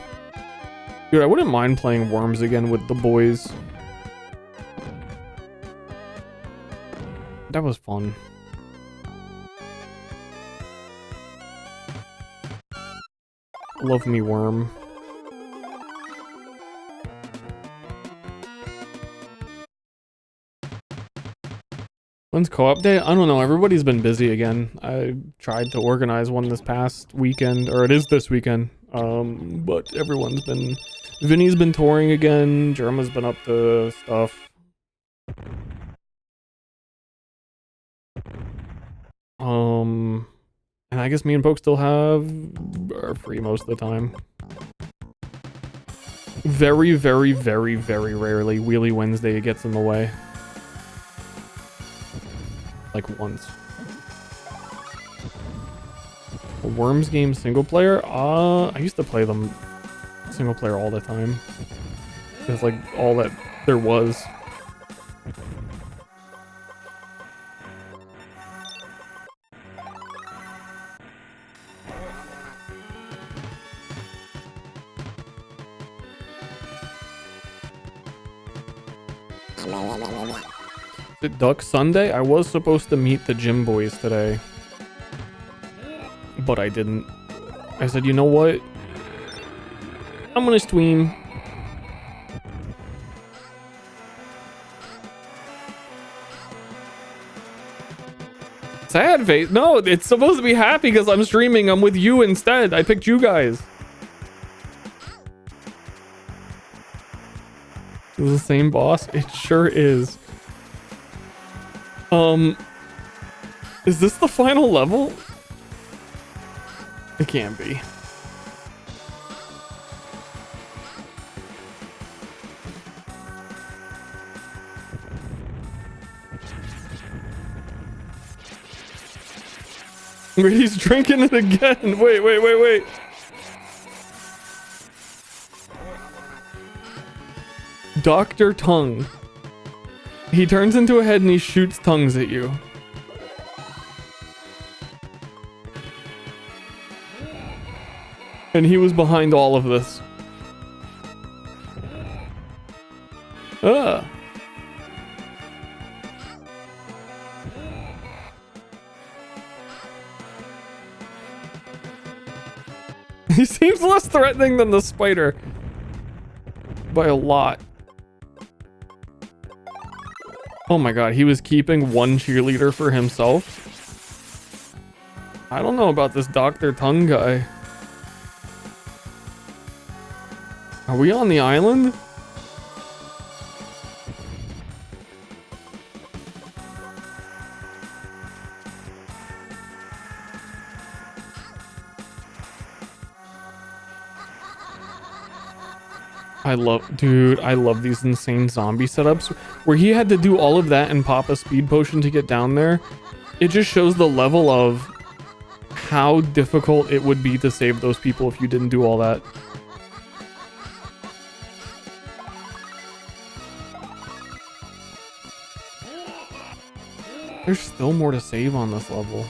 Dude, I wouldn't mind playing Worms again with the boys. That was fun. Love me worm. When's co-op day? I don't know. Everybody's been busy again. I tried to organize one this past weekend, or it is this weekend. But everyone's been... Vinny's been touring again. Jerma's been up to stuff. And I guess me and Poke still are free most of the time. Very, very, very, very rarely Wheelie Wednesday gets in the way. Like once. A Worms game single player? I used to play them single player all the time. It's like all that there was. Is it Duck Sunday? I was supposed to meet the gym boys today, but I didn't. I said, you know what? I'm gonna stream. Sad face. No, it's supposed to be happy because I'm streaming. I'm with you instead. I picked you guys. Is it the same boss? It sure is. Is this the final level? It can't be. He's drinking it again. Wait. Dr. Tongue. He turns into a head and he shoots tongues at you. And he was behind all of this. He seems less threatening than the spider. By a lot. Oh my god, he was keeping one cheerleader for himself? I don't know about this Dr. Tongue guy. Are we on the island? I love these insane zombie setups where he had to do all of that and pop a speed potion to get down there. It just shows the level of how difficult it would be to save those people if you didn't do all that. There's still more to save on this level.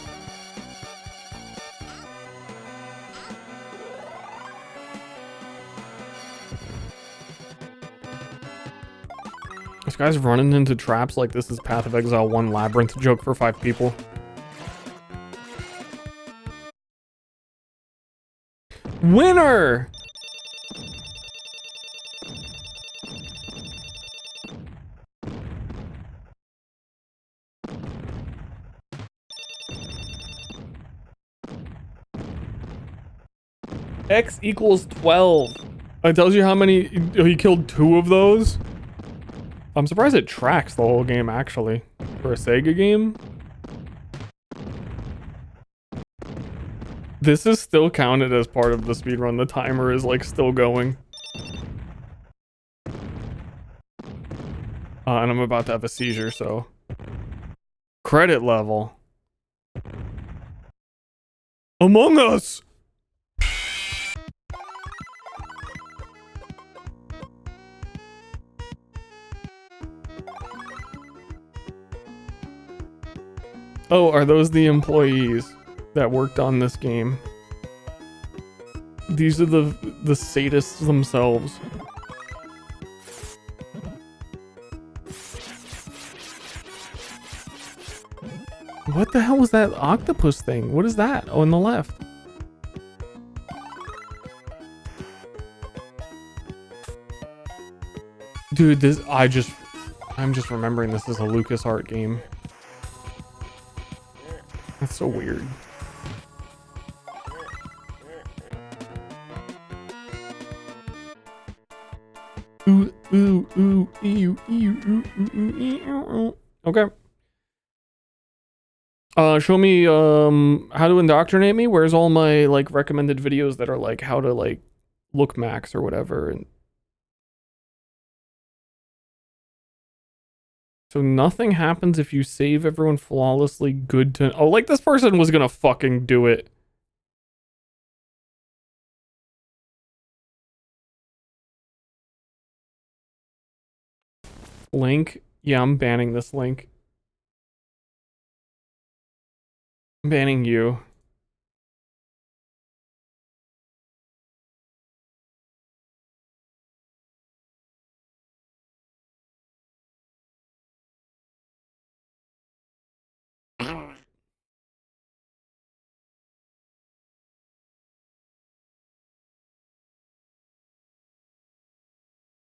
This guy's running into traps like this is Path of Exile 1 Labyrinth joke for 5 people. Winner! X equals 12. It tells you how many... He killed 2 of those? I'm surprised it tracks the whole game, actually. For a Sega game. This is still counted as part of the speedrun. The timer is, like, still going. And I'm about to have a seizure, so... Credit level. Among Us! Oh, are those the employees that worked on this game? These are the sadists themselves. What the hell was that octopus thing? What is that? Oh, on the left. Dude, I'm just remembering this is a LucasArts game. That's so weird. Ooh, ooh, ooh, ew, ew, ooh, ooh, ooh, ew. Okay. Show me how to indoctrinate me. Where's all my like recommended videos that are like how to like look max or whatever? And so nothing happens if you save everyone flawlessly. Good to oh, like this person was gonna fucking do it. Link, yeah, I'm banning this link. I'm banning you.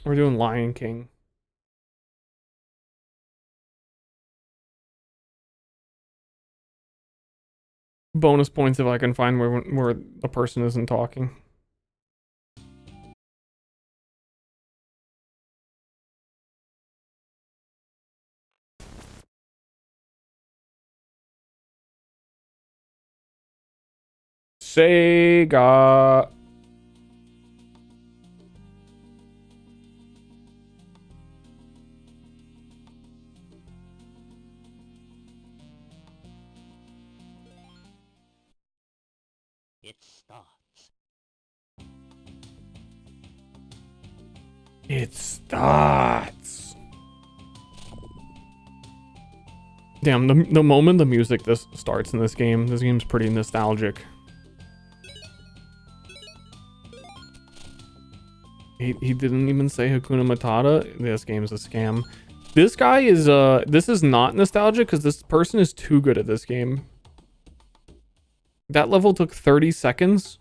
We're doing Lion King. Bonus points if I can find where the person isn't talking. Sega. It starts. It starts. Damn, the moment the music this starts in this game's pretty nostalgic. He didn't even say Hakuna Matata. This game's a scam. This guy is this is not nostalgic because this person is too good at this game. That level took 30 seconds.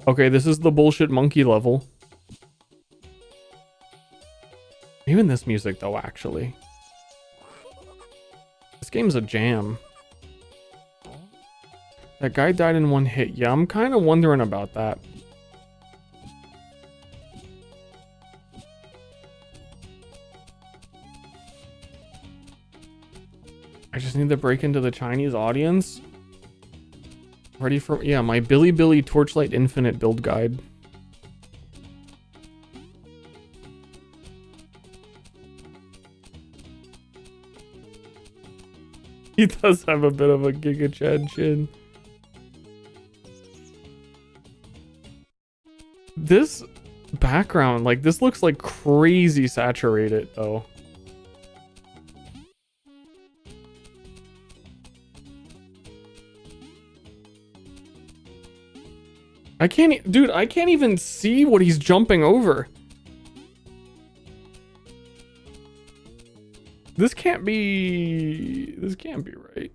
Okay, this is the bullshit monkey level. Even this music though, actually. This game's a jam. That guy died in one hit. Yeah, I'm kind of wondering about that. I just need to break into the Chinese audience. Ready for, yeah, my Billy Billy Torchlight Infinite build guide. He does have a bit of a Giga Chad chin. This background, like, this looks like crazy saturated, though. I can't, dude, I can't even see what he's jumping over. This can't be right.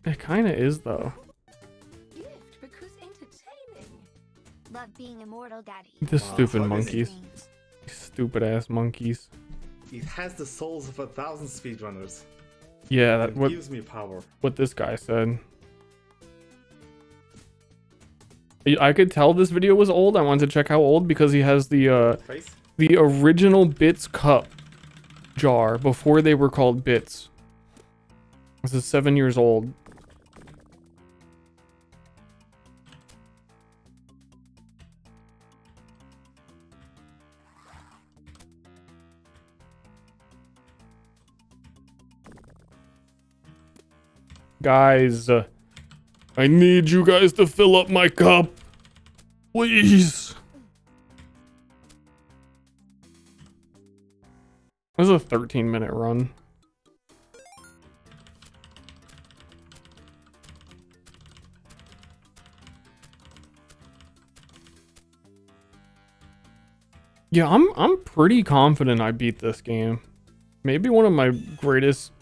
It kind of is, though. Gift because entertaining. Love being immortal, Daddy. This stupid how is monkeys. Stupid ass monkeys. It has the souls of 1,000 speedrunners. Yeah, that It gives me power. what this guy said. I could tell this video was old. I wanted to check how old because he has the Face? original Bits cup jar before they were called Bits. This is 7 years old. Guys, I need you guys to fill up my cup. Please. This is a 13-minute run. Yeah, I'm pretty confident I beat this game. Maybe one of my greatest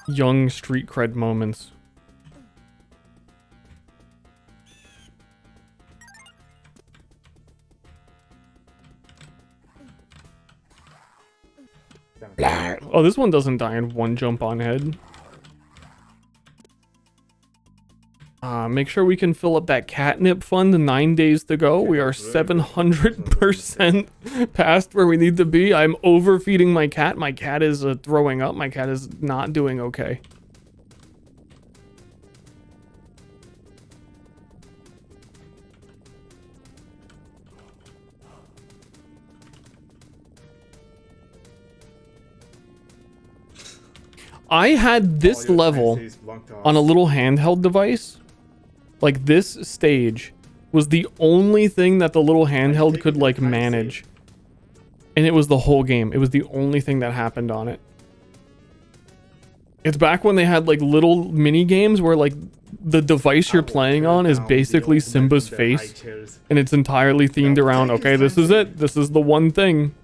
young street cred moments. Oh, this one doesn't die in one jump on head. Make sure we can fill up that catnip fund. 9 days to go. We are 700% past where we need to be. I'm overfeeding my cat. My cat is throwing up. My cat is not doing okay. I had this level on a little handheld device. Like, this stage was the only thing that the little handheld could, like, manage. And it was the whole game. It was the only thing that happened on it. It's back when they had, like, little mini games where, like, the device you're playing on is basically Simba's face. And it's entirely themed around, okay, this is it. This is the one thing.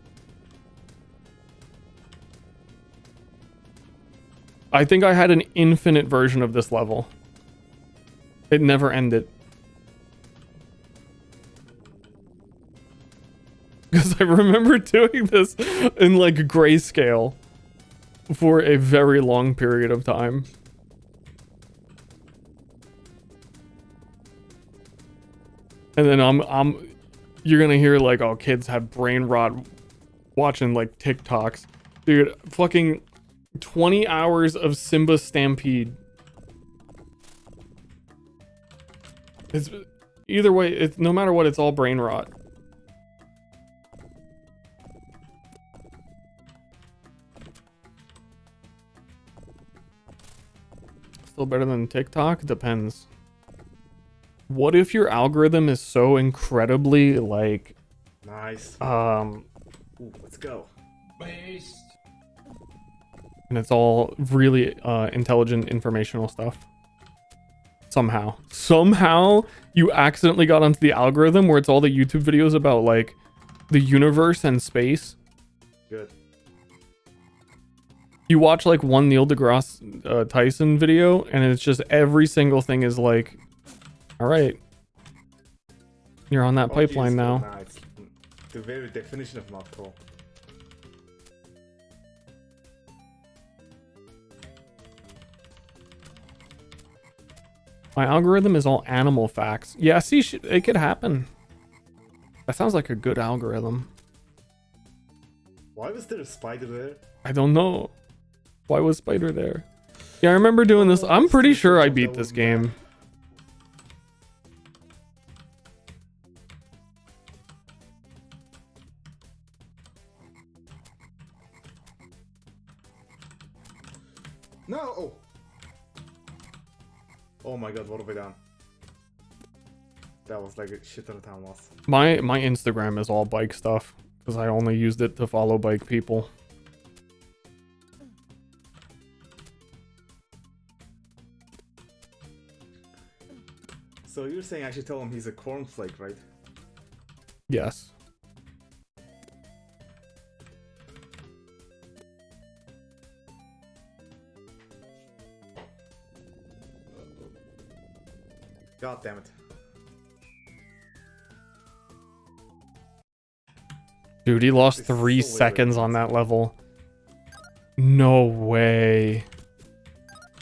I think I had an infinite version of this level. It never ended. Because I remember doing this in like grayscale for a very long period of time. And then you're gonna hear like, oh, kids have brain rot watching like TikToks. Dude, fucking 20 hours of Simba Stampede. It's either way, it's no matter what, it's all brain rot. Still better than TikTok? Depends. What if your algorithm is so incredibly like Nice. Ooh, Let's go. and it's all really intelligent informational stuff? Somehow you accidentally got onto the algorithm where it's all the YouTube videos about like the universe and space. Good. You watch like one Neil deGrasse Tyson video and it's just every single thing is like, all right, you're on that pipeline now. Nice. The very definition of not cool. My algorithm is all animal facts. Yeah, see, it could happen. That sounds like a good algorithm. Why was there a spider there? I don't know. Why was Spider there? Yeah, I remember doing this. I'm pretty sure I beat this game. No! Oh! Oh my god, what have I done? That was like a shit ton of time lost. My Instagram is all bike stuff because I only used it to follow bike people. So you're saying I should tell him he's a cornflake, right? Yes. God damn it. Dude, he lost This is 3 so seconds on that level. No way.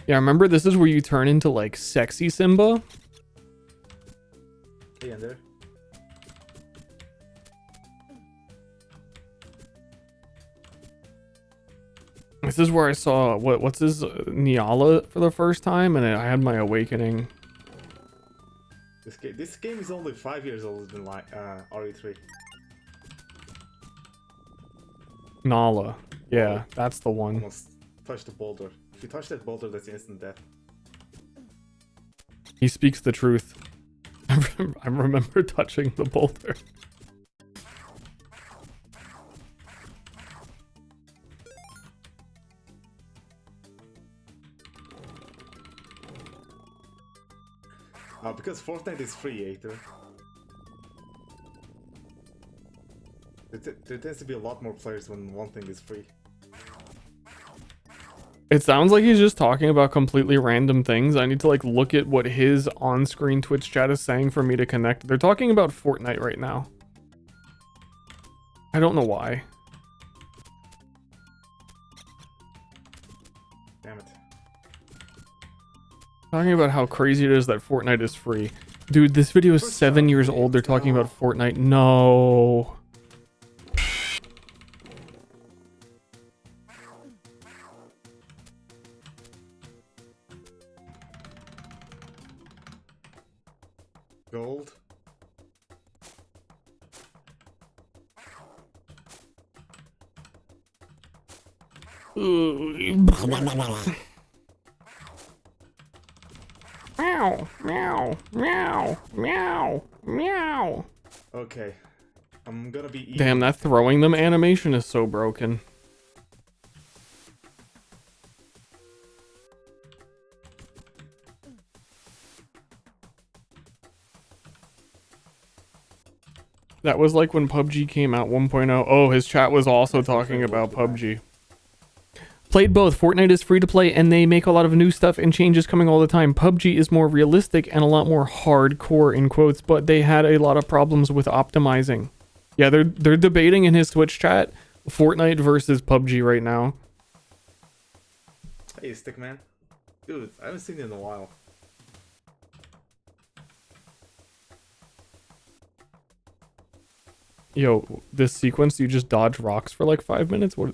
Yeah, remember this is where you turn into like sexy Simba? Hey, in there. This is where I saw what's his Nyala for the first time, and I had my awakening. This game is only 5 years old in like RE3. Nala. Yeah, that's the one. Almost touched the boulder. If you touch that boulder, that's instant death. He speaks the truth. I remember touching the boulder. Because Fortnite is free, Aether. There tends to be a lot more players when one thing is free. It sounds like he's just talking about completely random things. I need to like look at what his on-screen Twitch chat is saying for me to connect. They're talking about Fortnite right now. I don't know why. Damn it. Talking about how crazy it is that Fortnite is free. Dude, this video is 7 years old. They're talking about Fortnite. No. Gold. Meow, meow, meow, meow, meow. Okay. I'm gonna be eating. Damn, that throwing them animation is so broken. That was like when PUBG came out 1.0. Oh, his chat was also talking about PUBG. Played both. Fortnite is free to play and they make a lot of new stuff and changes coming all the time. PUBG is more realistic and a lot more hardcore in quotes, but they had a lot of problems with optimizing. Yeah, they're debating in his Twitch chat Fortnite versus PUBG right now. Hey, Stickman. Dude, I haven't seen you in a while. Yo, this sequence, you just dodge rocks for like 5 minutes? What?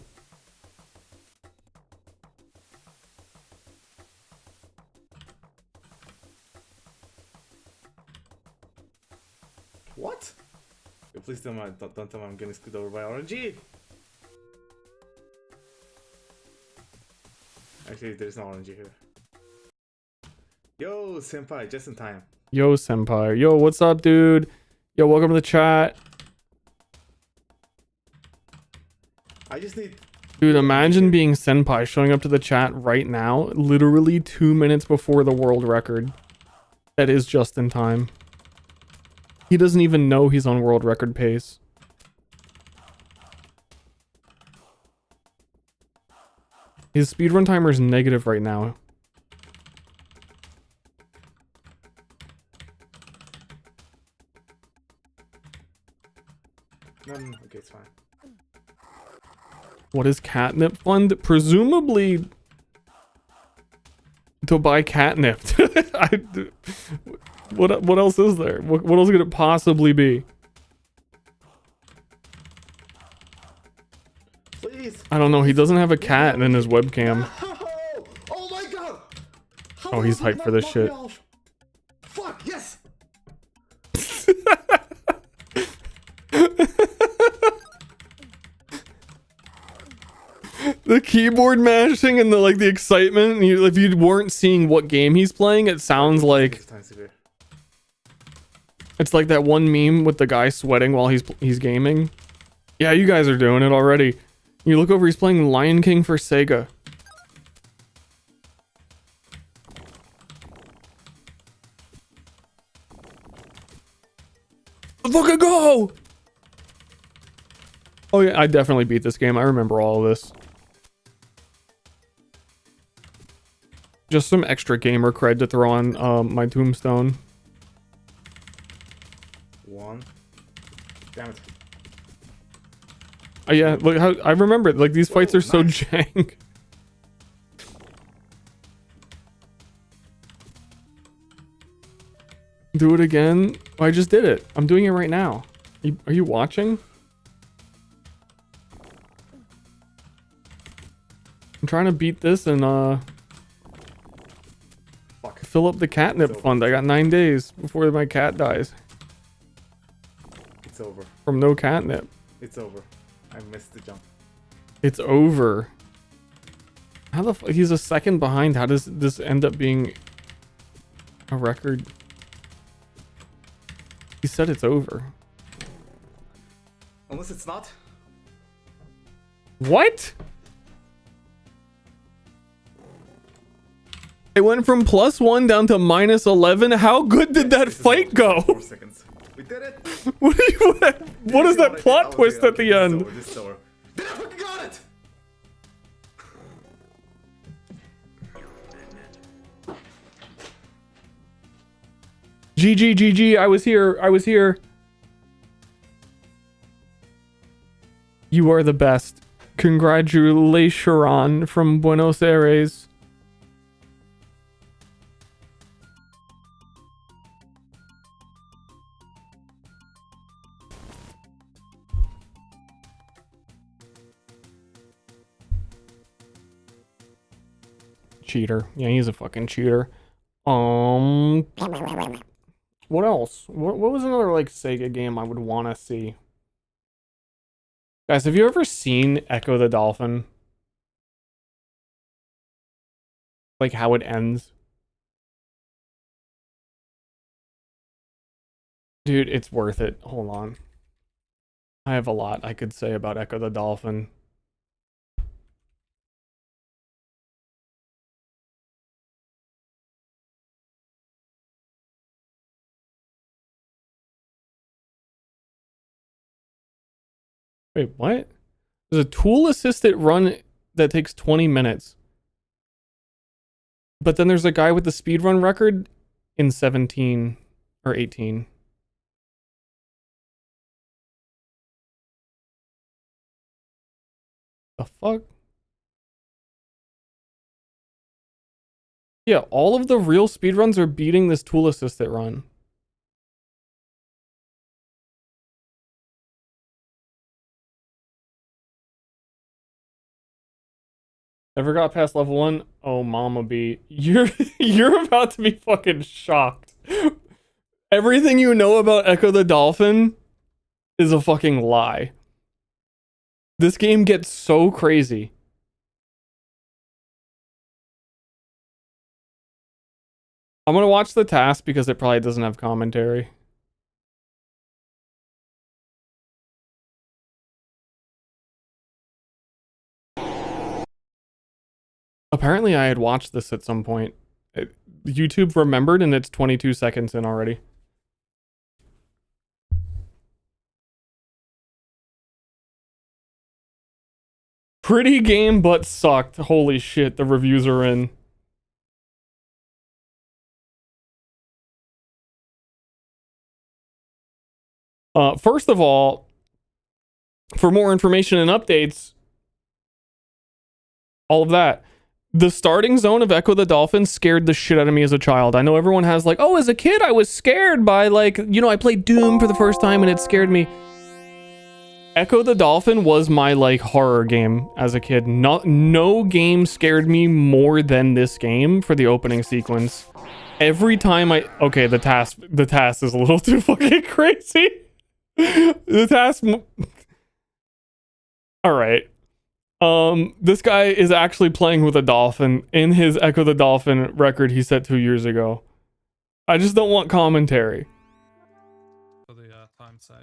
What? Yo, please don't tell me I'm getting screwed over by RNG. Actually, there's no RNG here. Yo, senpai, just in time. Yo, senpai. Yo, what's up, dude? Yo, welcome to the chat. I just need... Dude, imagine being senpai showing up to the chat right now, literally 2 minutes before the world record. That is just in time. He doesn't even know he's on world record pace. His speedrun timer is negative right now. Okay, it's fine. What is catnip fund? Presumably to buy catnip. What else is there? What else could it possibly be? Please. I don't know. He doesn't have a cat in his webcam. Oh my god! How Oh, he's did hyped for this knock shit. me off? Fuck, yes! The keyboard mashing and the excitement. If you weren't seeing what game he's playing, it sounds like it's like that one meme with the guy sweating while he's gaming. Yeah, you guys are doing it already. You look over, he's playing Lion King for Sega. Fucking go! Oh yeah, I definitely beat this game. I remember all of this. Just some extra gamer cred to throw on my tombstone. One. Damn it. Oh yeah, look how I remember. Like these fights are so nice. jank. Do it again. Oh, I just did it. I'm doing it right now. Are you watching? I'm trying to beat this and Fuck. fill up the catnip fund. I got 9 days before my cat dies It's over. from no catnip. It's over. I missed the jump. It's over. How the fuck? He's a second behind. How does this end up being a record? He said it's over. Unless it's not. What? It went from +1 down to -11. How good did that fight go? 4 seconds. With did it! What is that plot twist at the end? This door. Did I fucking got it! GG, I was here. You are the best. Congratulations from Buenos Aires. Cheater. Yeah, he's a fucking cheater. What else? What was another like Sega game I would want to see? Guys, have you ever seen Echo the Dolphin? Like how it ends? Dude, it's worth it. Hold on. I have a lot I could say about Echo the Dolphin. Wait, what? There's a tool-assisted run that takes 20 minutes. But then there's a guy with the speedrun record in 17 or 18. The fuck? Yeah, all of the real speedruns are beating this tool-assisted run. Never got past level 1? Oh, mama B. You're about to be fucking shocked. Everything you know about Echo the Dolphin is a fucking lie. This game gets so crazy. I'm gonna watch the task because it probably doesn't have commentary. Apparently I had watched this at some point. YouTube remembered and it's 22 seconds in already. Pretty game but sucked. Holy shit, the reviews are in. First of all, for more information and updates, all of that, the starting zone of Echo the Dolphin scared the shit out of me as a child. I know everyone has like, oh, as a kid, I was scared by like, you know, I played Doom for the first time and it scared me. Echo the Dolphin was my like horror game as a kid. No game scared me more than this game for the opening sequence. Every time okay, the task is a little too fucking crazy. The task. All right. This guy is actually playing with a dolphin in his Echo the Dolphin record he set 2 years ago. I just don't want commentary. For the time save.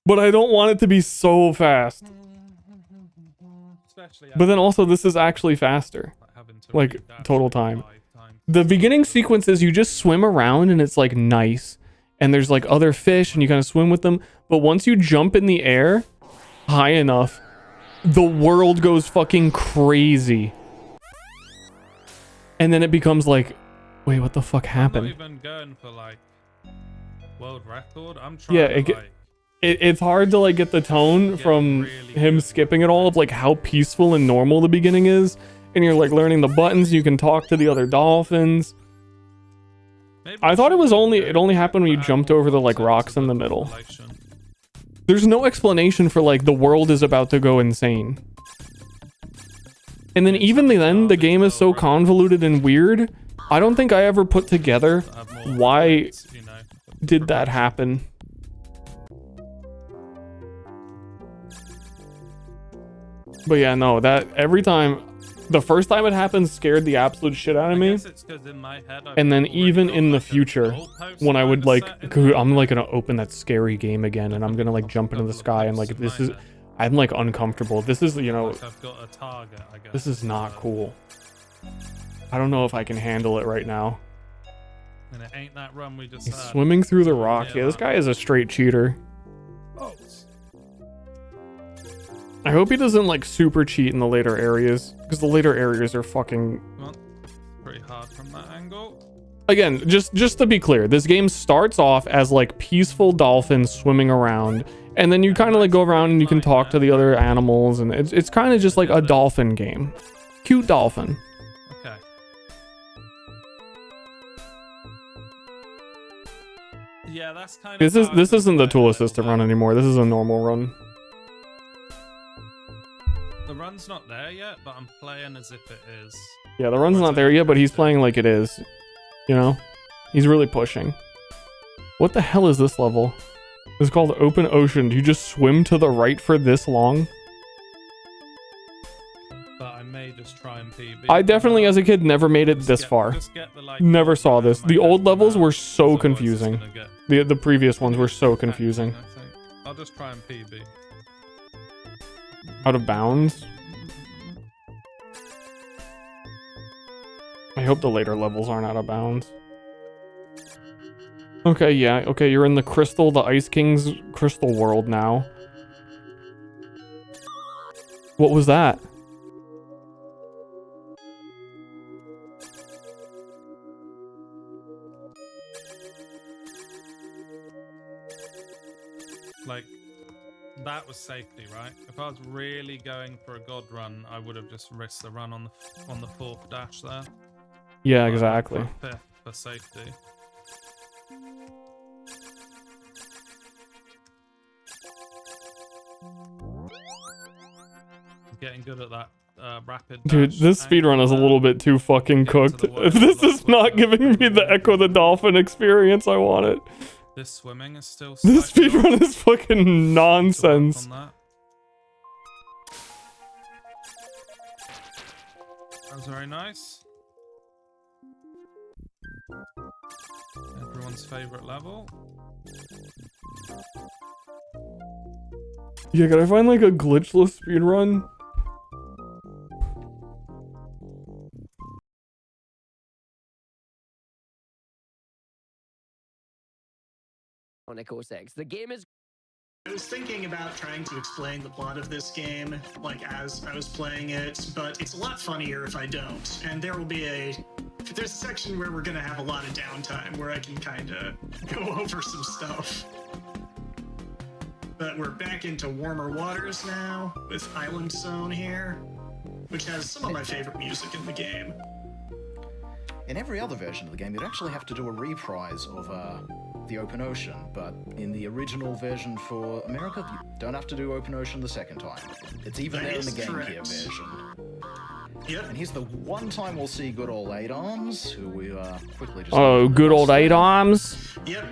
But I don't want it to be so fast. Especially But then also this is actually faster. Like total time. The beginning sequences you just swim around and it's like nice. And there's like other fish and you kind of swim with them. But once you jump in the air high enough, the world goes fucking crazy. And then it becomes like, wait, what the fuck happened? I'm not even going for like world record. I'm trying Yeah, to like... it's hard to like get the tone from really him skipping it all of like how peaceful and normal the beginning is. And you're like learning the buttons, you can talk to the other dolphins. Maybe I thought it only happened when you jumped over the like rocks in the middle. There's no explanation for like the world is about to go insane. And then even then, the game is so convoluted and weird. I don't think I ever put together why did that happen. But yeah, no, that every time, the first time it happened scared the absolute shit out of me. And then even in the future, when I would like, I'm like gonna open that scary game again and I'm gonna like jump into the sky and like this is, I'm like uncomfortable. This is, you know, this is not cool. I don't know if I can handle it right now. And it ain't that run we just He's had. swimming through the rock. Yeah, Yeah, this that guy is a straight cheater. I hope he doesn't like super cheat in the later areas, because the later areas are fucking... Well, pretty hard from that angle. Again, just to be clear, this game starts off as like peaceful dolphins swimming around, and then you kind of like go around and you can talk to the other animals, and it's kind of just like a dolphin game. Cute dolphin. Okay. Yeah, that's kind of... This isn't the tool assistant run anymore. This is a normal run. The run's not there yet, but I'm playing as if it is. Yeah, the run's not there yet, but he's playing like it is. You know? He's really pushing. What the hell is this level? It's called Open Ocean. Do you just swim to the right for this long? But I may just try and PB. I definitely, as a kid, never made it this far. Never saw this. The old levels were so confusing. The previous ones were so confusing. I'll just try and PB. Out of bounds? I hope the later levels aren't out of bounds. Okay, yeah. Okay, you're in the Ice King's crystal world now. What was that? Like, that was safety, right? If I was really going for a god run, I would have just risked the run on the fourth dash there. Yeah, exactly. For fifth for safety. I'm getting good at that rapid Dude, dash this speedrun is a little bit too fucking cooked. If this is not giving me the Echo the Dolphin experience I wanted. This swimming is still... This speedrun is fucking nonsense. That was very nice. Everyone's favorite level. Yeah, can I find like a glitchless speedrun? On Echo 6. The game is... I was thinking about trying to explain the plot of this game, like as I was playing it, but it's a lot funnier if I don't. And there will be there's a section where we're gonna have a lot of downtime where I can kinda go over some stuff. But we're back into warmer waters now, with Island Zone here, which has some of my favorite music in the game. In every other version of the game, you'd actually have to do a reprise of the Open Ocean, but in the original version for America, you don't have to do Open Ocean the second time. It's even there in the Game Gear version. Yep. And here's the one time we'll see good old 8 Arms, who we quickly just... Oh, good old 8 Arms. Yep.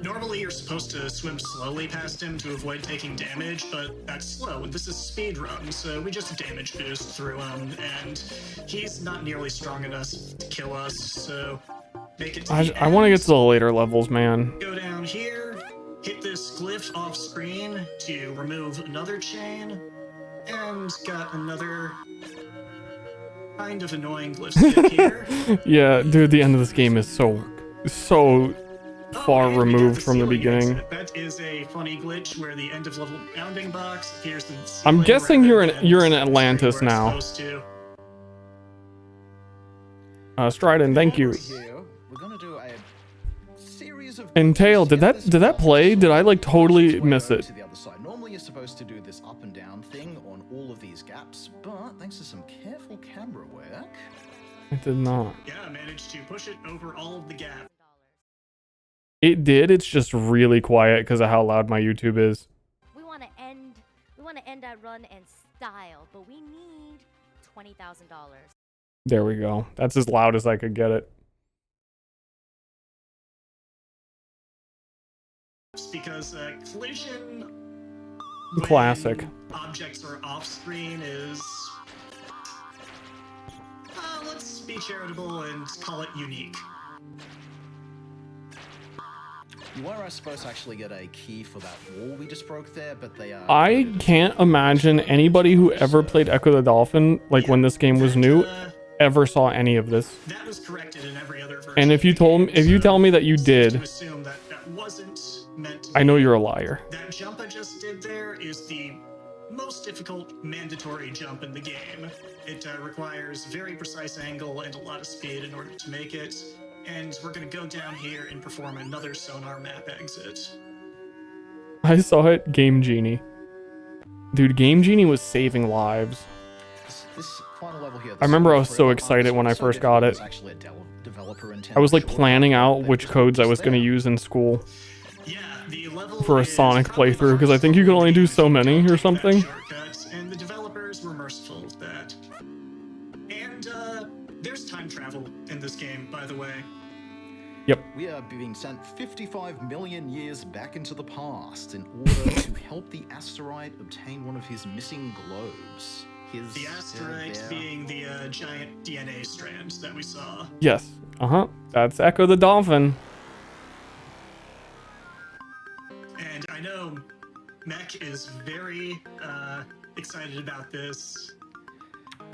Normally you're supposed to swim slowly past him to avoid taking damage, but that's slow, and this is speedrun, so we just damage boost through him, and he's not nearly strong enough to kill us, so make it to I want to get to the later levels, man. Go down here, hit this glyph off screen to remove another chain, and got another kind of annoying glyph stick here. Yeah, dude, the end of this game is so far removed from the beginning. That is a funny glitch where the end of level bounding box appears in the I'm guessing you're in than Atlantis where it's now. supposed to. Strident, thank you. Here, we're gonna do a series of... And Tail, did that play? Did I like totally miss it? To the other side. Normally you're supposed to do this up and down thing on all of these gaps, but thanks to some careful camera work... I did not. Yeah, I managed to push it over all of the gaps. It did. It's just really quiet because of how loud my YouTube is. We want to end that run in style, but we need $20,000. There we go. That's as loud as I could get it. Because collision Classic. when objects are off screen is let's be charitable and call it unique. You were supposed to actually get a key for that wall we just broke there, but they are... I can't imagine anybody who ever played Echo the Dolphin, like when this game was new, ever saw any of this. That was corrected in every other version. And if you of the game, tell me that you safe did, to assume that that wasn't meant to I know be. you're a liar. That jump I just did there is the most difficult mandatory jump in the game. It requires very precise angle and a lot of speed in order to make it. And we're going to go down here and perform another sonar map exit. I saw it, Game Genie. Dude, Game Genie was saving lives. This final level here, I remember I was so excited when I first got it. I was like planning out which codes I was going to use in school Yeah, the level for a is Sonic probably the playthrough, because I think you can only do so many or something. shortcuts, and the developers were merciful with that. And there's time travel in this game, by the way. We are being sent 55 million years back into the past in order to help the asteroid obtain one of his missing globes. The asteroid being the giant DNA strand that we saw. Yes. That's Echo the Dolphin. And I know Mech is very excited about this.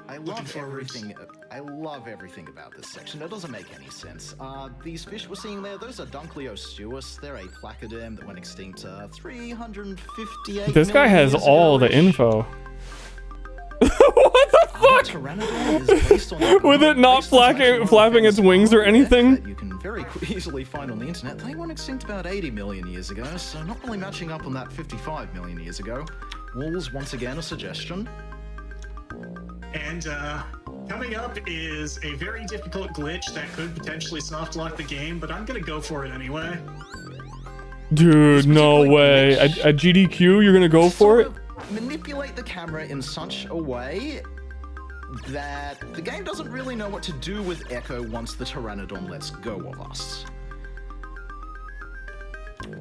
I love everything. I love everything about this section. It doesn't make any sense. These fish we're seeing there, those are Dunkliostuus. They're a placoderm that went extinct 358. This guy has all the info. What the fuck? With it not flapping its wings or anything? That you can very easily find on the internet. They went extinct about 80 million years ago, so not really matching up on that 55 million years ago. Walls, once again, a suggestion. And coming up is a very difficult glitch that could potentially soft lock the game, but I'm gonna go for it anyway. Dude, no way. A GDQ, you're gonna go for it? Manipulate the camera in such a way that the game doesn't really know what to do with Echo once the Pteranodon lets go of us.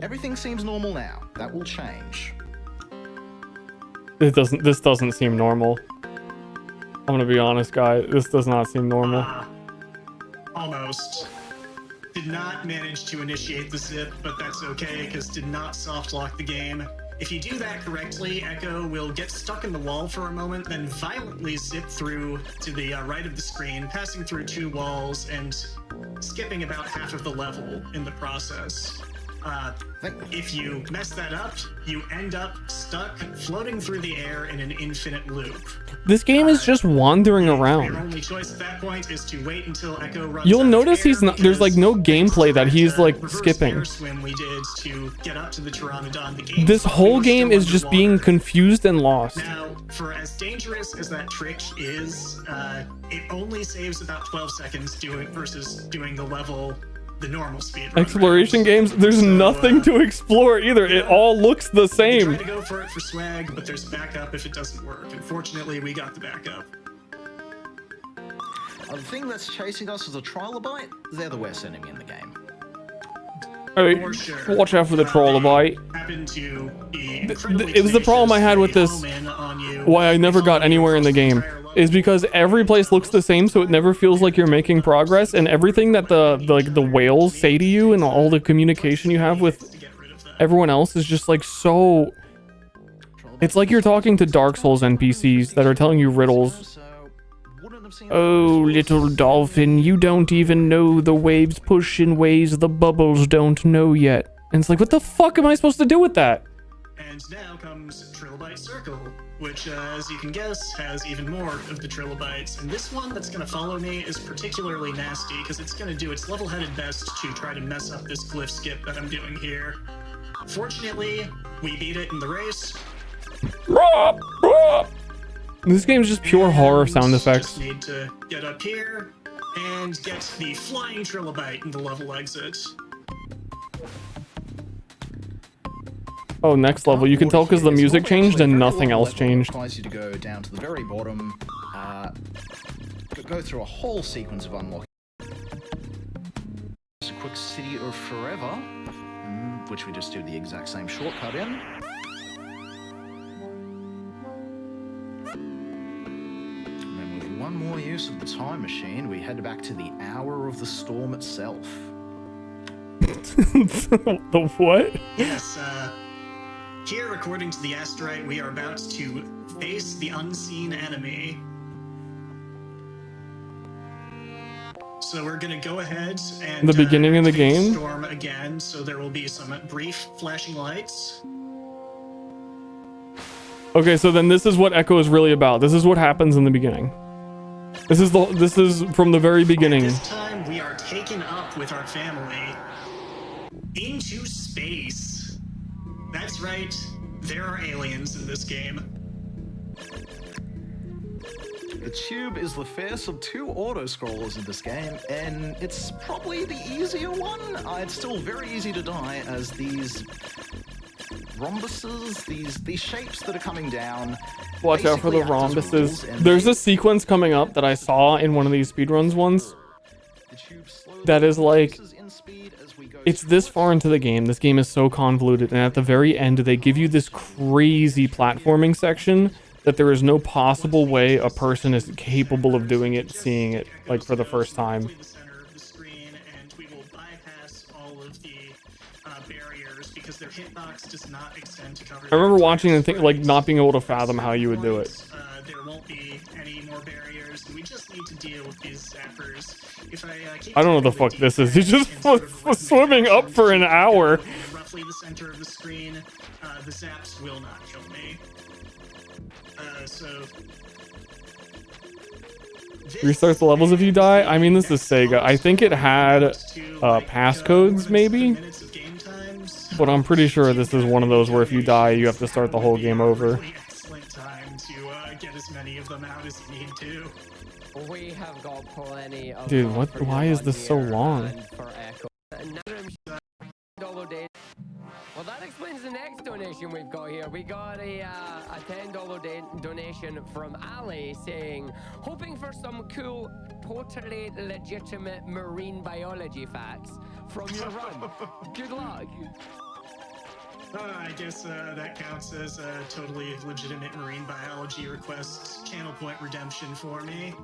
Everything seems normal now. That will change. This doesn't seem normal. I'm gonna be honest, guy. This does not seem normal. Almost. Did not manage to initiate the zip, but that's okay, because did not soft lock the game. If you do that correctly, Echo will get stuck in the wall for a moment, then violently zip through to the right of the screen, passing through 2 walls and skipping about half of the level in the process. If you mess that up, you end up stuck floating through the air in an infinite loop. This game is just wandering around. Your only choice at that point is to wait until Echo runs You'll out of notice air, he's not. There's like no gameplay that he's like reverse skipping. air swim we did to get up to the Pteranodon. The game This whole game is just being underwater. confused and lost. Now, for as dangerous as that trick is, it only saves about 12 seconds versus doing the level the normal speed run Exploration rounds. games, there's nothing to explore either. It all looks the You try same. to go for it for swag, but there's backup if it doesn't work. Unfortunately, we got the backup. The thing that's chasing us is a trilobite. They're the worst enemy in the game. Alright, For sure. watch out for the trilobite. Happened to be It was the problem I had with this. Why I never got anywhere in the game is because every place looks the same, so it never feels like you're making progress, and everything that the whales say to you and all the communication you have with everyone else is just like so. It's like you're talking to Dark Souls NPCs that are telling you riddles. Oh, little dolphin, you don't even know the waves push in ways the bubbles don't know yet. And it's like, what the fuck am I supposed to do with that? And now comes Trilobite Circle, which, as you can guess, has even more of the trilobites. And this one that's going to follow me is particularly nasty, because it's going to do its level-headed best to try to mess up this glyph skip that I'm doing here. Fortunately, we beat it in the race. This game's just pure horror sound effects. Just need to get up here and get the flying trilobite in the level exit. Oh, next level. You can tell because the music changed and nothing else changed. Requires you to go down to the very bottom, go through a whole sequence of unlocking. It's a quick City of Forever, which we just do the exact same shortcut in. And then with one more use of the time machine, we head back to the Hour of the Storm itself. The what? Yes, here, according to the asteroid, we are about to face the unseen enemy. So we're gonna go ahead and The beginning of the activate game? Storm again. So there will be some brief flashing lights. Okay, so then this is what Echo is really about. This is what happens in the beginning. This is from the very beginning. This time we are taken up with our family into space. That's right, there are aliens in this game. The tube is the first of two auto-scrollers in this game, and it's probably the easier one. It's still very easy to die as these rhombuses, these shapes that are coming down. Watch out for the basically act as walls, rhombuses. and There's a sequence coming up that I saw in one of these speedruns once. the tube slowly That is like, increases in speed as we go it's through this it. far into the game. This game is so convoluted, and at the very end, they give you this crazy platforming section that there is no possible way a person is capable of doing it, seeing it like for the first time. The center of the screen, and we will bypass all of the barriers because their hitbox does not extend to cover. I remember watching and think like not being able to fathom how you would do it. There won't be any more barriers, and we just need to deal with these zappers. If I don't know what the fuck this is. He's just swimming up for an hour. Roughly the center of the screen, the zaps will not kill me. So Restart the levels if you die? I mean, this is Sega. I think it had passcodes, maybe? But I'm pretty sure this is one of those where if you die, you have to start the whole game over. excellent time to get as many of them out as you need to. We have got plenty of Dude, what? Why is this so long? for Echo. $10 day. Well, that explains the next donation we've got here. We got a $10 donation from Ali saying, hoping for some cool, totally legitimate marine biology facts from your run. Good luck. I guess that counts as a totally legitimate marine biology request. Channel point redemption for me.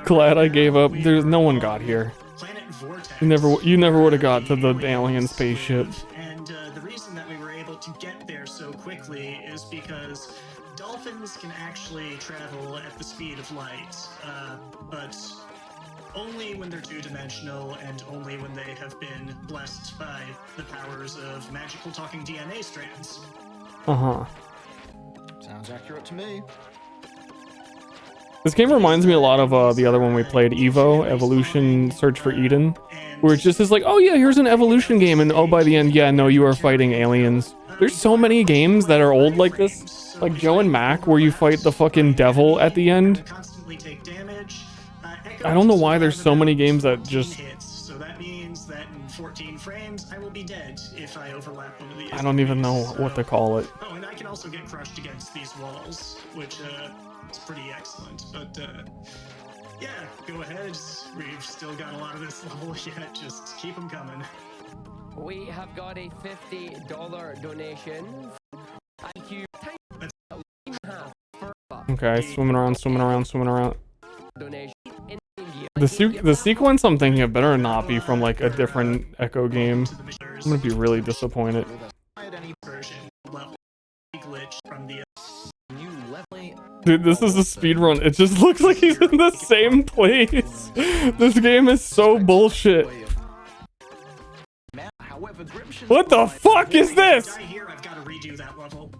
Glad I gave up. There's no one got here. Planet Vortex. You never would have got to the alien spaceship. And the reason that we were able to get there so quickly is because dolphins can actually travel at the speed of light, but only when they're two-dimensional and only when they have been blessed by the powers of magical talking DNA strands. Uh-huh. Sounds accurate to me. This game reminds me a lot of the other one we played, Evo, Evolution Search for Eden, where it just is like, oh yeah, here's an evolution game, and oh, by the end, yeah, no, you are fighting aliens. There's so many games that are old like this, like Joe and Mac, where you fight the fucking devil at the end. Constantly take damage. I don't know why there's so many games that just... So that means that in 14 frames, I will be dead if I overlap one of these. I don't even know what to call it. Oh, and I can also get crushed against these walls, which is pretty excellent. But yeah, go ahead. We've still got a lot of this level yet. Just keep them coming. We have got a $50 donation. Thank you. Okay, swimming around. Donation. The sequence I'm thinking of better not be from like a different Echo game. I'm gonna be really disappointed. Dude, this is a speedrun. It just looks like he's in the same place. This game is so bullshit. What the fuck is this? I've got to redo that level.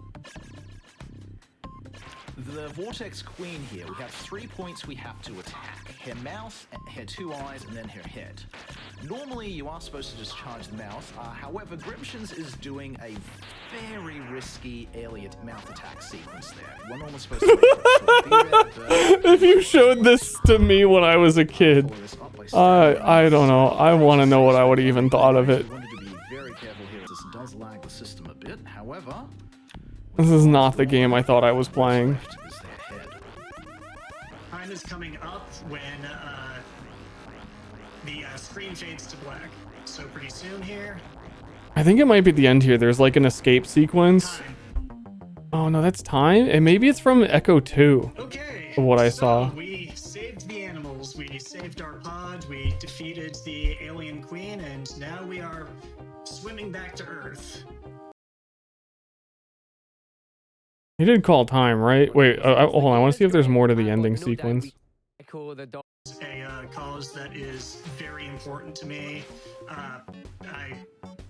The Vortex Queen here, we have 3 points we have to attack. Her mouth, her 2 eyes, and then her head. Normally, you are supposed to just charge the mouth. However, Grimshins is doing a very risky alien mouth attack sequence there. We're normally supposed to If you showed this to me when I was a kid, I don't know. I want to know what I would have even thought of it. wanted to be very careful here. This does lag the system a bit. However, This is not the game I thought I was playing. Time is coming up when the screen fades to black. So pretty soon here. I think it might be the end here. There's like an escape sequence. Oh no, that's time? And maybe it's from Echo 2. Okay. Of what I saw. We saved the animals, we saved our pod, we defeated the alien queen, and now we are swimming back to Earth. He did call time, right? Wait, hold on. I want to see if there's more to the ending sequence. a cause that is very important to me. I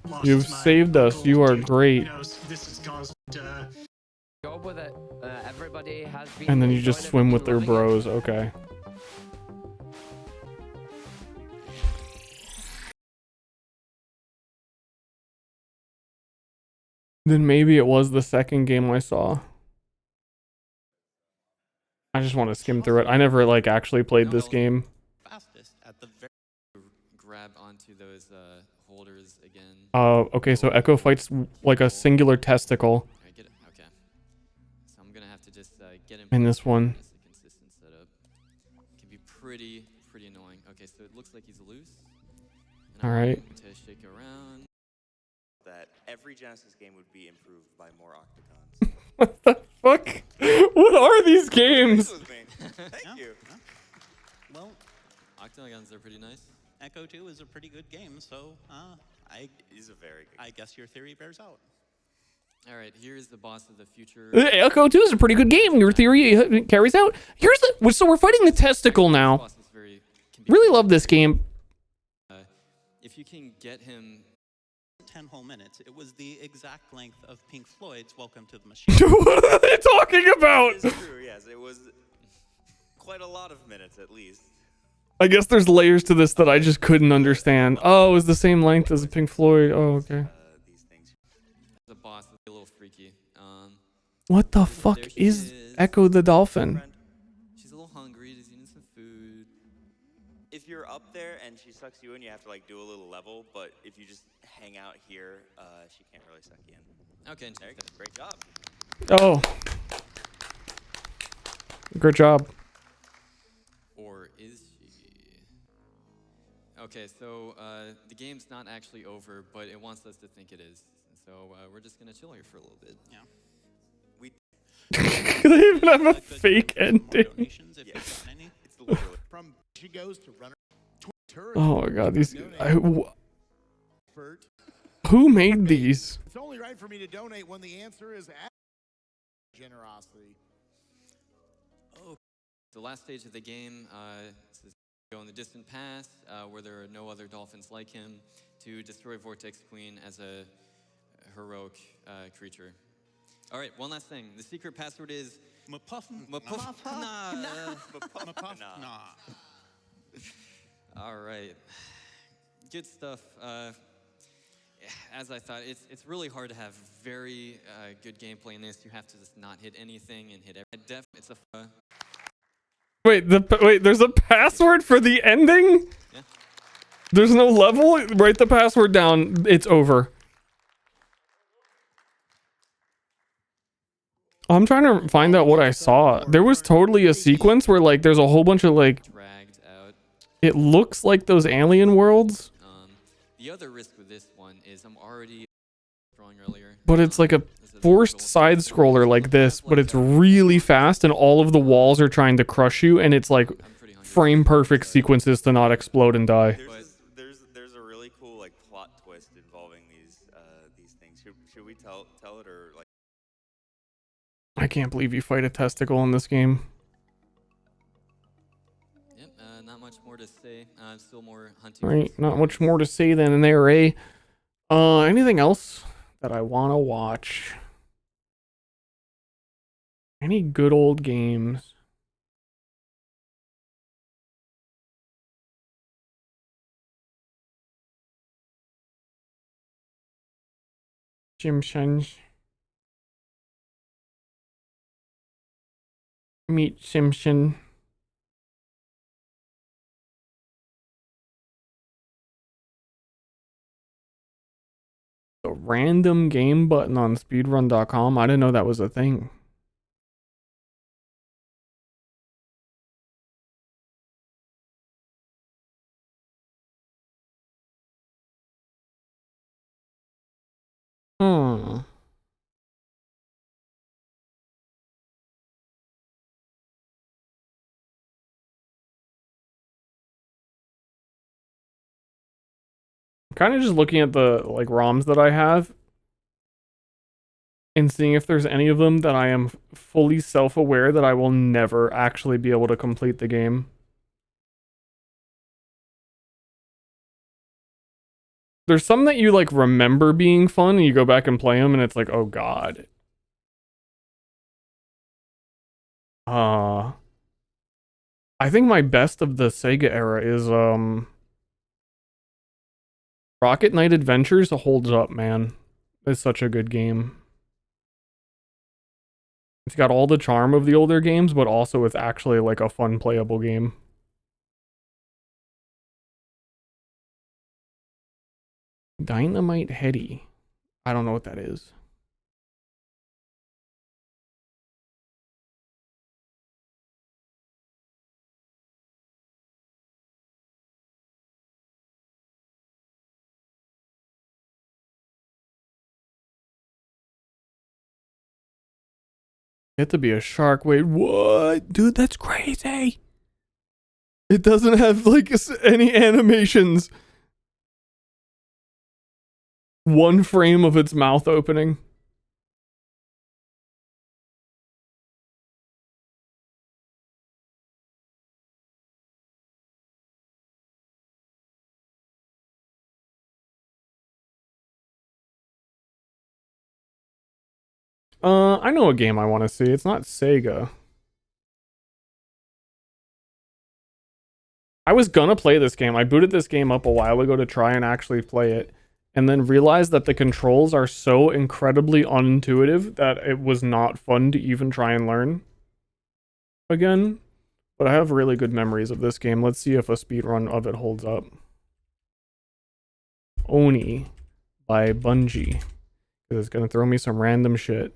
lost You've my saved us. uncle You are due to, great. this has caused Job with it. Everybody has been. And then you just enjoying it, swim been with their loving it. bros. Okay. Then maybe it was the second game I saw. I just want to skim through it. I never like actually played this game. Fastest at the very grab onto those holders again. Okay, so Echo fights like a singular testicle I get it. Okay. So I'm gonna have to just get him in this one. as a consistent setup. Can be pretty annoying. Okay, so it looks like he's loose. And All right. I'm going to shake around. That every Genesis game would be improved by more octagons. What the fuck? What are these games? Thank you. Well, Octagons are pretty nice. Echo 2 is a pretty good game, so He's a very good I guess your theory bears out. All right, here's the boss of the future. Echo 2 is a pretty good game. Your theory carries out. Here's the so we're fighting the testicle now. Boss is can be Really love this game. if you can get him 10 whole minutes. It was the exact length of Pink Floyd's Welcome to the Machine. What are they talking about? It's true, yes. It was quite a lot of minutes at least. I guess there's layers to this that I just couldn't understand. Oh, it was the same length as Pink Floyd. Oh, okay. These things. the boss is a little freaky. What the fuck There she is is. Echo the Dolphin? She's a little hungry. She's eating some food. If you're up there and she sucks you in, you have to like do a little level. But if you just hang out here, she can't really suck you in. Okay. There you go. Great job. Oh. Good job. Or is she? Okay, so the game's not actually over, but it wants us to think it is. So we're just gonna chill here for a little bit. Yeah. They even have a fake ending. Donations if you've got any. It's literally. From she goes to runner. Oh my god, these. Who made these? It's only right for me to donate when the answer is generosity. The last stage of the game is go in the distant past, where there are no other dolphins like him, to destroy Vortex Queen as a heroic creature. All right, one last thing. The secret password is All right, good stuff. As I thought, it's really hard to have very good gameplay in this. You have to just not hit anything and hit every. It's a. Wait, there's a password for the ending? Yeah. There's no level? Write the password down. It's over. I'm trying to find out what I saw. There was totally a sequence where like there's a whole bunch of like Dragged out. it looks like those alien worlds, The other risk with this one is I'm already drawing earlier. but it's like a forced side scroller like this, but it's really fast and all of the walls are trying to crush you and it's like frame perfect sequences to not explode and die. There's a really cool like plot twist involving these things. Should we tell it or like? I can't believe you fight a testicle in this game. Yep, not much more to say. Still more hunting. Right, not much more to say than an array. Anything else that I want to watch? Any good old games? Simpsons. Meet Simpson. A random game button on speedrun.com. I didn't know that was a thing. Hmm. Kind of just looking at the like ROMs that I have and seeing if there's any of them that I am fully self-aware that I will never actually be able to complete the game. There's some that you like remember being fun and you go back and play them and it's like, oh god. I think my best of the Sega era is Rocket Knight Adventures holds up, man. It's such a good game. It's got all the charm of the older games, but also it's actually like a fun playable game. Dynamite Heady. I don't know what that is. Get to be a shark. Wait, what? Dude, that's crazy. It doesn't have like any animations. One frame of its mouth opening. I know a game I want to see. It's not Sega. I was gonna play this game. I booted this game up a while ago to try and actually play it, and then realized that the controls are so incredibly unintuitive that it was not fun to even try and learn again. But I have really good memories of this game. Let's see if a speedrun of it holds up. Oni by Bungie. It's gonna throw me some random shit.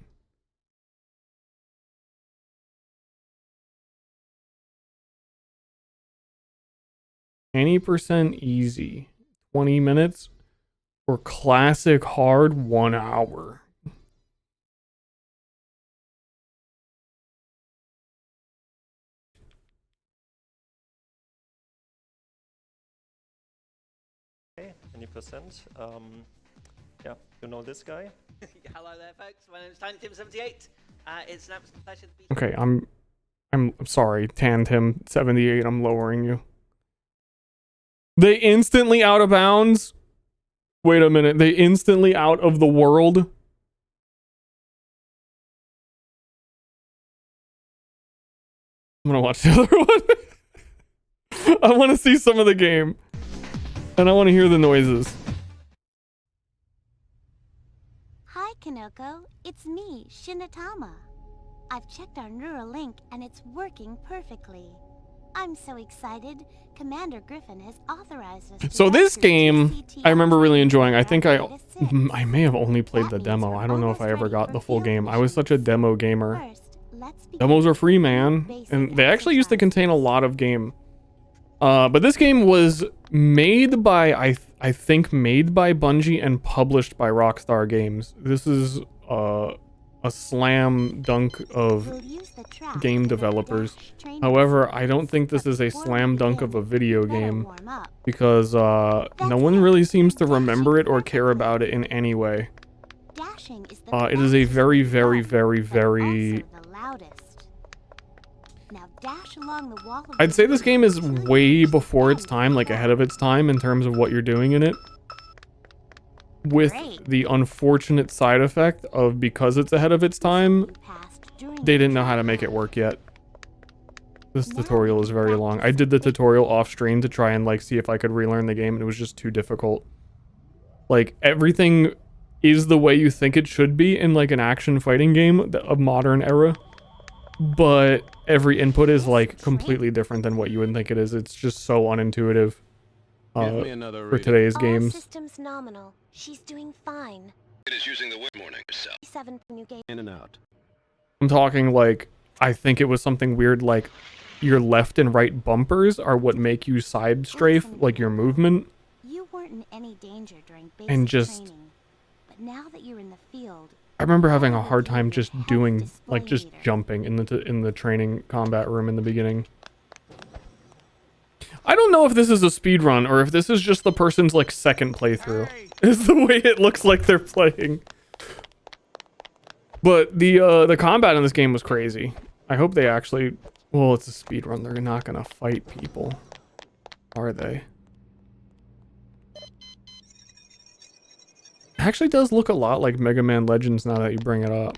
20% easy, 20 minutes, or classic hard, 1 hour. Okay, 20%. Yeah, you know this guy? Hello there, folks. My name is TinyTim78. It's an absolute pleasure to be. Okay, I'm sorry, TanTim78. I'm lowering you. They instantly out of bounds. Wait a minute. They instantly out of the world. I'm gonna watch the other one. I want to see some of the game. And I want to hear the noises. Hi, Kanoko. It's me, Shinatama. I've checked our neural link and it's working perfectly. I'm so excited. Commander Griffin has authorized us. So this game, I remember really enjoying. I think I may have only played the demo. I don't know if I ever got the full game. I was such a demo gamer. Demos are free, man. And they actually used to contain a lot of game. But this game was made by, I think made by Bungie and published by Rockstar Games. This is a slam dunk of game developers. However, I don't think this is a slam dunk of a video game because no one really seems to remember it or care about it in any way. It is a very, very, very, very... I'd say this game is way before its time, like ahead of its time in terms of what you're doing in it. With the unfortunate side effect of, because it's ahead of its time, they didn't know how to make it work yet. This tutorial is very long. I did the tutorial off stream to try and like see if I could relearn the game, and it was just too difficult. Like, everything is the way you think it should be in like an action fighting game of modern era, but every input is like completely different than what you would think it is. It's just so unintuitive for today's games. Systems nominal. She's doing fine. It is using the word morning itself. 7 new game. In and out. I'm talking like, I think it was something weird like your left and right bumpers are what make you side strafe, like your movement. You weren't in any danger during basic and just training, but now that you're in the field, I remember having a hard time just doing like just jumping in the training combat room in the beginning. I don't know if this is a speed run or if this is just the person's like second playthrough. Is the way it looks like they're playing. But the combat in this game was crazy. I hope they actually, well, it's a speed run. They're not gonna fight people, are they? Actually does look a lot like Mega Man Legends now that you bring it up.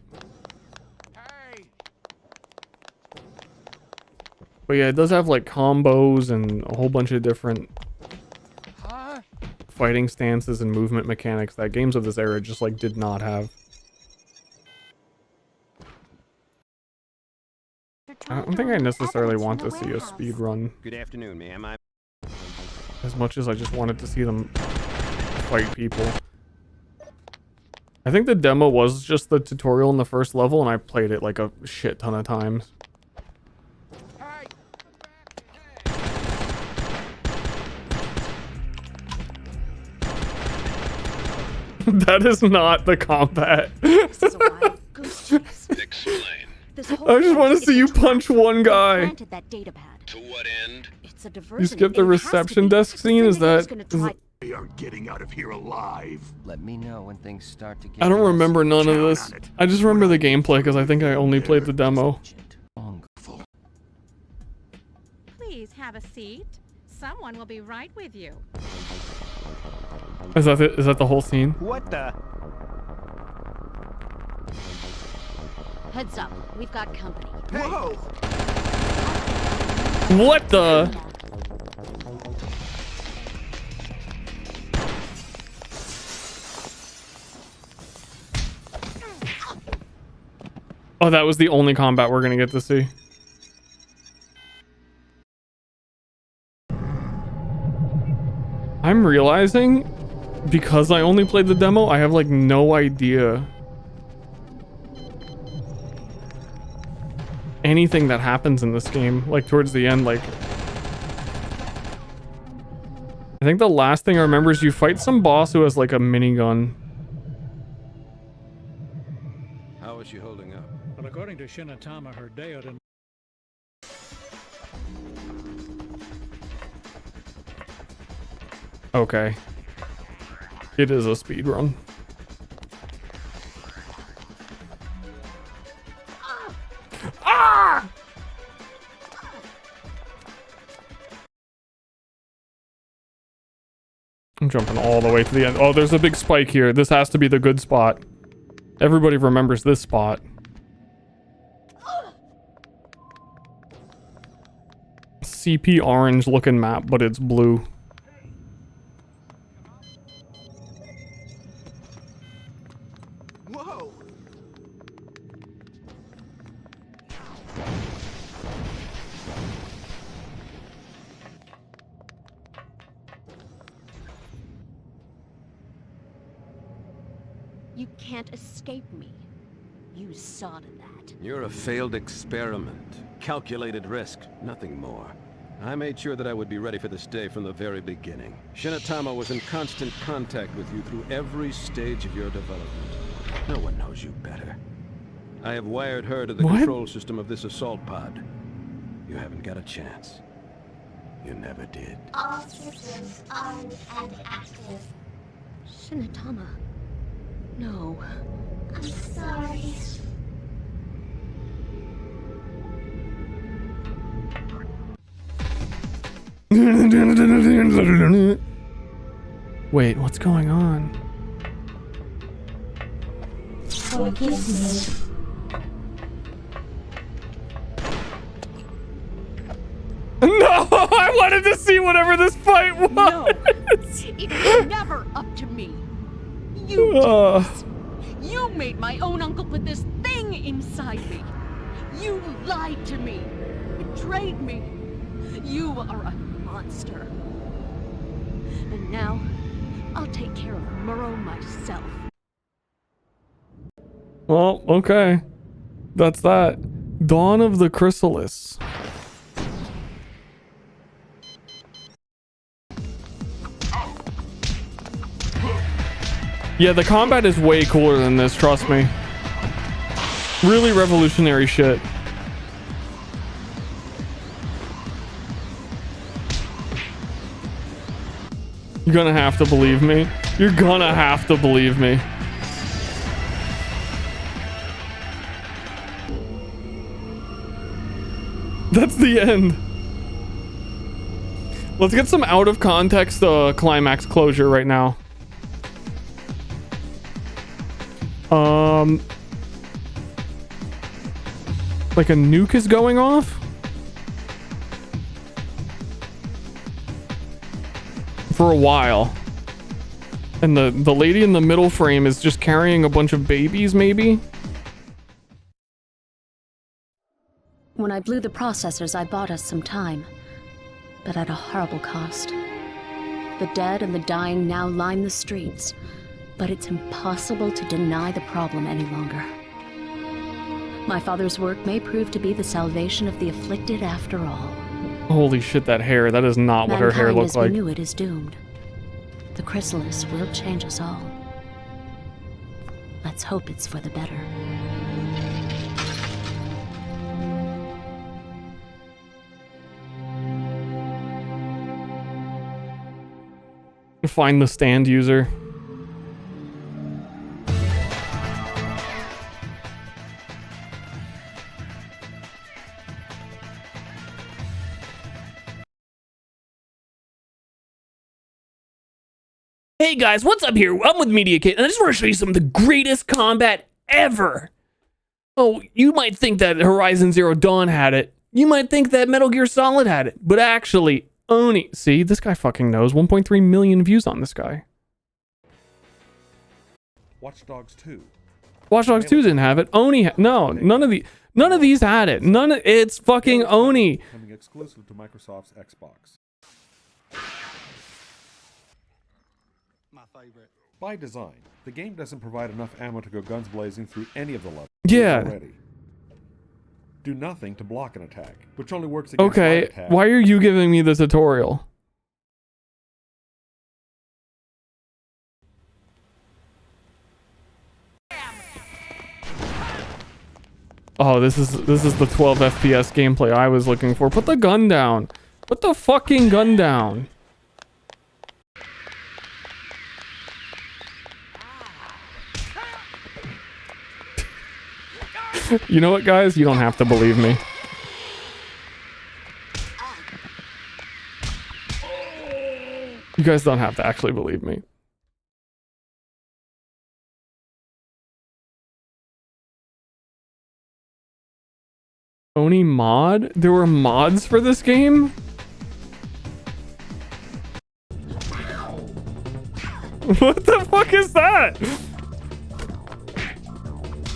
But yeah, it does have like combos and a whole bunch of different fighting stances and movement mechanics that games of this era just like did not have. I don't think I necessarily want to see a speed run Good afternoon, ma'am. as much as I just wanted to see them fight people. I think the demo was just the tutorial in the first level, and I played it like a shit ton of times. That is not the combat. I just want to see you punch one guy. To what end? You skipped the reception desk scene? Is that... We are getting out of here alive. Let me know when things start to get. I don't remember none of this. I just remember the gameplay because I think I only played the demo. Please have a seat. Someone will be right with you. Is that it? Is that the whole scene? What the? Heads up, we've got company. Whoa! What the? Oh, that was the only combat we're gonna get to see. I'm realizing, because I only played the demo, I have like no idea anything that happens in this game, like towards the end. Like, I think the last thing I remember is you fight some boss who has like a minigun. How is she holding up? Well, according to Shinatama, her Deo didn't. Okay. It is a speed run. Ah! I'm jumping all the way to the end. Oh, there's a big spike here. This has to be the good spot. Everybody remembers this spot. CP orange looking map, but it's blue. Whoa! You can't escape me. You saw to that. You're a failed experiment. Calculated risk, nothing more. I made sure that I would be ready for this day from the very beginning. Shinatama was in constant contact with you through every stage of your development. No one knows you better. I have wired her to the control system of this assault pod. You haven't got a chance. You never did. All systems armed and active. Shinatama. No. I'm sorry. Wait, what's going on? Forgive me. No, I wanted to see whatever this fight was. No, it was never up to me. You did this. You made my own uncle put this thing inside me. You lied to me, betrayed me. You are a monster. And now, I'll take care of Muro myself. Well, okay. That's that. Dawn of the Chrysalis. Yeah, the combat is way cooler than this, trust me. Really revolutionary shit. You're gonna have to believe me. You're gonna have to believe me. That's the end. Let's get some out of context climax closure right now. Like a nuke is going off? For a while. And the lady in the middle frame is just carrying a bunch of babies, maybe? When I blew the processors, I bought us some time, but at a horrible cost. The dead and the dying now line the streets, but it's impossible to deny the problem any longer. My father's work may prove to be the salvation of the afflicted after all. Holy shit, that hair. That is not what her hair Mankind looked as like. we knew it is doomed. The chrysalis will change us all. Let's hope it's for the better. Find the stand user. Hey guys, what's up here? I'm with Media Kit, and I just want to show you some of the greatest combat ever. Oh, you might think that Horizon Zero Dawn had it. You might think that Metal Gear Solid had it. But actually, Oni... See, this guy fucking knows. 1.3 million views on this guy. Watch Dogs 2. Watch Dogs 2 didn't have it. Oni... No, none of these had it. It's fucking Oni. Coming exclusive to Microsoft's Xbox. By design, the game doesn't provide enough ammo to go guns blazing through any of the levels. Yeah. Already. Do nothing to block an attack, which only works against light Okay, attack. why are you giving me the tutorial? Oh, this is the 12 FPS gameplay I was looking for. Put the gun down. Put the fucking gun down. You know what, guys? You don't have to believe me. You guys don't have to actually believe me. Oni mod? There were mods for this game? What the fuck is that?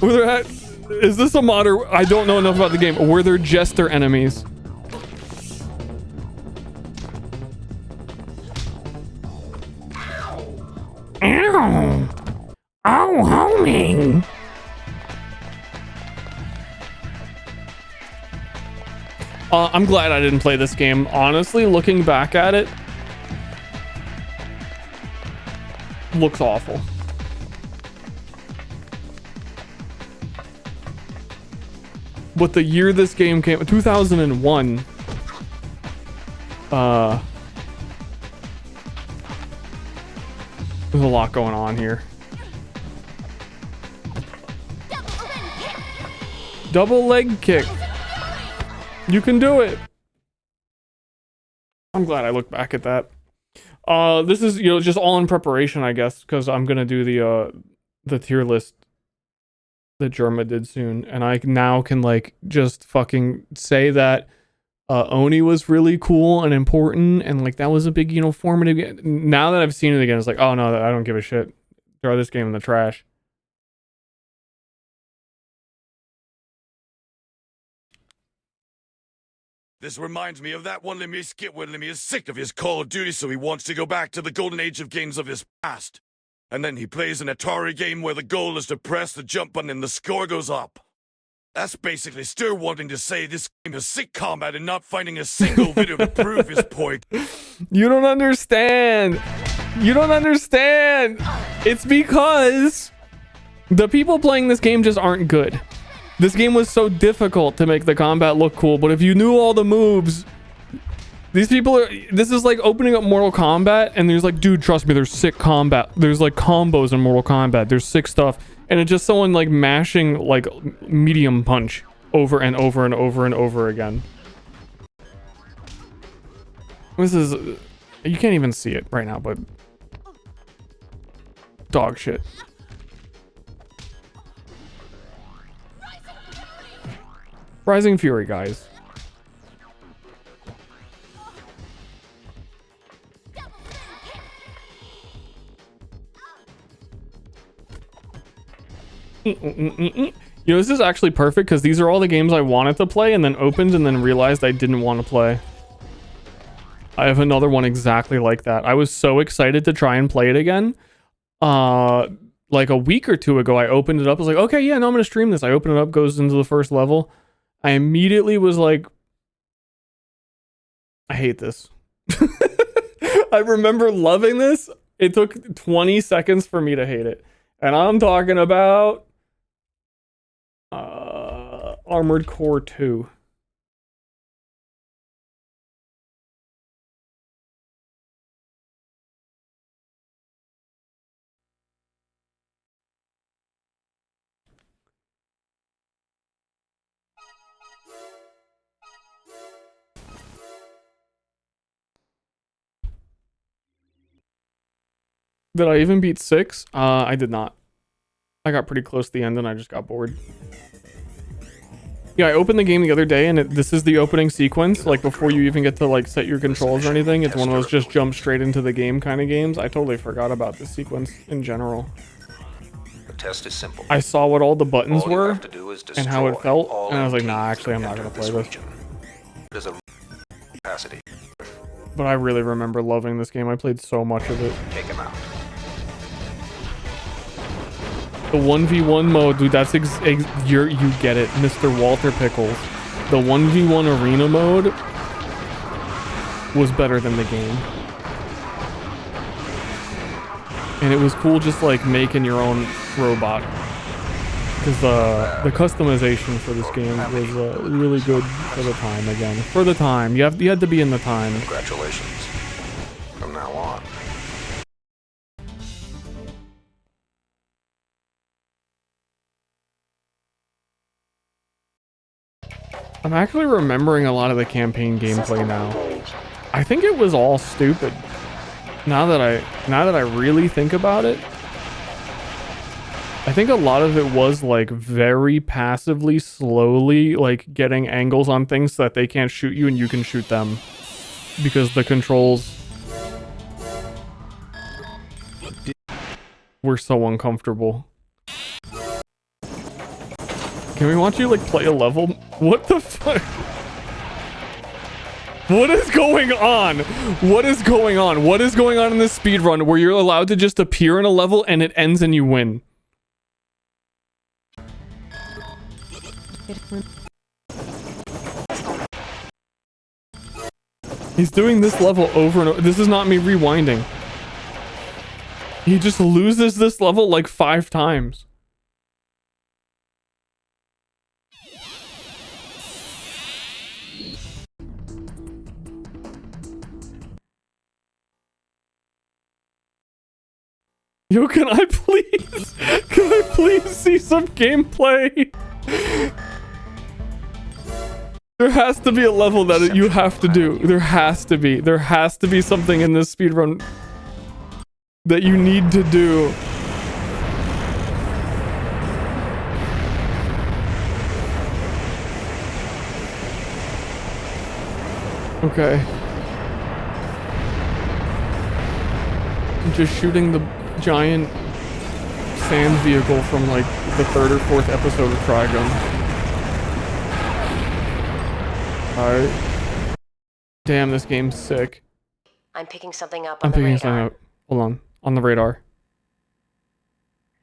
Were there is this a mod or I don't know enough about the game. Were there jester enemies? Ow! Oh, homie! I'm glad I didn't play this game. Honestly, looking back at it, looks awful. But the year this game came, 2001. There's a lot going on here. Double leg kick. You can do it. I'm glad I looked back at that. This is, you know, just all in preparation, I guess, because I'm gonna do the tier list that Germa did soon, and I now can like just fucking say that Oni was really cool and important, and like that was a big, you know, formative. Now that I've seen it again, it's like, oh no, I don't give a shit. Throw this game in the trash. This reminds me of that one Lemmy skit where Lemmy is sick of his Call of Duty, so he wants to go back to the golden age of games of his past. And then he plays an Atari game where the goal is to press the jump button and the score goes up. That's basically Ster wanting to say this game is sick combat and not finding a single video to prove his point. You don't understand. You don't understand. It's because the people playing this game just aren't good. This game was so difficult to make the combat look cool, but if you knew all the moves, these people are, this is like opening up Mortal Kombat and there's like, dude, trust me, there's sick combat. There's like combos in Mortal Kombat. There's sick stuff. And it's just someone like mashing like medium punch over and over and over and over again. This is, you can't even see it right now, but dog shit. Rising Fury, guys. You know, this is actually perfect because these are all the games I wanted to play and then opened and then realized I didn't want to play. I have another one exactly like that. I was so excited to try and play it again. Like a week or two ago, I opened it up. I was like, okay, yeah, no, I'm going to stream this. I open it up, goes into the first level. I immediately was like, I hate this. I remember loving this. It took 20 seconds for me to hate it. And I'm talking about Armored Core 2. Did I even beat 6? I did not. I got pretty close to the end and I just got bored. Yeah, I opened the game the other day and this is the opening sequence. Like before you even get to like set your controls or anything. It's one of those just jump straight into the game kind of games. I totally forgot about this sequence in general. The test is simple. I saw what all the buttons All you were have to do is and how it felt. all And I was like, MTs nah, actually, I'm that not going to enter play this this. region. There's a capacity. But I really remember loving this game. I played so much of it. Take him out. The 1v1 mode, dude, that's you get it, Mr. Walter Pickles. The 1v1 arena mode was better than the game. And it was cool just like making your own robot. Because the customization for this game was really good for the time again. For the time. You had to be in the time. Congratulations. From now on. I'm actually remembering a lot of the campaign gameplay now. I think it was all stupid. Now that I really think about it, I think a lot of it was like very passively, slowly, like getting angles on things so that they can't shoot you and you can shoot them. Because the controls were so uncomfortable. Can we watch you like play a level? What the fuck? What is going on? What is going on? What is going on in this speedrun where you're allowed to just appear in a level and it ends and you win? He's doing this level over and over. This is not me rewinding. He just loses this level like 5 times. Yo, can I please see some gameplay? There has to be a level that you have to do. There has to be something in this speedrun that you need to do. Okay. I'm just shooting the giant sand vehicle from like the 3rd or 4th episode of Trigun. Alright. Damn, this game's sick. I'm picking something up I'm on the picking radar. something up. Hold on. On the radar.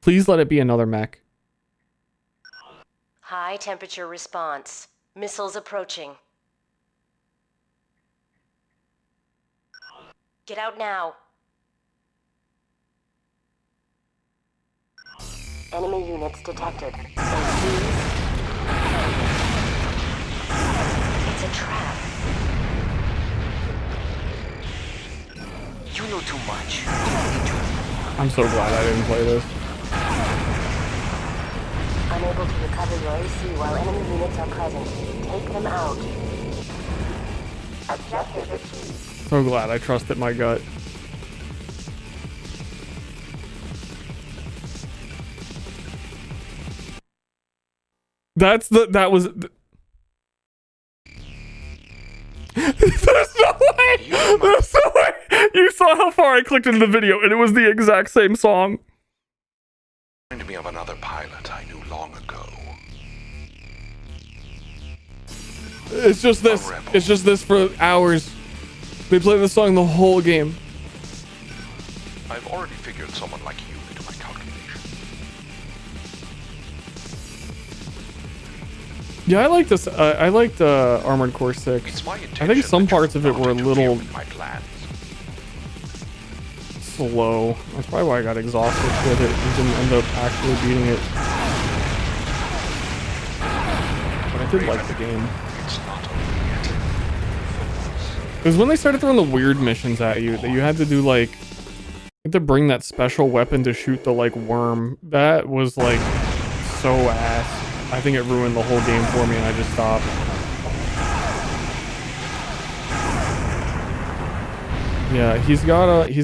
Please let it be another mech. High temperature response. Missiles approaching. Get out now. Enemy units detected. It's a trap. You know too much. I'm so glad I didn't play this. Unable to recover your AC while enemy units are present. Take them out. Objective. So glad I trusted my gut. That was There's no way! There's no way! You saw how far I clicked into the video, and it was the exact same song. Reminded me of another pilot I knew long ago. It's just this. It's just this for hours. They play this song the whole game. I've already figured someone like you into my calculation. Yeah, I like this. I liked Armored Core 6. I think some parts of it were a little slow. That's probably why I got exhausted with it and didn't end up actually beating it. But I did like the game. It was when they started throwing the weird missions at you that you had to do like to bring that special weapon to shoot the like worm. That was like so ass. I think it ruined the whole game for me and I just stopped. Yeah, he's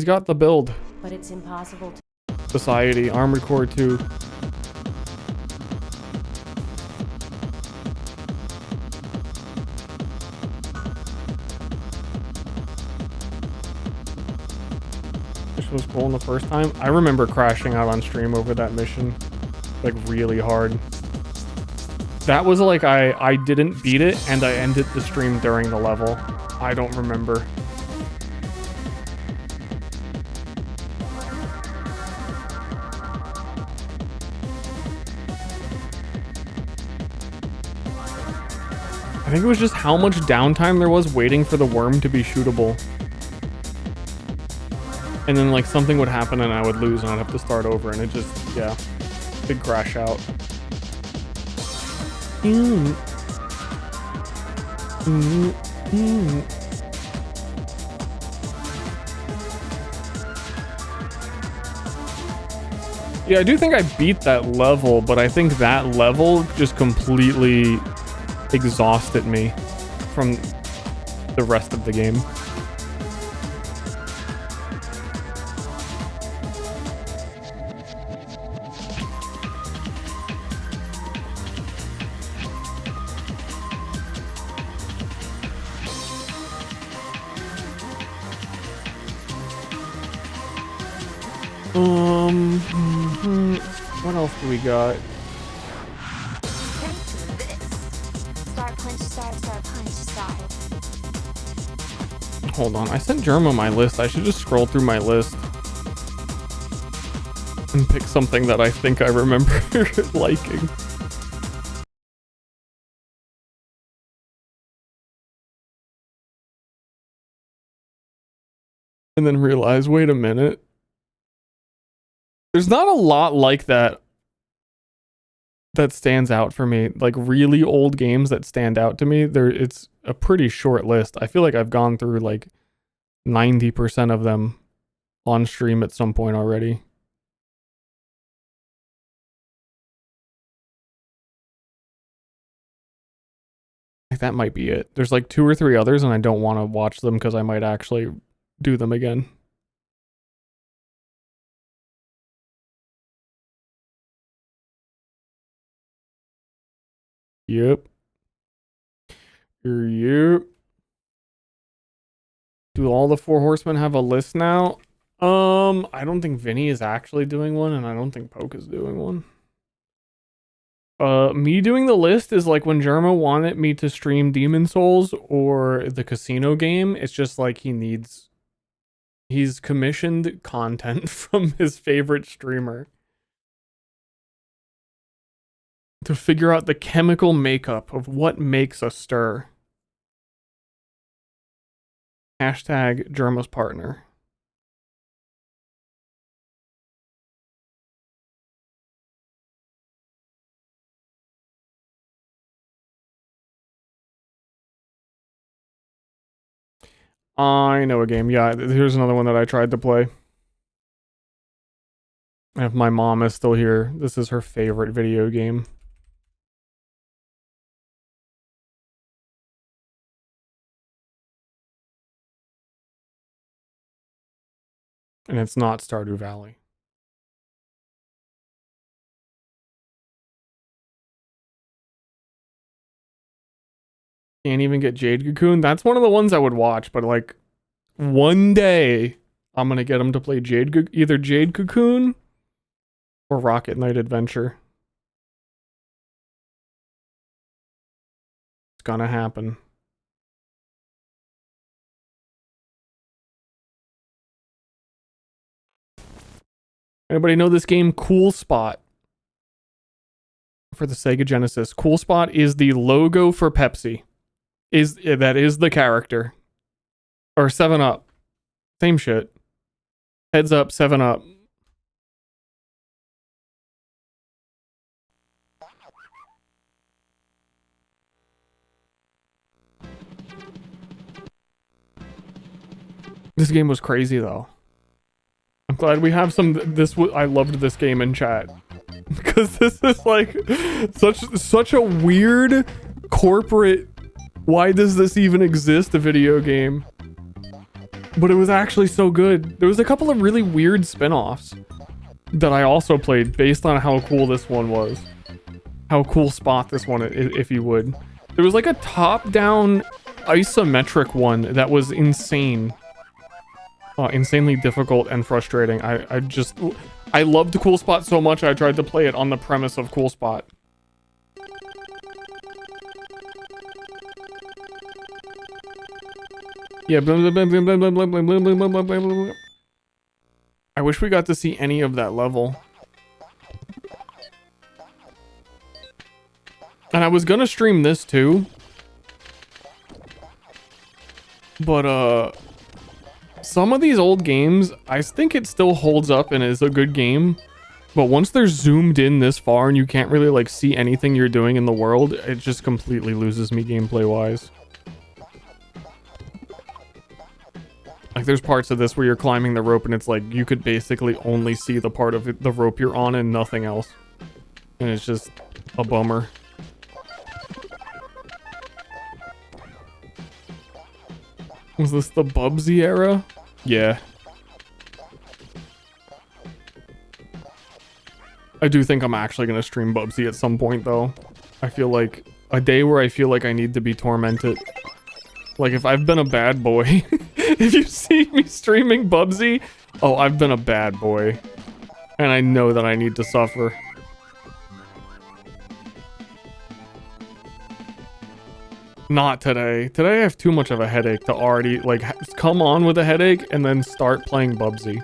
got the build. But it's impossible to... Society, Armored Core 2. This was cool in the first time. I remember crashing out on stream over that mission. Like really hard. That was like I didn't beat it and I ended the stream during the level. I don't remember. I think it was just how much downtime there was waiting for the worm to be shootable. And then like something would happen and I would lose and I'd have to start over and it just, yeah, big crash out. Yeah, I do think I beat that level, but I think that level just completely exhausted me from the rest of the game. What else do we got? Start, punch, start, punch, start. Hold on, I sent Germa my list. I should just scroll through my list and pick something that I think I remember liking. And then realize, wait a minute. There's not a lot like that stands out for me. Like really old games that stand out to me. It's a pretty short list. I feel like I've gone through like 90% of them on stream at some point already. Like that might be it. There's like 2 or 3 others and I don't want to watch them because I might actually do them again. Yep. Yep. Do all the 4 horsemen have a list now? I don't think Vinny is actually doing one, and I don't think Poke is doing one. Me doing the list is like when Germa wanted me to stream Demon Souls or the casino game. It's just like he's commissioned content from his favorite streamer to figure out the chemical makeup of what makes a stir. Hashtag Germa's partner. I know a game. Yeah, here's another one that I tried to play. If my mom is still here, this is her favorite video game. And it's not Stardew Valley. Can't even get Jade Cocoon. That's one of the ones I would watch, but like one day I'm gonna get him to play either Jade Cocoon or Rocket Knight Adventure. It's gonna happen. Anybody know this game? Cool Spot. For the Sega Genesis. Cool Spot is the logo for Pepsi. That is the character. Or 7-Up. Same shit. Heads up, 7-Up. This game was crazy though. I'm glad we have some I loved this game in chat. Because this is like such a weird corporate why does this even exist, a video game? But it was actually so good. There was a couple of really weird spin-offs that I also played based on how cool this one was. How cool Spot this one, if you would. There was like a top-down isometric one that was insane. Insanely difficult and frustrating. I loved Cool Spot so much I tried to play it on the premise of Cool Spot. Yeah, I wish we got to see any of that level. And I was gonna stream this too. But some of these old games, I think it still holds up and is a good game. But once they're zoomed in this far and you can't really like see anything you're doing in the world, it just completely loses me gameplay wise. Like there's parts of this where you're climbing the rope and it's like you could basically only see the part of the rope you're on and nothing else. And it's just a bummer. Was this the Bubsy era? Yeah. I do think I'm actually going to stream Bubsy at some point though. I feel like a day where I feel like I need to be tormented. Like if I've been a bad boy, if you see me streaming Bubsy, oh, I've been a bad boy. And I know that I need to suffer. Not today. Today I have too much of a headache to already, like, come on with a headache and then start playing Bubsy.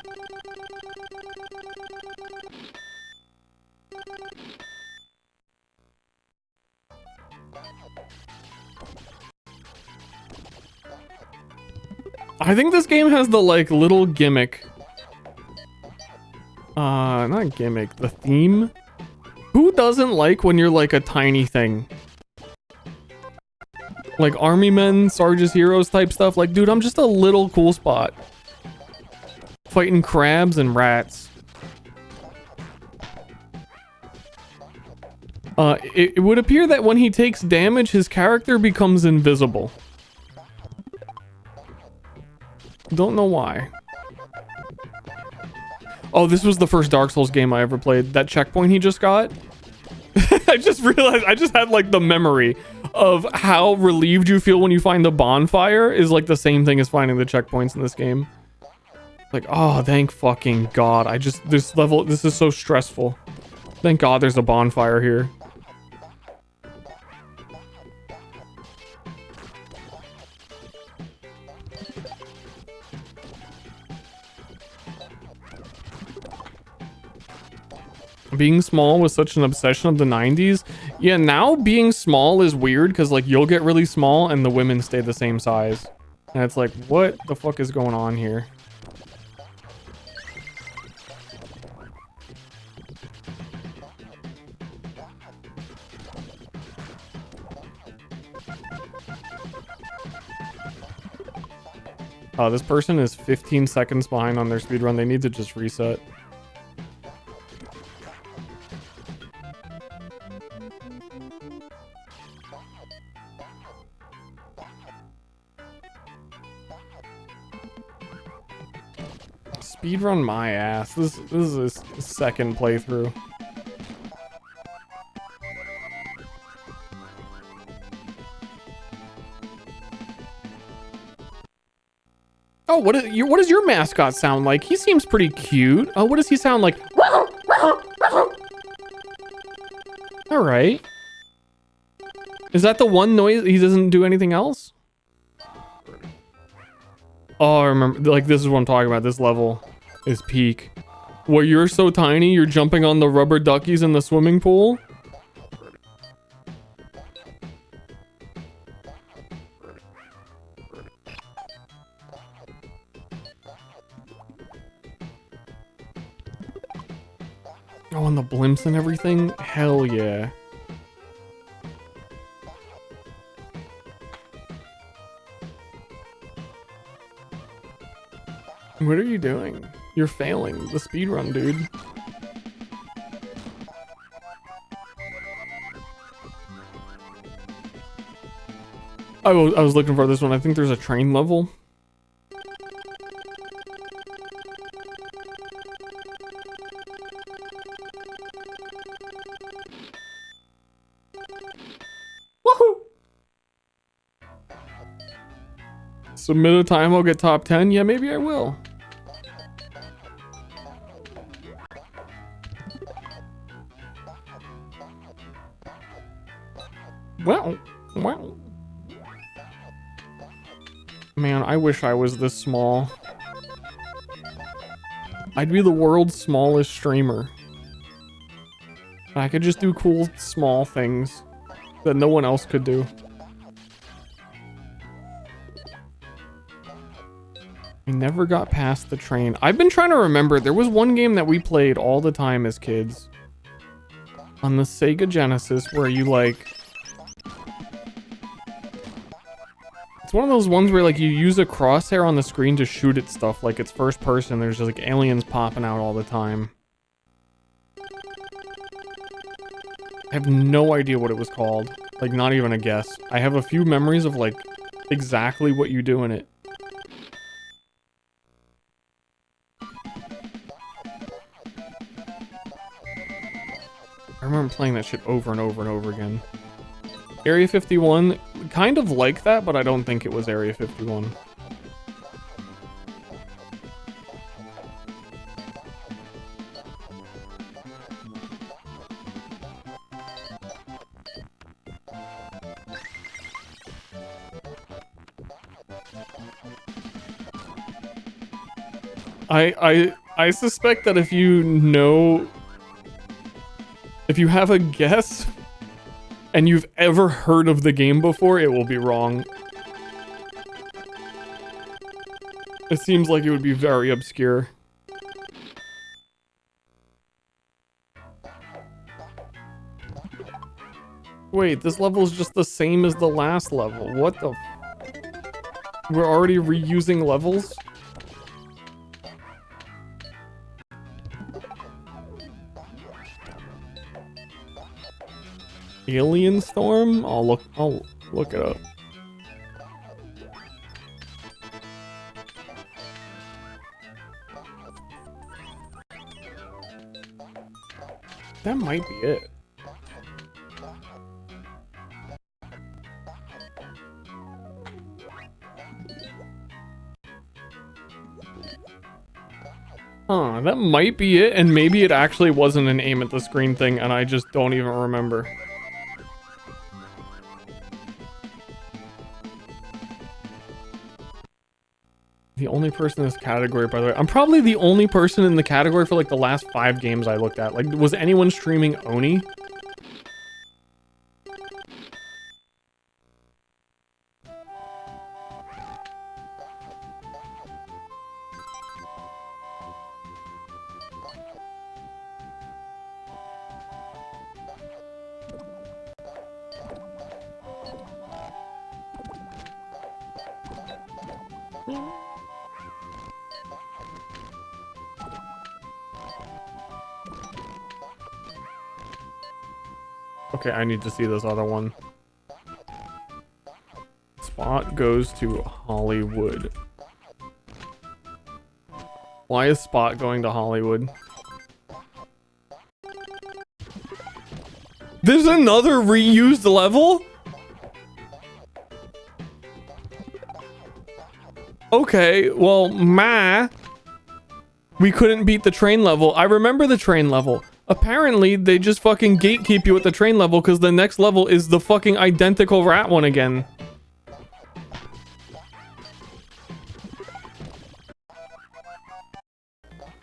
I think this game has the, like, little gimmick. Not gimmick, the theme. Who doesn't like when you're, like, a tiny thing? Like army men, Sarge's heroes type stuff. Like, dude, I'm just a little Cool Spot. Fighting crabs and rats. It would appear that when he takes damage, his character becomes invisible. Don't know why. Oh, this was the first Dark Souls game I ever played. That checkpoint he just got. I just realized, I just had like the memory of how relieved you feel when you find the bonfire is like the same thing as finding the checkpoints in this game. Like, oh, thank fucking God. This level, this is so stressful. Thank God there's a bonfire here. Being small was such an obsession of the 90s. Yeah, now being small is weird because like you'll get really small and the women stay the same size. And it's like, what the fuck is going on here? This person is 15 seconds behind on their speedrun. They need to just reset. Speedrun my ass. This is his second playthrough. Oh, what does your mascot sound like? He seems pretty cute. Oh, what does he sound like? All right. Is that the one noise? He doesn't do anything else? Oh, I remember. Like, this is what I'm talking about. This level is peak. Where you're so tiny, you're jumping on the rubber duckies in the swimming pool. Oh, and the blimps and everything? Hell yeah. What are you doing? You're failing the speedrun, dude. I was looking for this one. I think there's a train level. Woohoo! Submit a time, I'll get top 10. Yeah, maybe I will. Well. Man, I wish I was this small. I'd be the world's smallest streamer. I could just do cool, small things that no one else could do. I never got past the train. I've been trying to remember. There was one game that we played all the time as kids. On the Sega Genesis where you like... It's one of those ones where like you use a crosshair on the screen to shoot at stuff like it's first person. There's just like aliens popping out all the time. I have no idea what it was called. Like not even a guess. I have a few memories of like exactly what you do in it. I remember playing that shit over and over and over again. Area 51, kind of like that, but I don't think it was Area 51. I suspect that if you know... If you have a guess... and you've ever heard of the game before, it will be wrong. It seems like it would be very obscure. Wait, this level is just the same as the last level. What the... We're already reusing levels? Alien Storm? I'll look it up. That might be it. Huh, that might be it, and maybe it actually wasn't an aim at the screen thing, and I just don't even remember. The only person in this category, by the way. I'm probably the only person in the category for like the last 5 games I looked at. Like, was anyone streaming Oni? Okay, I need to see this other one. Spot goes to Hollywood. Why is Spot going to Hollywood? There's another reused level? Okay, well, we couldn't beat the train level. I remember the train level. Apparently, they just fucking gatekeep you at the train level because the next level is the fucking identical rat one again.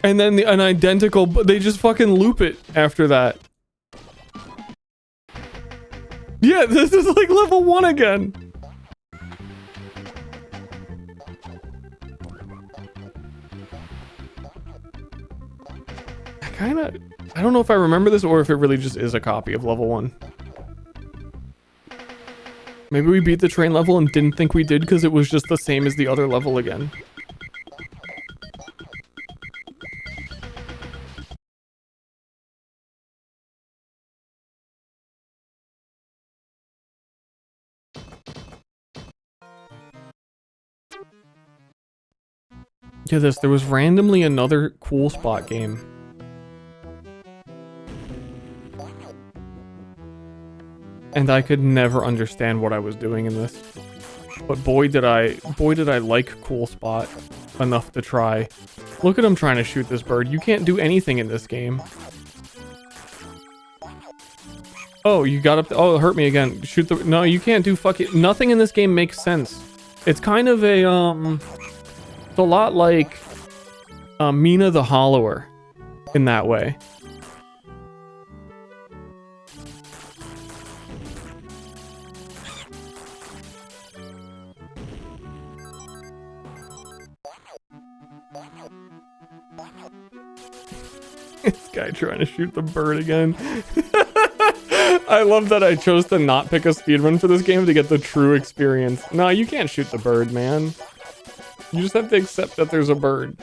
And then an identical, they just fucking loop it after that. Yeah, this is like level 1 again. I don't know if I remember this or if it really just is a copy of level 1. Maybe we beat the train level and didn't think we did because it was just the same as the other level again. Yeah, there was randomly another cool spot game. And I could never understand what I was doing in this. But boy did I like Cool Spot enough to try. Look at him trying to shoot this bird. You can't do anything in this game. Oh, you got up. Oh, it hurt me again. Shoot the. No, you can't do fucking. Nothing in this game makes sense. It's kind of a It's a lot like Mina the Hollower in that way. This guy trying to shoot the bird again. I love that I chose to not pick a speedrun for this game to get the true experience. No, you can't shoot the bird, man. You just have to accept that there's a bird.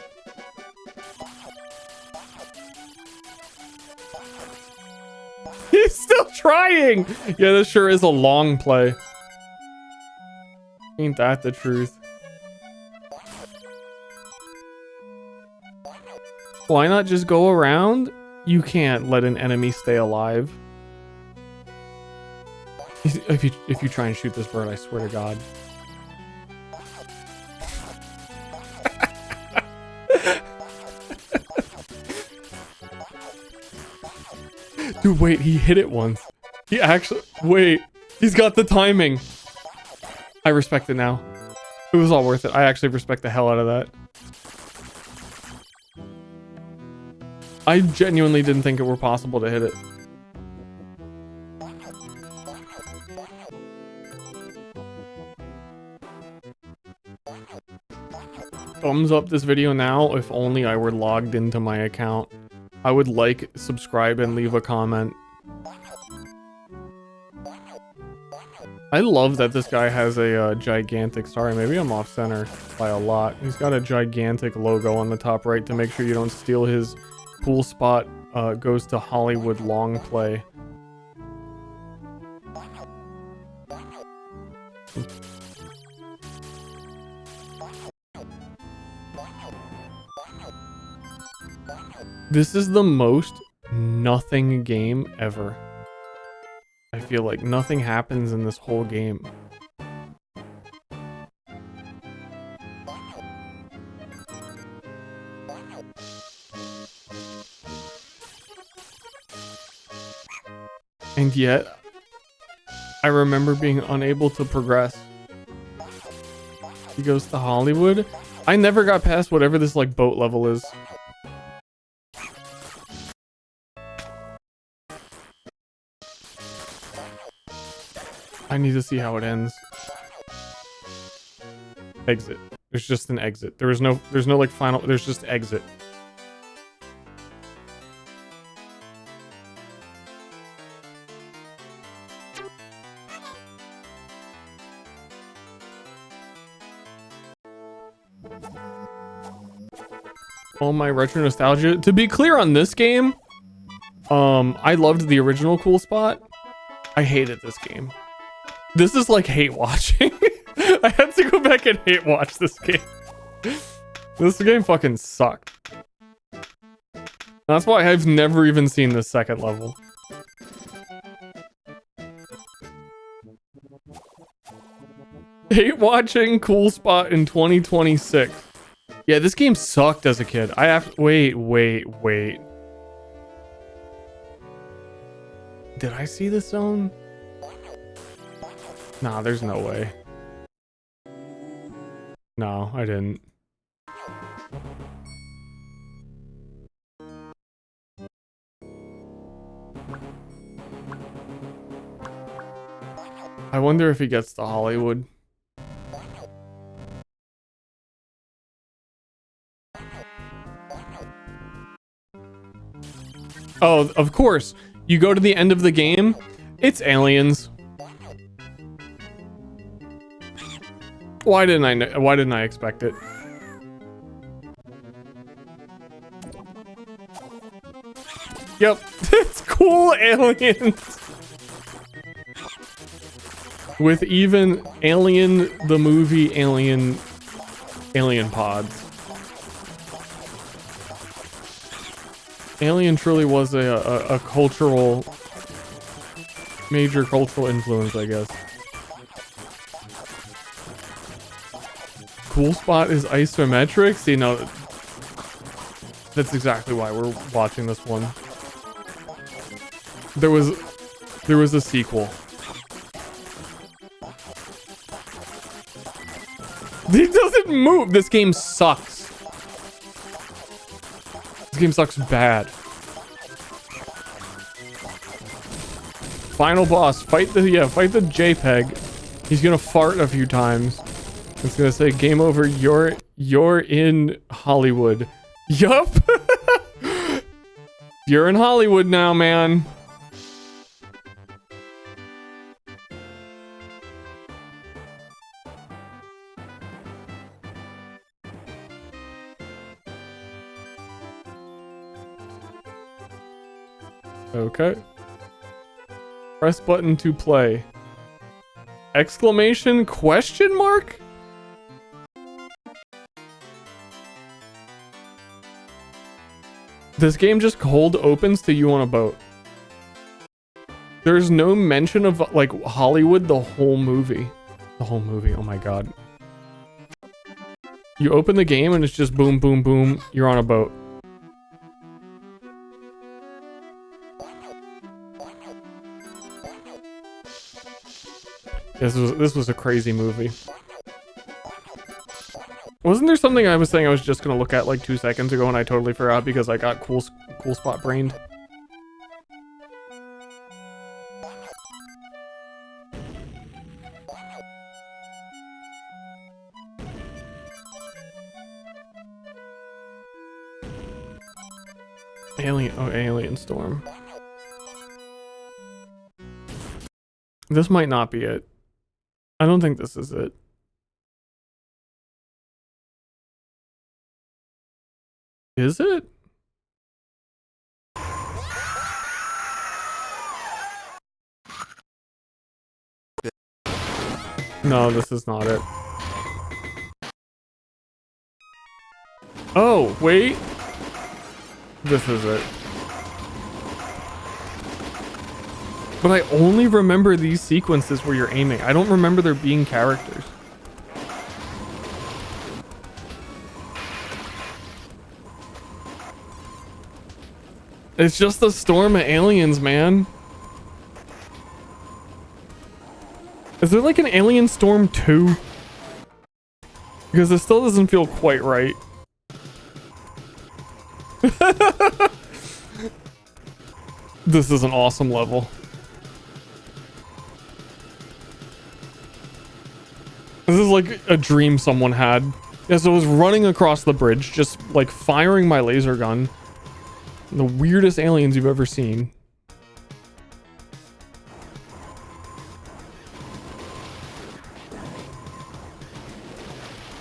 He's still trying! Yeah, this sure is a long play. Ain't that the truth? Why not just go around? You can't let an enemy stay alive. If you try and shoot this bird, I swear to God. Dude, wait, he hit it once. He actually... Wait, he's got the timing. I respect it now. It was all worth it. I actually respect the hell out of that. I genuinely didn't think it were possible to hit it. Thumbs up this video now. If only I were logged into my account. I would like, subscribe, and leave a comment. I love that this guy has a gigantic... Sorry, maybe I'm off center by a lot. He's got a gigantic logo on the top right to make sure you don't steal his Cool Spot. Goes to Hollywood long play. This is the most nothing game ever. I feel like nothing happens in this whole game. And yet, I remember being unable to progress. He goes to Hollywood. I never got past whatever this like boat level is. I need to see how it ends. Exit. There's just an exit. There's no like final, there's just exit. All my retro nostalgia. To be clear on this game, I loved the original Cool Spot. I hated this game. This is like hate watching. I had to go back and hate watch this game. This game fucking sucked. That's why I've never even seen the second level. Hate watching Cool Spot in 2026. Yeah, this game sucked as a kid. I have wait. Did I see this zone? Nah, there's no way. No, I didn't. I wonder if he gets to Hollywood. Oh, of course. You go to the end of the game, it's aliens. Why didn't I expect it? Yep, it's cool aliens. With even Alien the movie alien pods. Alien truly was a cultural, major cultural influence, I guess. Cool Spot is isometric. See, no, that's exactly why we're watching this one. There was a sequel. He doesn't move. This game sucks. This game sucks bad. Final boss. Fight the JPEG. He's gonna fart a few times. It's gonna say game over. You're in Hollywood. Yup. You're in Hollywood now, man. Okay. Press button to play. Exclamation question mark? This game just cold opens to you on a boat. There's no mention of like Hollywood the whole movie. The whole movie, oh my god. You open the game and it's just boom, boom, boom. You're on a boat. This was a crazy movie. Wasn't there something I was saying I was just gonna look at like 2 seconds ago and I totally forgot because I got cool spot brained? Alien Storm. This might not be it. I don't think this is it. Is it? No, this is not it. Oh, wait. This is it. But I only remember these sequences where you're aiming. I don't remember there being characters. It's just a storm of aliens, man. Is there like an Alien Storm 2? Because it still doesn't feel quite right. This is an awesome level. This is like a dream someone had. As I was running across the bridge, just like firing my laser gun. The weirdest aliens you've ever seen.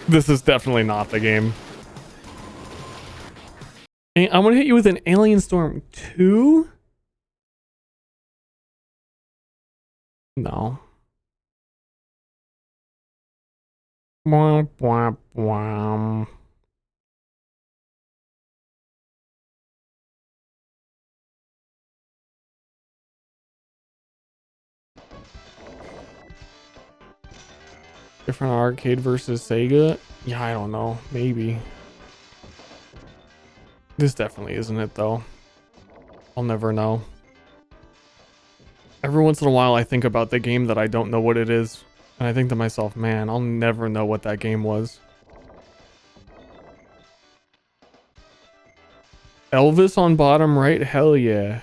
This is definitely not the game. I'm gonna hit you with an Alien Storm 2? No. Womp, womp, womp. Different arcade versus Sega? Yeah, I don't know. Maybe. This definitely isn't it, though. I'll never know. Every once in a while, I think about the game that I don't know what it is. And I think to myself, man, I'll never know what that game was. Elvis on bottom right? Hell yeah.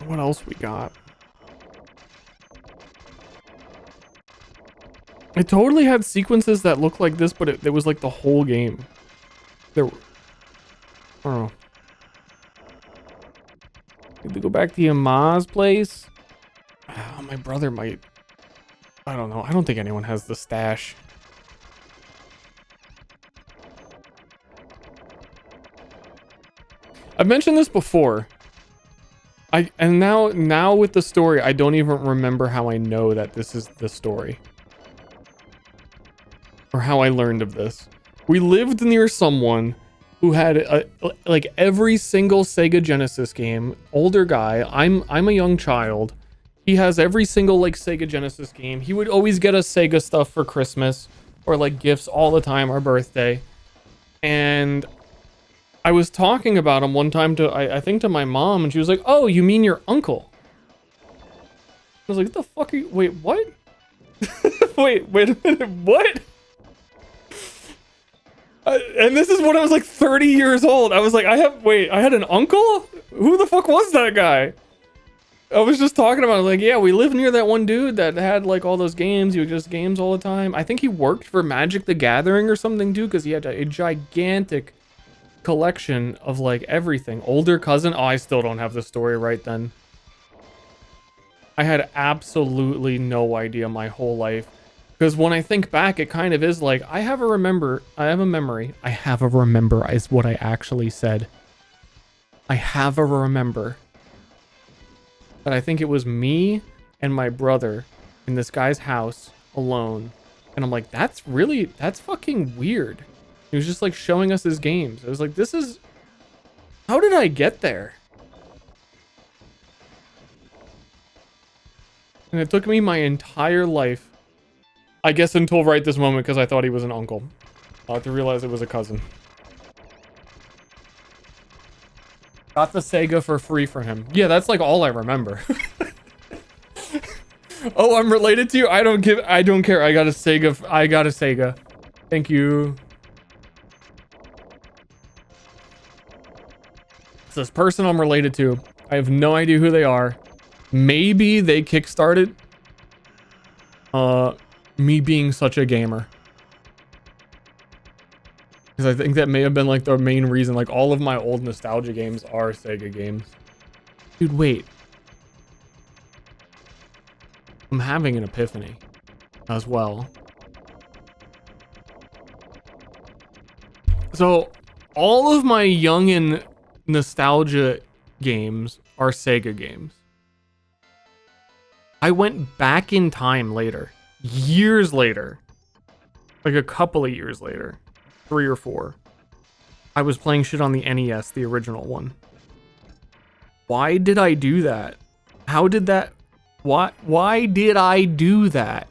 What else we got? It totally had sequences that looked like this, but it was like the whole game. There, I don't know. Need to go back to your ma's place? Oh, my brother might. I don't know. I don't think anyone has the stash. I've mentioned this before. And now with the story, I don't even remember how I know that this is the story. Or how I learned of this. We lived near someone who had like every single Sega Genesis game. Older guy. I'm a young child. He has every single like Sega Genesis game. He would always get us Sega stuff for Christmas or like gifts all the time, our birthday. And I was talking about him one time to, I think to my mom, and she was like, "Oh, you mean your uncle?" I was like, "What the fuck are you, wait, what?" wait a minute, what? And this is when I was like 30 years old. I was like, I had an uncle? Who the fuck was that guy? I was just talking about it, like, yeah, we live near that one dude that had like all those games. He would just games all the time. I think he worked for Magic the Gathering or something too, because he had a gigantic collection of like everything. Older cousin. Oh, I still don't have the story right then. I had absolutely no idea my whole life. Because when I think back, it kind of is like, I have a memory is what I actually said. I have a remember. But I think it was me and my brother in this guy's house alone. And I'm like, that's fucking weird. He was just like showing us his games. I was like, how did I get there? And it took me my entire life, I guess until right this moment, because I thought he was an uncle, to realize it was a cousin. Got the Sega for free for him. Yeah, that's like all I remember. Oh, I'm related to you? I don't care. I got a Sega. Thank you. It's this person I'm related to. I have no idea who they are. Maybe they kickstarted me being such a gamer. Because I think that may have been like the main reason. Like all of my old nostalgia games are Sega games. Dude, wait. I'm having an epiphany as well. So all of my youngin' nostalgia games are Sega games. I went back in time later. Years later. Like a couple of years later. 3 or 4. I was playing shit on the NES, the original one. Why did I do that? How did that... Why did I do that?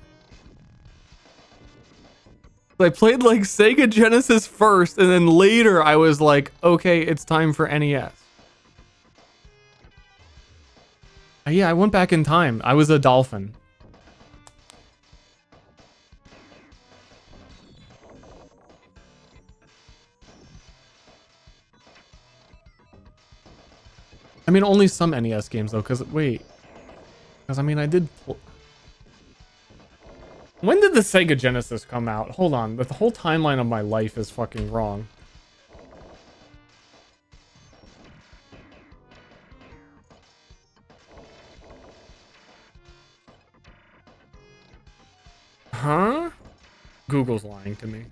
I played like Sega Genesis first, and then later I was like, okay, it's time for NES. Yeah, I went back in time. I was a dolphin. I mean, only some NES games though, because I mean, I did. When did the Sega Genesis come out? Hold on, the whole timeline of my life is fucking wrong. Huh? Google's lying to me.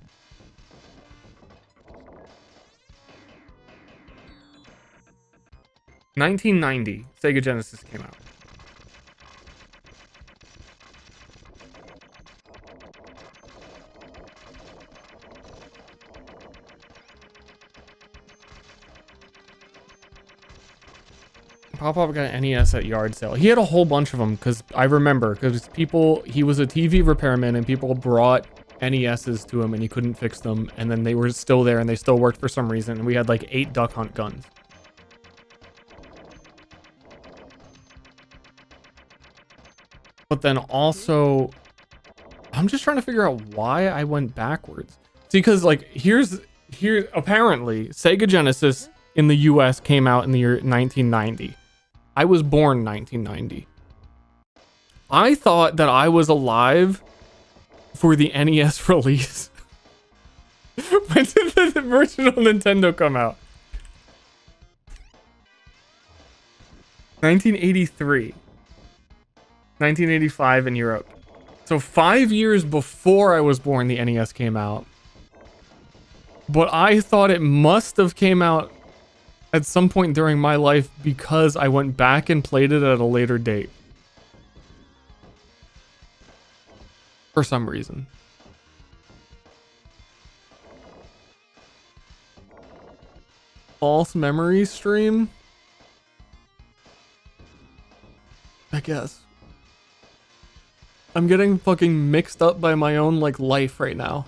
(1990) Sega Genesis came out. Pop-Pop got an NES at yard sale. He had a whole bunch of them because I remember he was a TV repairman and people brought NESs to him and he couldn't fix them. And then they were still there and they still worked for some reason. And we had like 8 Duck Hunt guns. But then also, I'm just trying to figure out why I went backwards. See, because like here apparently Sega Genesis in the US came out in the year 1990. I was born 1990. I thought that I was alive for the NES release. When did the original Nintendo come out? 1983. 1985 in Europe. So 5 years before I was born, the NES came out. But I thought it must have came out at some point during my life because I went back and played it at a later date. For some reason. False memory stream? I guess. I'm getting fucking mixed up by my own, like, life right now.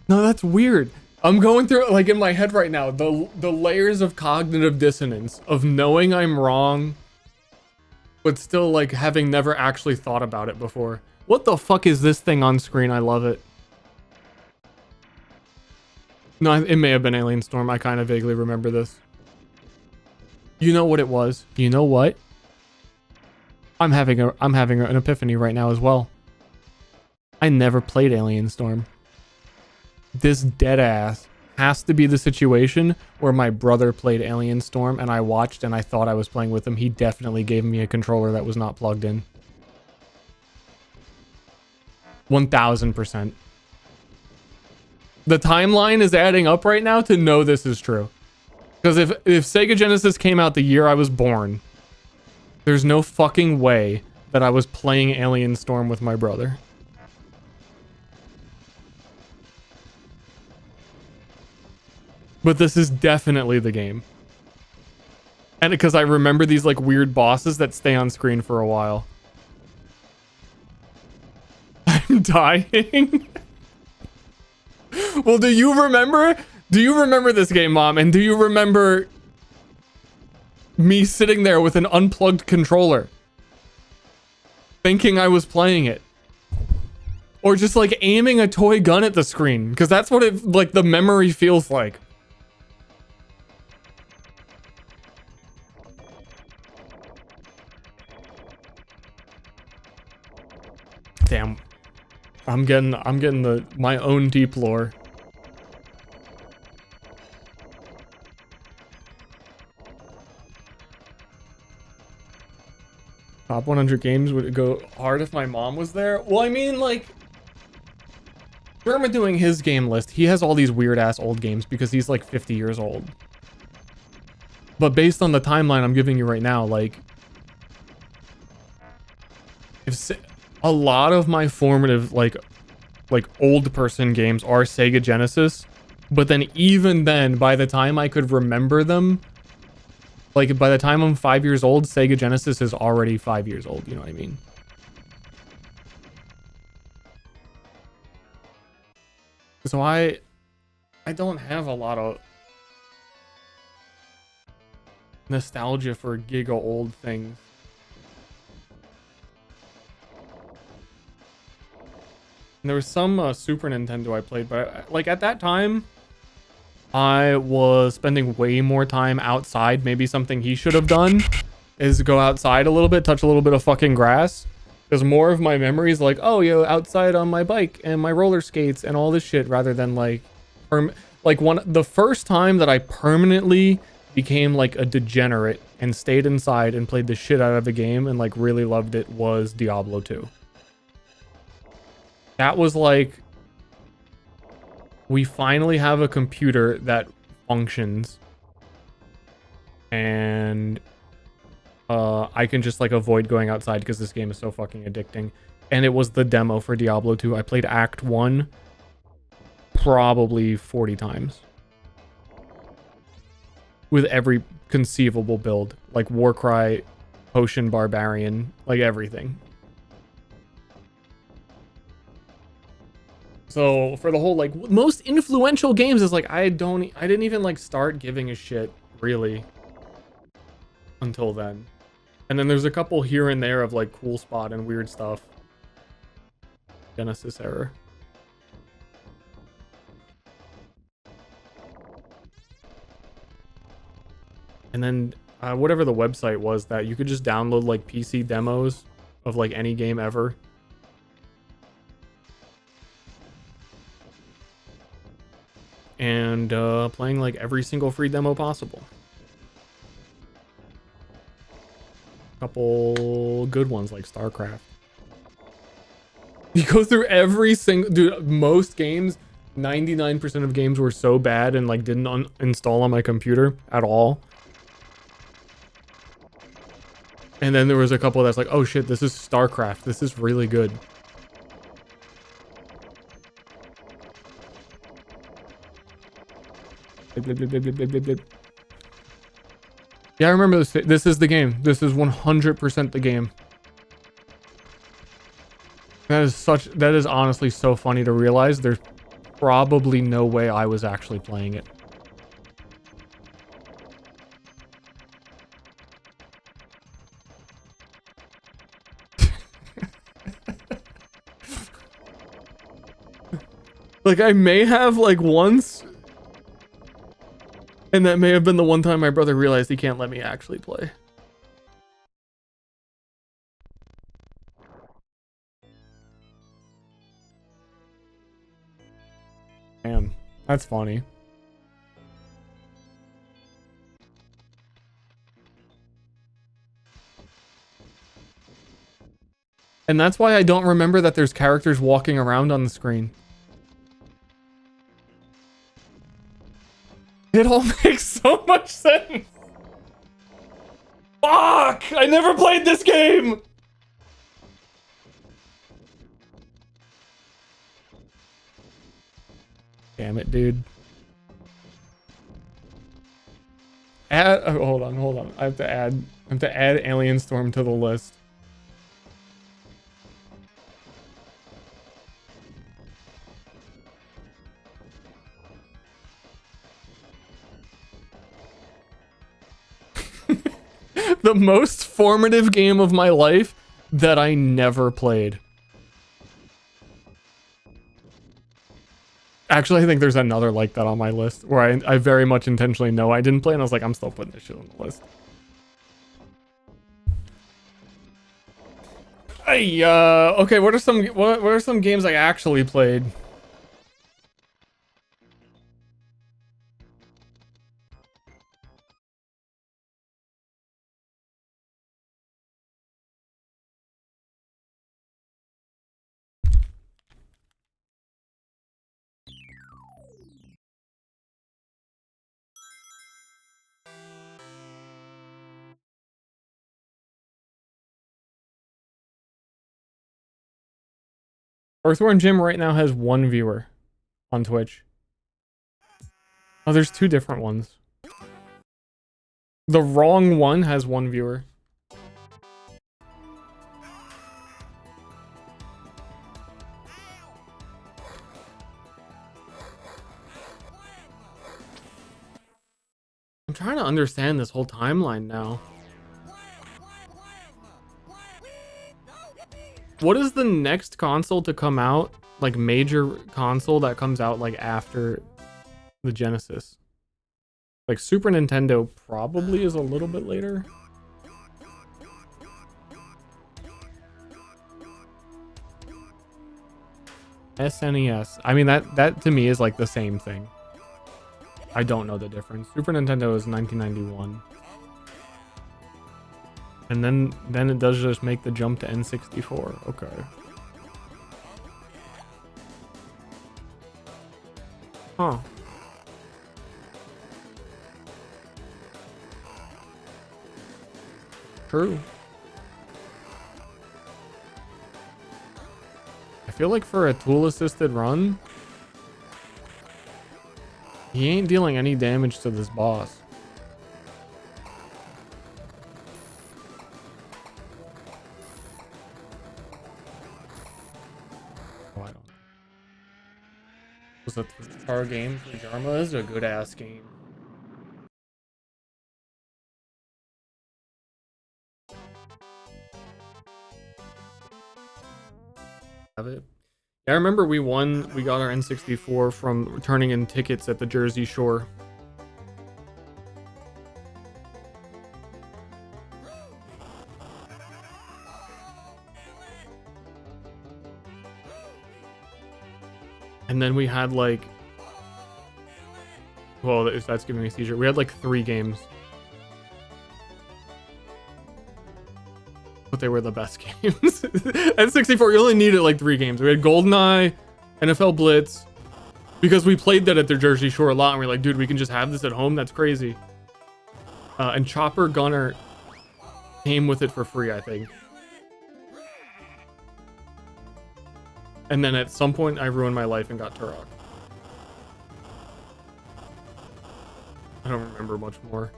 No, that's weird. I'm going through it like in my head right now. The layers of cognitive dissonance of knowing I'm wrong, but still like having never actually thought about it before. What the fuck is this thing on screen? I love it. No, it may have been Alien Storm. I kind of vaguely remember this. You know what it was? You know what? I'm having an epiphany right now as well. I never played Alien Storm. This dead ass has to be the situation where my brother played Alien Storm and I watched and I thought I was playing with him. He definitely gave me a controller that was not plugged in. 1000%. The timeline is adding up right now to know this is true. Because if Sega Genesis came out the year I was born, there's no fucking way that I was playing Alien Storm with my brother. But this is definitely the game. And because I remember these like weird bosses that stay on screen for a while. I'm dying. Well, do you remember this game, Mom? And do you remember me sitting there with an unplugged controller thinking I was playing it? Or just like aiming a toy gun at the screen? Because that's what it like the memory feels like. Damn. I'm getting my own deep lore. Top 100 games would go hard if my mom was there. Well, I mean, like, Burma doing his game list, he has all these weird ass old games because he's like 50 years old. But based on the timeline I'm giving you right now, like, a lot of my formative like old person games are Sega Genesis, but then even then, by the time I could remember them, like by the time I'm 5 years old, Sega Genesis is already 5 years old. You know what I mean? So I don't have a lot of nostalgia for giga old things. And there was some Super Nintendo I played, but like at that time, I was spending way more time outside. Maybe something he should have done is go outside a little bit, touch a little bit of fucking grass. Because more of my memories like, oh, yo, outside on my bike and my roller skates and all this shit, rather than like, the first time that I permanently became like a degenerate and stayed inside and played the shit out of the game and like really loved it was Diablo 2. That was like, we finally have a computer that functions and I can just like avoid going outside because this game is so fucking addicting. and it was the demo for Diablo 2. I played Act 1 probably 40 times. With every conceivable build. Like Warcry, Potion Barbarian, like everything. So for the whole, like, most influential games is like, I didn't even like start giving a shit, really. Until then. And then there's a couple here and there of like cool spot and weird stuff. Genesis error. And then whatever the website was that you could just download like PC demos of like any game ever. And playing like every single free demo possible. Couple good ones like StarCraft. You go through every single... Dude, most games, 99% of games were so bad and like didn't install on my computer at all. And then there was a couple that's like, oh shit, this is StarCraft. This is really good. Yeah, I remember this. This is the game. This is 100% the game. That is honestly so funny to realize. There's probably no way I was actually playing it. Like, I may have, like, once. And that may have been the one time my brother realized he can't let me actually play. Man, that's funny. And that's why I don't remember that there's characters walking around on the screen. It all makes so much sense. Fuck! I never played this game! Damn it, dude. Hold on. I have to add Alien Storm to the list. The most formative game of my life that I never played. Actually, I think there's another like that on my list where I very much intentionally know I didn't play, and I was like, I'm still putting this shit on the list. Hey, okay, what are some games I actually played? Earthworm Jim right now has 1 viewer on Twitch. Oh, there's 2 different ones. The wrong one has 1 viewer. I'm trying to understand this whole timeline now. What is the next console to come out? Like, major console that comes out, like, after the Genesis? Like, Super Nintendo probably is a little bit later. SNES. I mean, that to me is, like, the same thing. I don't know the difference. Super Nintendo is 1991. And then it does just make the jump to N64. Okay. Huh. True. feel like for a tool-assisted run, he ain't dealing any damage to this boss. Oh, I don't know. Was it the Star game for Jarma? This is a good ass game. Have it. Yeah, I remember we got our N64 from turning in tickets at the Jersey Shore. And then we had like, well, if that's giving me a seizure, we had like 3 games. But they were the best games. At 64, you only needed like 3 games. We had GoldenEye, NFL Blitz, because we played that at the Jersey Shore a lot, and we are like, dude, we can just have this at home. That's crazy. And Chopper Gunner came with it for free, I think. And then at some point, I ruined my life and got Turok. I don't remember much more.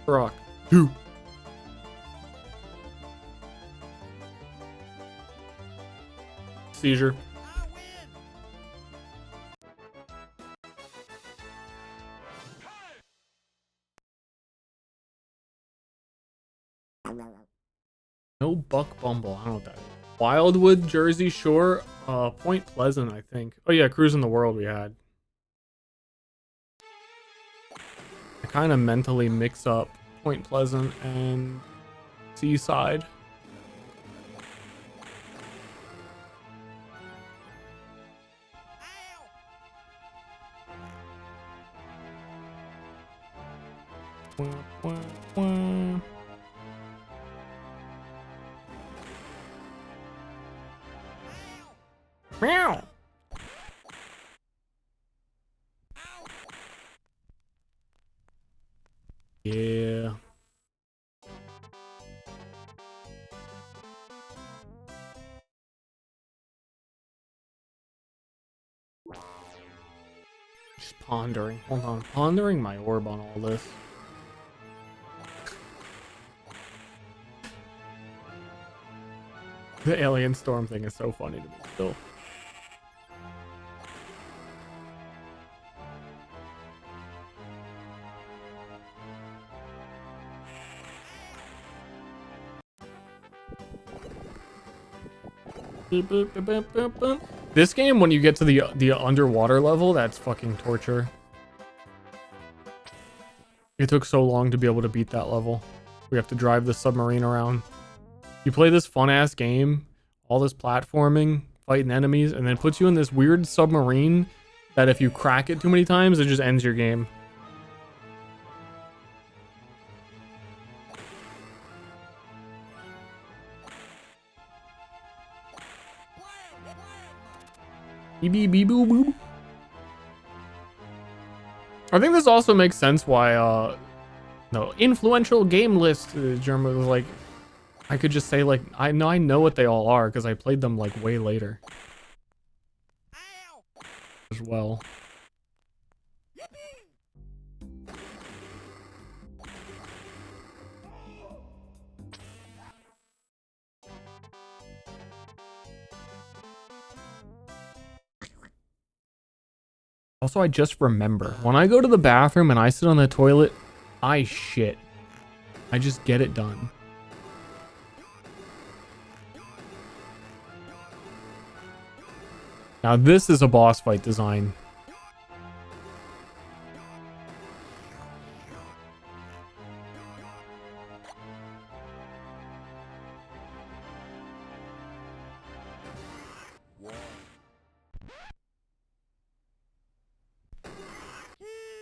Turok 2. Seizure. No Buck Bumble. I don't know what that is. Wildwood, Jersey Shore, Point Pleasant, I think. Oh yeah, Cruising the World we had. I kind of mentally mix up Point Pleasant and Seaside. Meow. Yeah. Just pondering. Hold on. Pondering my orb on all this. The alien storm thing is so funny to me still. This game, when you get to the underwater level, that's fucking torture. It took so long to be able to beat that level. We have to drive the submarine around. You play this fun ass game, all this platforming, fighting enemies, and then puts you in this weird submarine that if you crack it too many times, it just ends your game. Beep beep boo boo. I think this also makes sense why no influential game list German was like, I could just say like I know what they all are because I played them like way later as well. Also, I just remember when I go to the bathroom and I sit on the toilet, I shit. I just get it done. Now this is a boss fight design.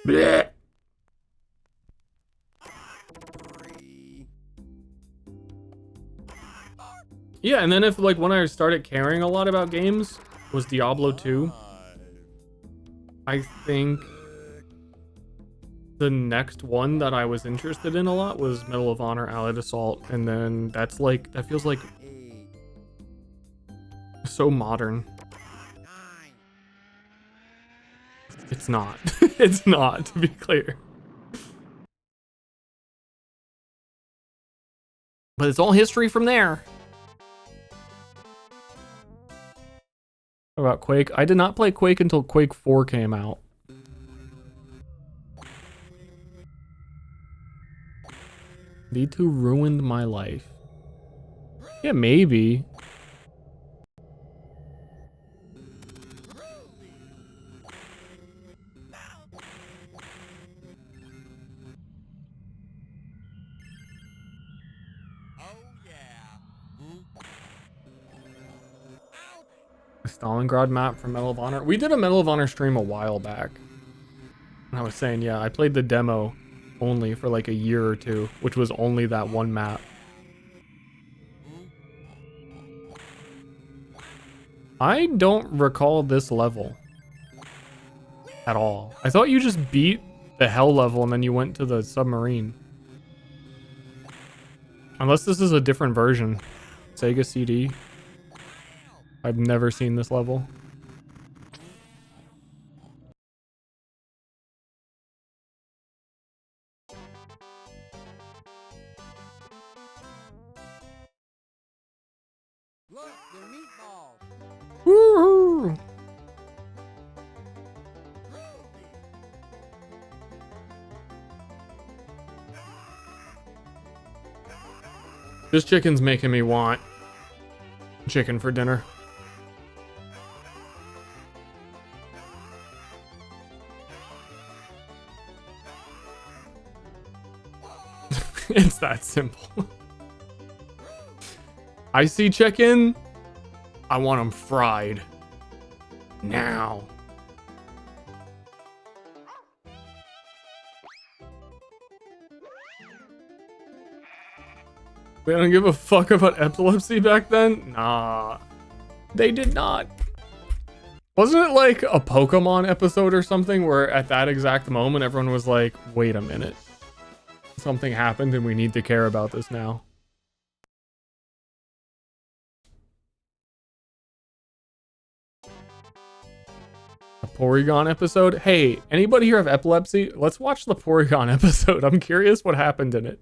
Blech. Yeah, and then if like when I started caring a lot about games was Diablo 2. I think the next one that I was interested in a lot was Medal of Honor Allied Assault, and then that's like that feels like So modern. It's not. It's not, to be clear. But it's all history from there. What about Quake? I did not play Quake until Quake 4 came out. D2 ruined my life. Yeah, maybe. Stalingrad map from Medal of Honor. We did a Medal of Honor stream a while back. And I was saying, yeah, I played the demo only for like a year or two, which was only that one map. I don't recall this level at all. I thought you just beat the hell level and then you went to the submarine. Unless this is a different version. Sega CD. I've never seen this level. Look, they're meatballs. Woohoo! This chicken's making me want chicken for dinner. It's that simple. I see chicken. I want them fried. Now. They don't give a fuck about epilepsy back then? Nah. They did not. Wasn't it like a Pokemon episode or something where at that exact moment everyone was like, wait a minute. Something happened and we need to care about this now. A Porygon episode? Hey, anybody here have epilepsy? Let's watch the Porygon episode. I'm curious what happened in it.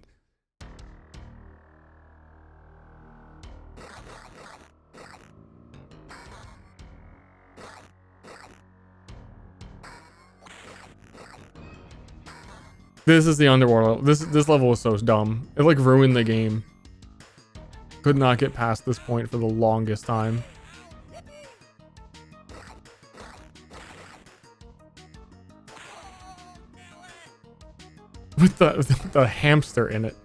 This is the underworld. This level was so dumb. It like ruined the game. Could not get past this point for the longest time. With the hamster in it.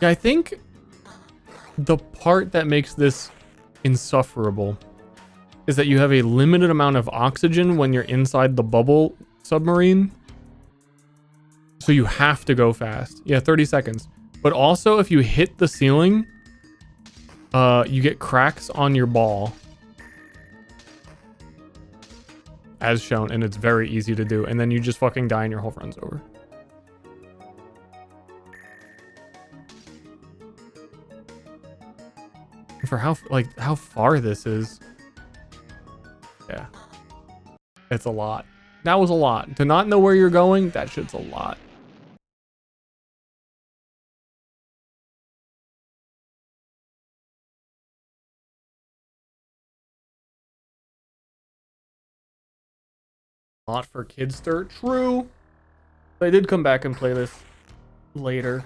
Yeah, I think the part that makes this insufferable is that you have a limited amount of oxygen when you're inside the bubble submarine. So you have to go fast. Yeah, 30 seconds. But also, if you hit the ceiling, you get cracks on your ball. As shown, and it's very easy to do. And then you just fucking die and your whole run's over. For how far this is. Yeah. It's a lot. That was a lot. To not know where you're going, that shit's a lot. Not for kids, Ster. True. I did come back and play this later.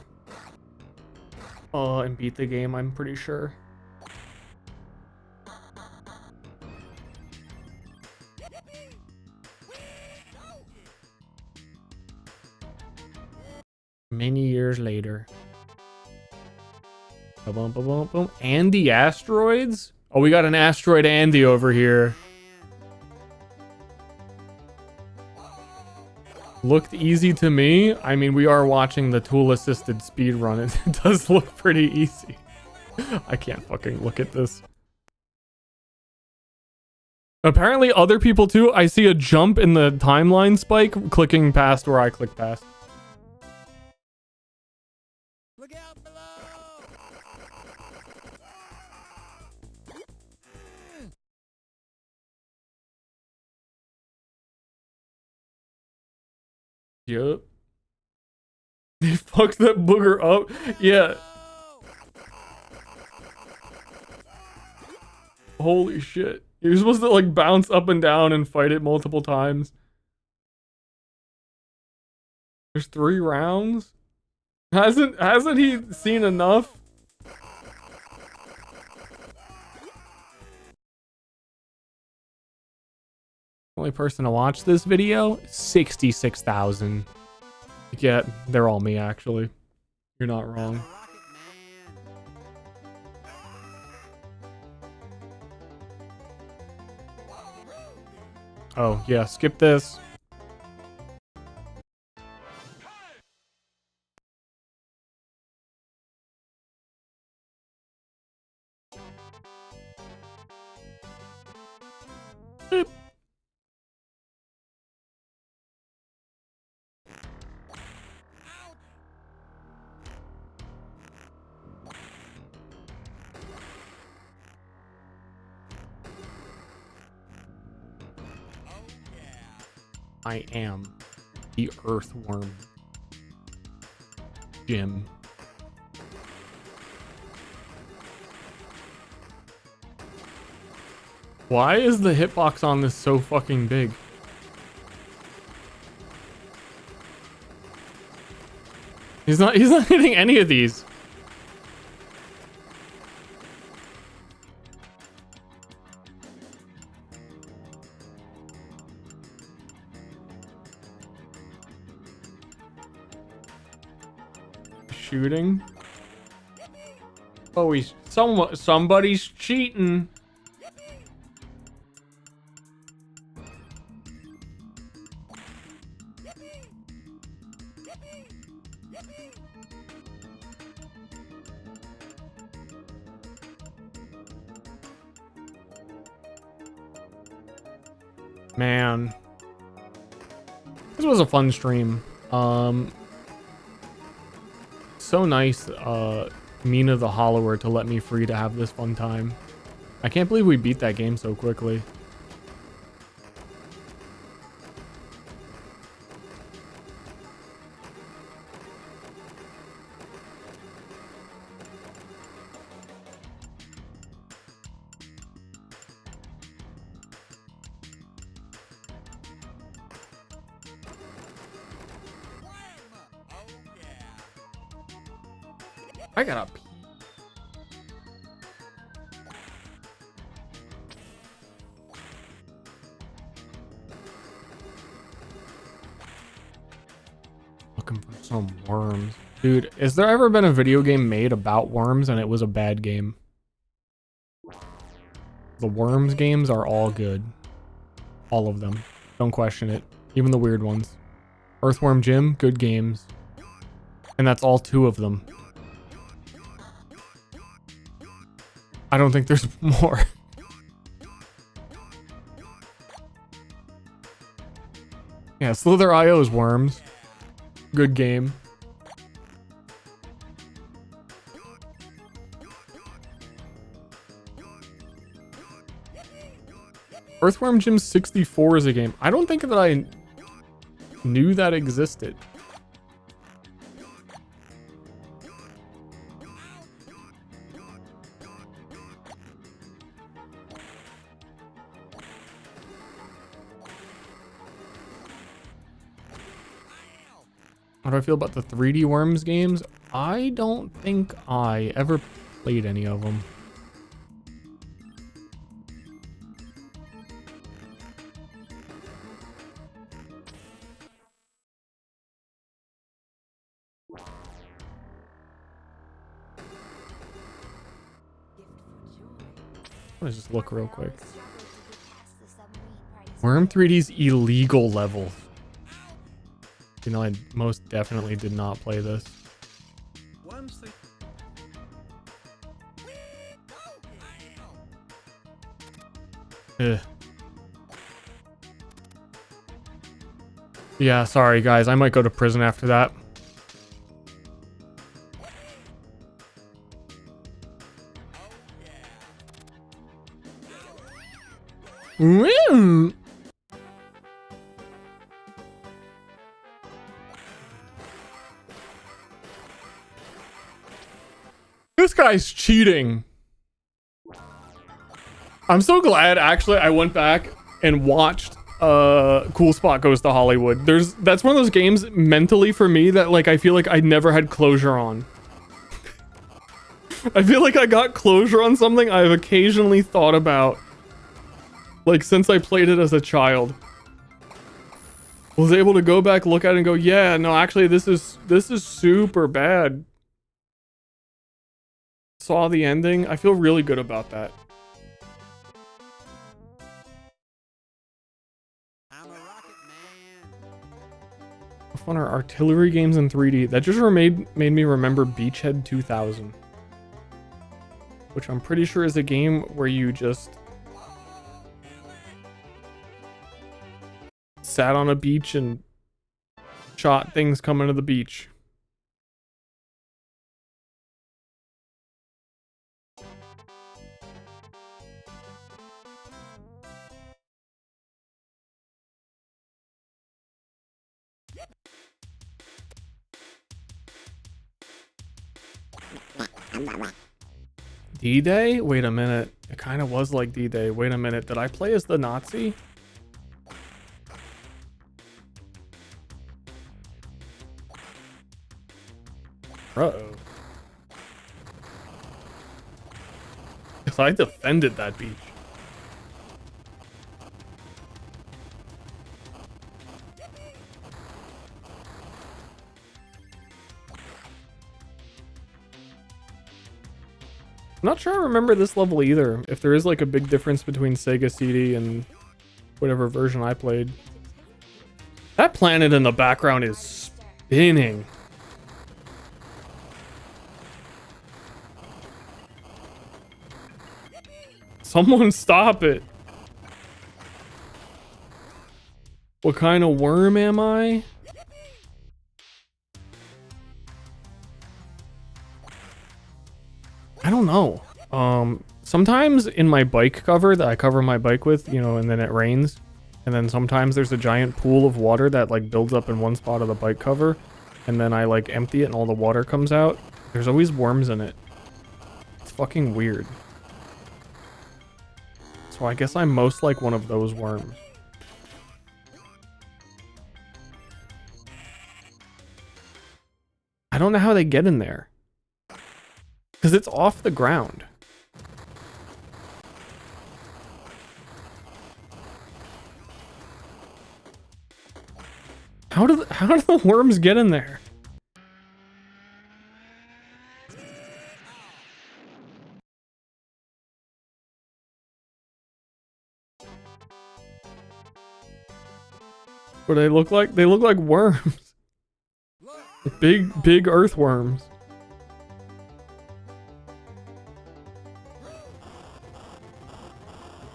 And beat the game, I'm pretty sure. Many years later. Boom, boom, boom, boom. Andy asteroids? Oh, we got an asteroid Andy over here. Looked easy to me. I mean, we are watching the tool-assisted speedrun. It does look pretty easy. I can't fucking look at this. Apparently other people too. I see a jump in the timeline spike clicking past where I click past. Look out below! Yup. They fucked that booger up. Yeah. Holy shit. You're supposed to like bounce up and down and fight it multiple times. There's 3 rounds? Hasn't he seen enough? Only person to watch this video, 66,000. Yeah, they're all me actually. You're not wrong. Oh, yeah, skip this. Boop. I am the earthworm. Jim. Why is the hitbox on this so fucking big? He's not hitting any of these. Shooting. Oh, somebody's cheating. Man, this was a fun stream. So nice, Mina the Hollower to let me free to have this fun time. I can't believe we beat that game so quickly. I gotta pee. Looking for some worms. Dude, has there ever been a video game made about worms and it was a bad game? The worms games are all good. All of them. Don't question it. Even the weird ones. Earthworm Jim, good games. And that's all 2 of them. I don't think there's more. Yeah, Slither.io's Worms. Good game. Earthworm Jim 64 is a game. I don't think that I knew that existed. How do I feel about the 3D Worms games? I don't think I ever played any of them. Let's just look real quick. Worm 3D's illegal level. You know, I most definitely did not play this. Ugh. Yeah, sorry guys, I might go to prison after that. This guy's cheating. I'm so glad actually I went back and watched Cool Spot Goes to Hollywood. That's one of those games mentally for me that like I feel like I never had closure on. I feel like I got closure on something I've occasionally thought about like since I played it as a child. Was able to go back, look at it and go, yeah, no, actually this is super bad. Saw the ending. I feel really good about that. How fun are artillery games in 3D? That just made me remember Beachhead 2000. Which I'm pretty sure is a game where you just sat on a beach and shot things coming to the beach. D-Day? Wait a minute. It kind of was like D-Day. Wait a minute. Did I play as the Nazi? Uh-oh. Because I defended that beach. I'm not sure I remember this level either. If there is like a big difference between Sega CD and whatever version I played. That planet in the background is spinning. Someone stop it. What kind of worm am I? I don't know. Sometimes in my bike cover that I cover my bike with, you know, and then it rains. And then sometimes there's a giant pool of water that like builds up in one spot of the bike cover. And then I like empty it and all the water comes out. There's always worms in it. It's fucking weird. So I guess I'm most like one of those worms. I don't know how they get in there. Because it's off the ground. How do the worms get in there? What do they look like? They look like worms. Big earthworms.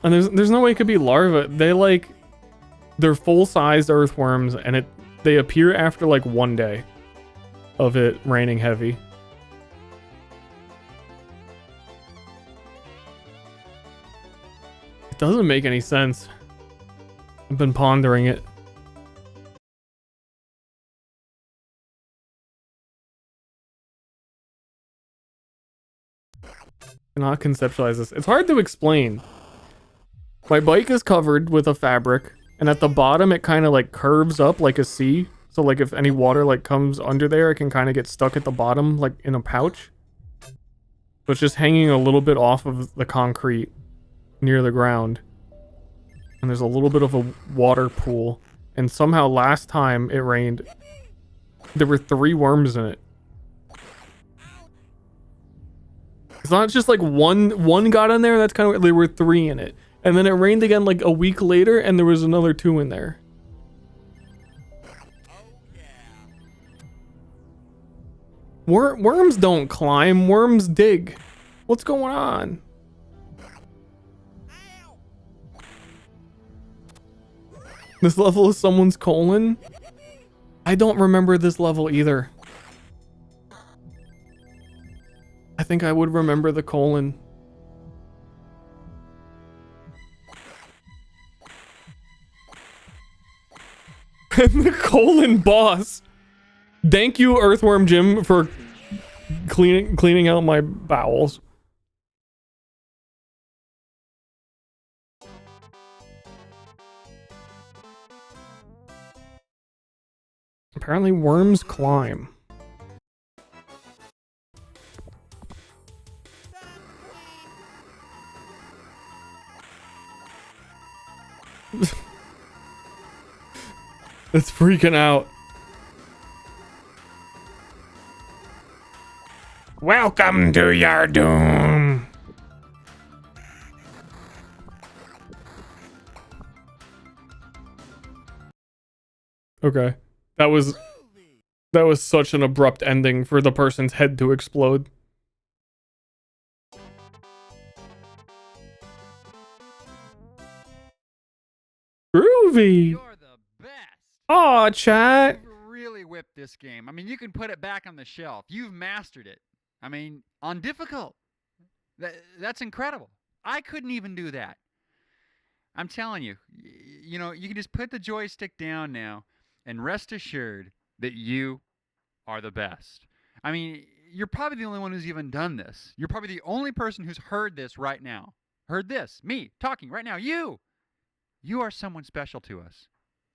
And there's no way it could be larvae. They're full-sized earthworms, and they appear after like 1 day of it raining heavy. It doesn't make any sense. I've been pondering it. Cannot conceptualize this. It's hard to explain. My bike is covered with a fabric, and at the bottom it kind of like curves up like a C. So like if any water like comes under there, it can kind of get stuck at the bottom like in a pouch. So it's just hanging a little bit off of the concrete near the ground. And there's a little bit of a water pool. And somehow last time it rained, there were 3 worms in it. It's not just like one got in there. That's kind of, there were 3 in it. And then it rained again like a week later, and there was another 2 in there. Worms don't climb, worms dig. What's going on? This level is someone's colon? I don't remember this level either. I think I would remember the colon. And the colon boss. Thank you, Earthworm Jim, for cleaning out my bowels. Apparently worms climb. It's freaking out. Welcome to your doom. Okay. That was such an abrupt ending for the person's head to explode. Groovy. Aw, chat. Really whipped this game. I mean, you can put it back on the shelf. You've mastered it. I mean, on difficult. That's incredible. I couldn't even do that. I'm telling you, you know, you can just put the joystick down now and rest assured that you are the best. I mean, you're probably the only one who's even done this. You're probably the only person who's heard this right now. Heard this. Me talking right now. You. You are someone special to us.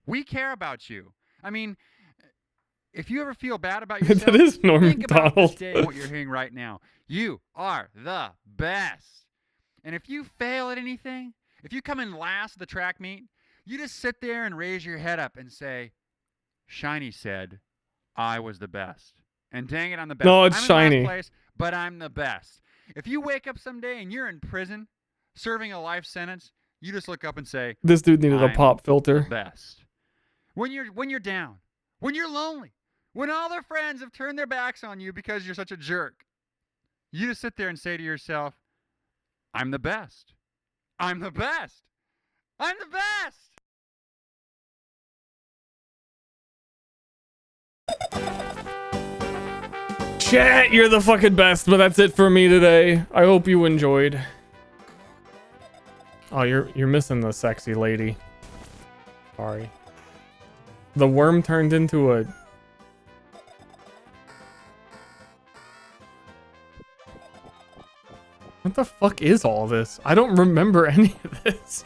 We care about you. I mean, if you ever feel bad about yourself, That is Norm think about this Macdonald. day and what you're hearing right now. You are the best. And if you fail at anything, if you come in last at the track meet, you just sit there and raise your head up and say, Shiny said, I was the best. And dang it, I'm the best. No, it's I'm in Shiny. last place, but I'm the best. If you wake up someday and you're in prison, serving a life sentence, you just look up and say, This dude needed a I'm pop filter. the best. When you're down, when you're lonely, when all their friends have turned their backs on you because you're such a jerk, you just sit there and say to yourself, I'm the best. I'm the best. I'm the best. Chat, you're the fucking best, but that's it for me today. I hope you enjoyed. Oh, you're missing the sexy lady. Sorry. The worm turned into a... What the fuck is all this? I don't remember any of this.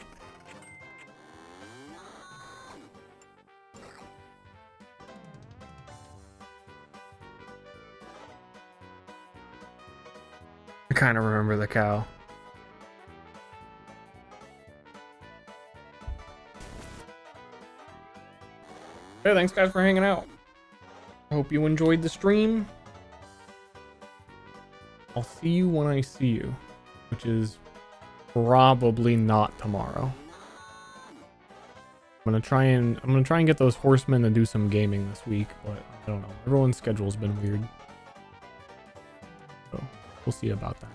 I kind of remember the cow. Hey, thanks guys for hanging out. I hope you enjoyed the stream. I'll see you when I see you, which is probably not tomorrow. I'm gonna try and get those horsemen to do some gaming this week, but I don't know. Everyone's schedule's been weird. So we'll see about that.